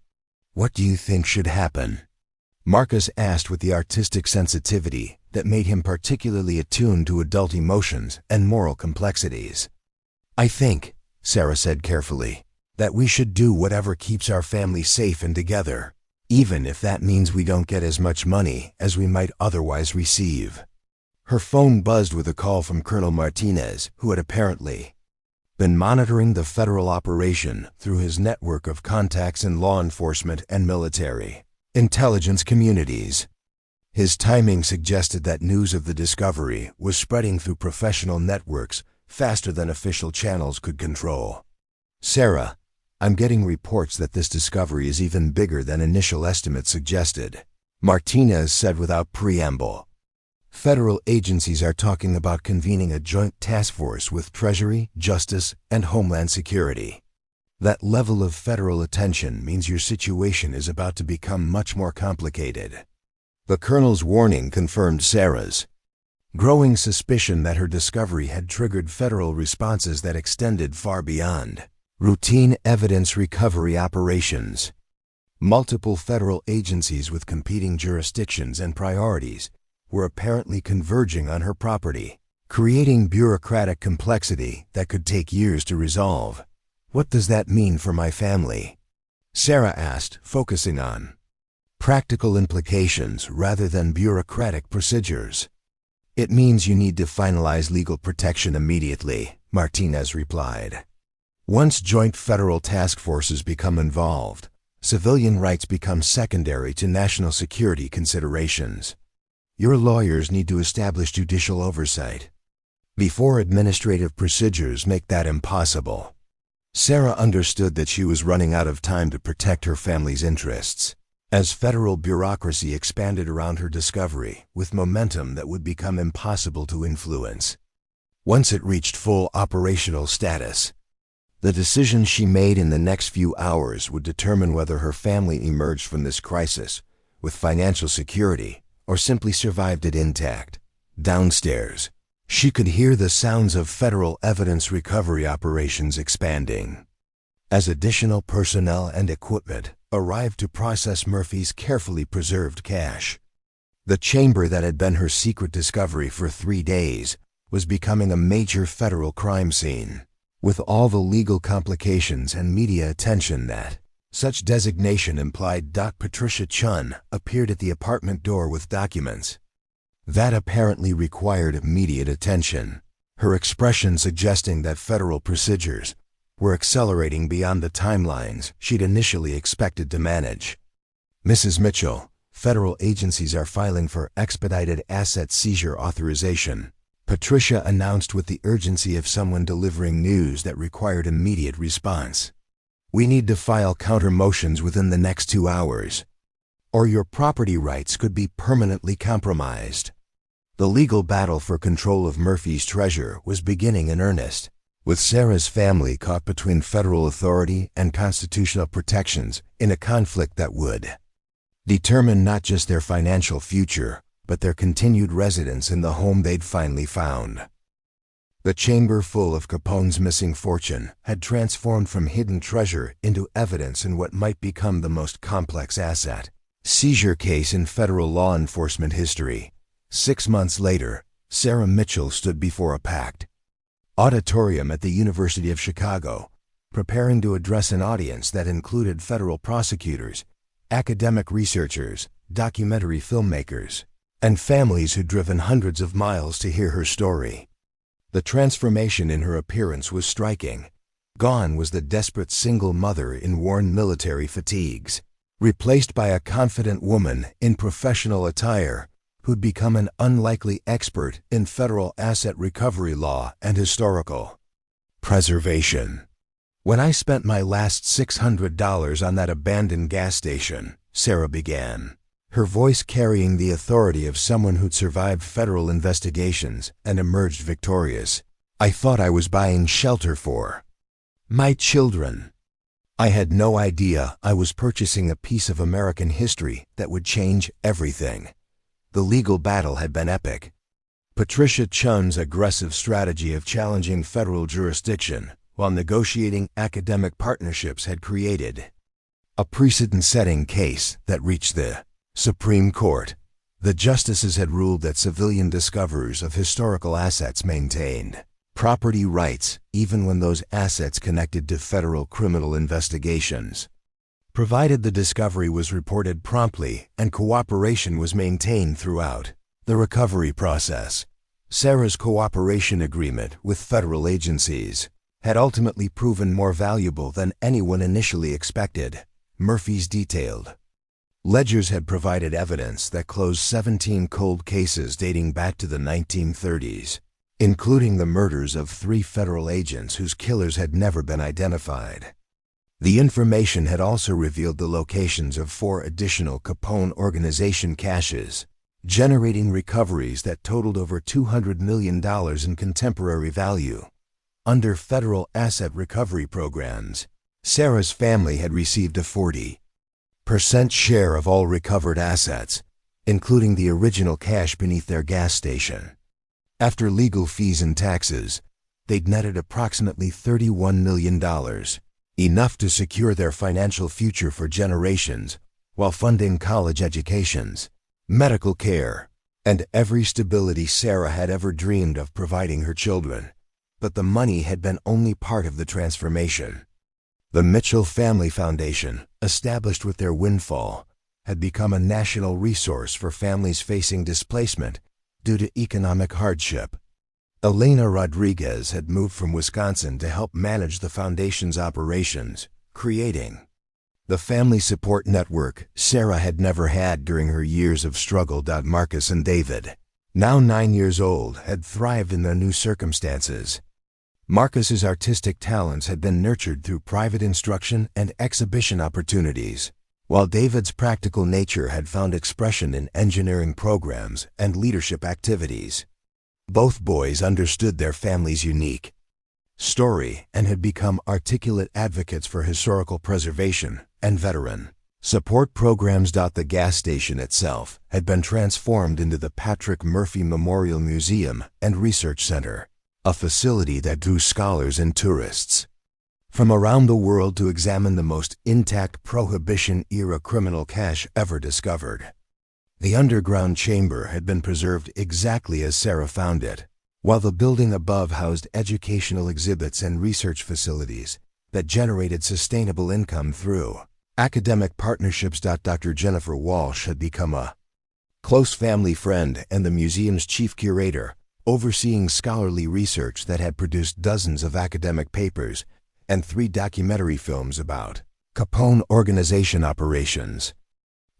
What do you think should happen?" Marcus asked with the artistic sensitivity that made him particularly attuned to adult emotions and moral complexities. "I think," Sarah said carefully, "that we should do whatever keeps our family safe and together, even if that means we don't get as much money as we might otherwise receive." Her phone buzzed with a call from Colonel Martinez, who had apparently been monitoring the federal operation through his network of contacts in law enforcement and military intelligence communities. His timing suggested that news of the discovery was spreading through professional networks faster than official channels could control. "Sarah, I'm getting reports that this discovery is even bigger than initial estimates suggested," Martinez said without preamble. "Federal agencies are talking about convening a joint task force with Treasury, Justice, and Homeland Security. That level of federal attention means your situation is about to become much more complicated." The colonel's warning confirmed Sarah's growing suspicion that her discovery had triggered federal responses that extended far beyond routine evidence recovery operations. Multiple federal agencies with competing jurisdictions and priorities were apparently converging on her property, creating bureaucratic complexity that could take years to resolve. What does that mean for my family? Sarah asked, focusing on practical implications rather than bureaucratic procedures. It means you need to finalize legal protection immediately, Martinez replied. Once joint federal task forces become involved, civilian rights become secondary to national security considerations. Your lawyers need to establish judicial oversight before administrative procedures make that impossible. Sarah understood that she was running out of time to protect her family's interests, as federal bureaucracy expanded around her discovery with momentum that would become impossible to influence. Once it reached full operational status, the decisions she made in the next few hours would determine whether her family emerged from this crisis with financial security or simply survived it intact. Downstairs, she could hear the sounds of federal evidence recovery operations expanding as additional personnel and equipment arrived to process Murphy's carefully preserved cash. The chamber that had been her secret discovery for 3 days was becoming a major federal crime scene, with all the legal complications and media attention that such designation implied. Patricia Chun appeared at the apartment door with documents that apparently required immediate attention, her expression suggesting that federal procedures were accelerating beyond the timelines she'd initially expected to manage. Mrs. Mitchell, federal agencies are filing for expedited asset seizure authorization, Patricia announced with the urgency of someone delivering news that required immediate response. We need to file counter motions within the next 2 hours, or your property rights could be permanently compromised. The legal battle for control of Murphy's treasure was beginning in earnest, with Sarah's family caught between federal authority and constitutional protections in a conflict that would determine not just their financial future, but their continued residence in the home they'd finally found. The chamber full of Capone's missing fortune had transformed from hidden treasure into evidence in what might become the most complex asset seizure case in federal law enforcement history. 6 months later, Sarah Mitchell stood before a packed auditorium at the University of Chicago, preparing to address an audience that included federal prosecutors, academic researchers, documentary filmmakers, and families who'd driven hundreds of miles to hear her story. The transformation in her appearance was striking. Gone was the desperate single mother in worn military fatigues, replaced by a confident woman in professional attire who'd become an unlikely expert in federal asset recovery law and historical preservation. When I spent my last $600 on that abandoned gas station, Sarah began, her voice carrying the authority of someone who'd survived federal investigations and emerged victorious, I thought I was buying shelter for my children. I had no idea I was purchasing a piece of American history that would change everything. The legal battle had been epic. Patricia Chun's aggressive strategy of challenging federal jurisdiction while negotiating academic partnerships had created a precedent-setting case that reached the Supreme Court. The justices had ruled that civilian discoverers of historical assets maintained property rights even when those assets connected to federal criminal investigations, provided the discovery was reported promptly and cooperation was maintained throughout the recovery process. Sarah's cooperation agreement with federal agencies had ultimately proven more valuable than anyone initially expected. Murphy's detailed ledgers had provided evidence that closed 17 cold cases dating back to the 1930s, including the murders of 3 federal agents whose killers had never been identified. The information had also revealed the locations of 4 additional Capone organization caches, generating recoveries that totaled over $200 million in contemporary value. Under federal asset recovery programs, Sarah's family had received a 40% share of all recovered assets, including the original cash beneath their gas station. After legal fees and taxes, they'd netted approximately $31 million, enough to secure their financial future for generations while funding college educations, medical care, and every stability Sarah had ever dreamed of providing her children. But the money had been only part of the transformation. The Mitchell Family Foundation, established with their windfall, had become a national resource for families facing displacement due to economic hardship. Elena Rodriguez had moved from Wisconsin to help manage the foundation's operations, creating the family support network Sarah had never had during her years of struggle. Marcus and David, now 9 years old, had thrived in their new circumstances. Marcus's artistic talents had been nurtured through private instruction and exhibition opportunities, while David's practical nature had found expression in engineering programs and leadership activities. Both boys understood their family's unique story and had become articulate advocates for historical preservation and veteran support programs. The gas station itself had been transformed into the Patrick Murphy Memorial Museum and Research Center, a facility that drew scholars and tourists from around the world to examine the most intact Prohibition-era criminal cache ever discovered. The underground chamber had been preserved exactly as Sarah found it, while the building above housed educational exhibits and research facilities that generated sustainable income through academic partnerships. Dr. Jennifer Walsh had become a close family friend and the museum's chief curator, overseeing scholarly research that had produced dozens of academic papers and 3 documentary films about Capone organization operations.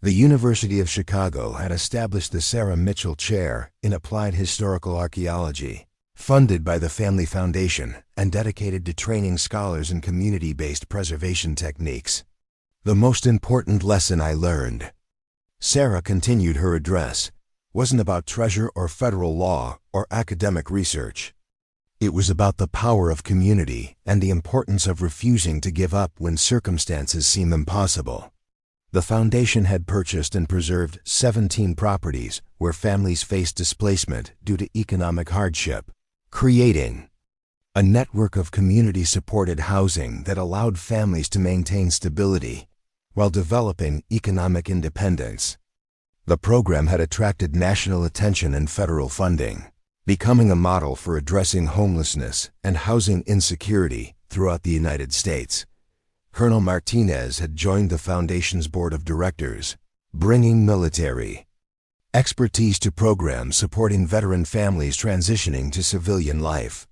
The University of Chicago had established the Sarah Mitchell Chair in Applied Historical Archaeology, funded by the Family Foundation and dedicated to training scholars in community-based preservation techniques. The most important lesson I learned, Sarah continued her address, wasn't about treasure or federal law or academic research. It was about the power of community and the importance of refusing to give up when circumstances seem impossible. The foundation had purchased and preserved 17 properties where families faced displacement due to economic hardship, creating a network of community-supported housing that allowed families to maintain stability while developing economic independence. The program had attracted national attention and federal funding, becoming a model for addressing homelessness and housing insecurity throughout the United States. Colonel Martinez had joined the Foundation's board of directors, bringing military expertise to programs supporting veteran families transitioning to civilian life.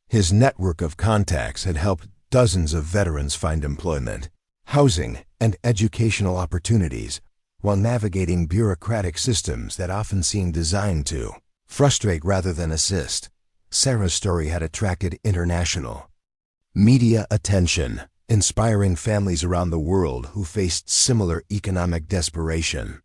His network of contacts had helped dozens of veterans find employment, housing, and educational opportunities while navigating bureaucratic systems that often seemed designed to frustrate rather than assist. Sarah's story had attracted international media attention, inspiring families around the world who faced similar economic desperation.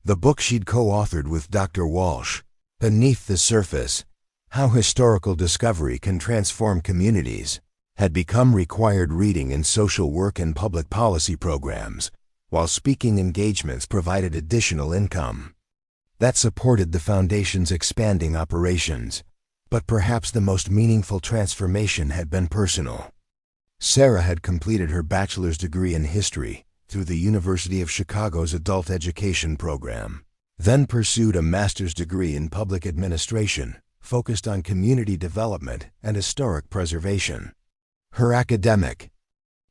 The book she'd co-authored with Dr. Walsh, Beneath the Surface: How Historical Discovery Can Transform Communities, had become required reading in social work and public policy programs, while speaking engagements provided additional income that supported the Foundation's expanding operations. But perhaps the most meaningful transformation had been personal. Sarah had completed her bachelor's degree in history through the University of Chicago's adult education program, then pursued a master's degree in public administration focused on community development and historic preservation. Her academic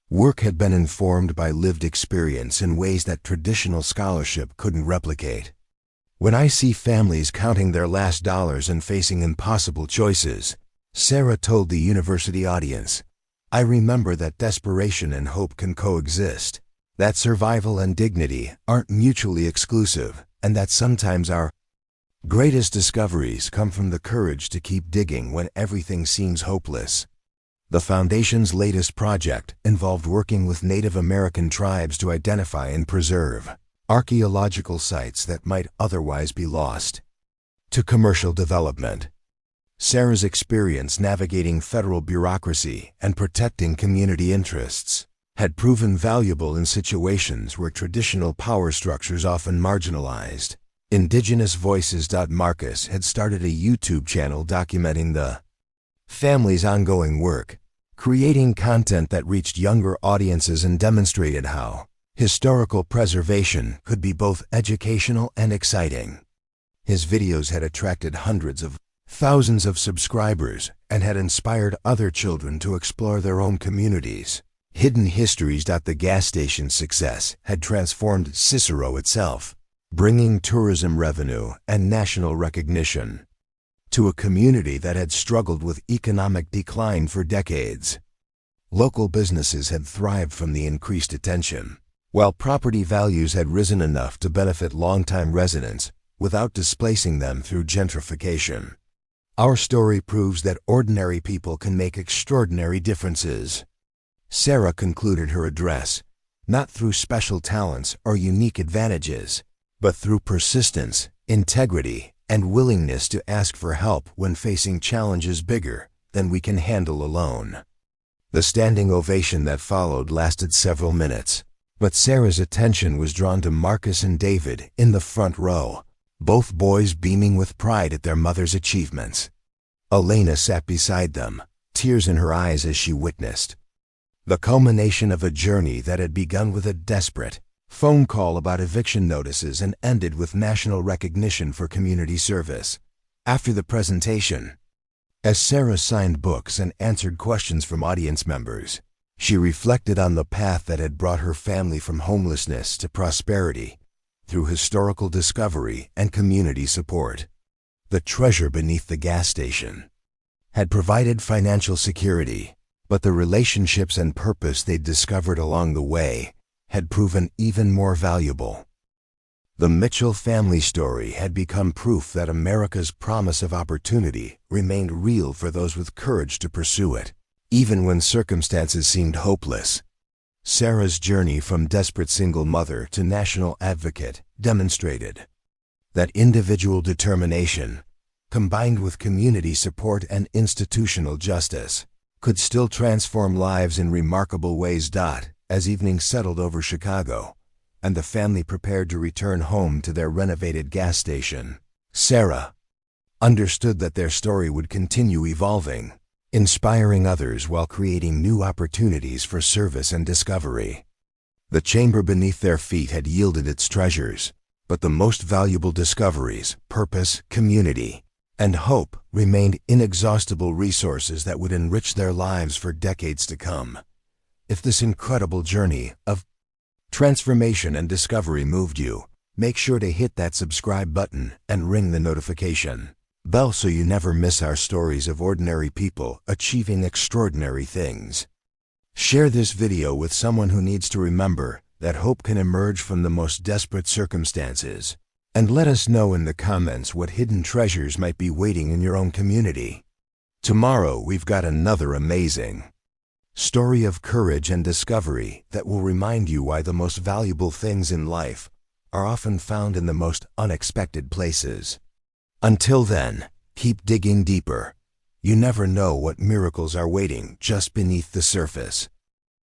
work had been informed by lived experience in ways that traditional scholarship couldn't replicate. When I see families counting their last dollars and facing impossible choices, Sarah told the university audience, I remember that desperation and hope can coexist, that survival and dignity aren't mutually exclusive, and that sometimes our greatest discoveries come from the courage to keep digging when everything seems hopeless. The Foundation's latest project involved working with Native American tribes to identify and preserve archaeological sites that might otherwise be lost to commercial development. Sarah's experience navigating federal bureaucracy and protecting community interests had proven valuable in situations where traditional power structures often marginalized. Indigenous Voices. Marcus had started a YouTube channel documenting the family's ongoing work, creating content that reached younger audiences and demonstrated how historical preservation could be both educational and exciting. His videos had attracted hundreds of thousands of subscribers and had inspired other children to explore their own communities. Hidden Histories. The gas station's success had transformed Cicero itself, bringing tourism revenue and national recognition to a community that had struggled with economic decline for decades. Local businesses had thrived from the increased attention, while property values had risen enough to benefit longtime residents without displacing them through gentrification. Our story proves that ordinary people can make extraordinary differences. Sarah concluded her address, not through special talents or unique advantages, but through persistence, integrity, and willingness to ask for help when facing challenges bigger than we can handle alone. The standing ovation that followed lasted several minutes, but Sarah's attention was drawn to Marcus and David in the front row, both boys beaming with pride at their mother's achievements. Elena sat beside them, tears in her eyes as she witnessed the culmination of a journey that had begun with a desperate phone call about eviction notices and ended with national recognition for community service. After the presentation, as Sarah signed books and answered questions from audience members, she reflected on the path that had brought her family from homelessness to prosperity through historical discovery and community support. The treasure beneath the gas station had provided financial security, but the relationships and purpose they'd discovered along the way had proven even more valuable. The Mitchell family story had become proof that America's promise of opportunity remained real for those with courage to pursue it, even when circumstances seemed hopeless. Sarah's journey from desperate single mother to national advocate demonstrated that individual determination, combined with community support and institutional justice, could still transform lives in remarkable ways. As evening settled over Chicago, and the family prepared to return home to their renovated gas station, Sarah understood that their story would continue evolving, inspiring others while creating new opportunities for service and discovery. The chamber beneath their feet had yielded its treasures, but the most valuable discoveries, purpose, community, and hope remained inexhaustible resources that would enrich their lives for decades to come. If this incredible journey of transformation and discovery moved you, make sure to hit that subscribe button and ring the notification bell so you never miss our stories of ordinary people achieving extraordinary things. Share this video with someone who needs to remember that hope can emerge from the most desperate circumstances. And let us know in the comments what hidden treasures might be waiting in your own community. Tomorrow we've got another amazing story of courage and discovery that will remind you why the most valuable things in life are often found in the most unexpected places. Until then, keep digging deeper. You never know what miracles are waiting just beneath the surface.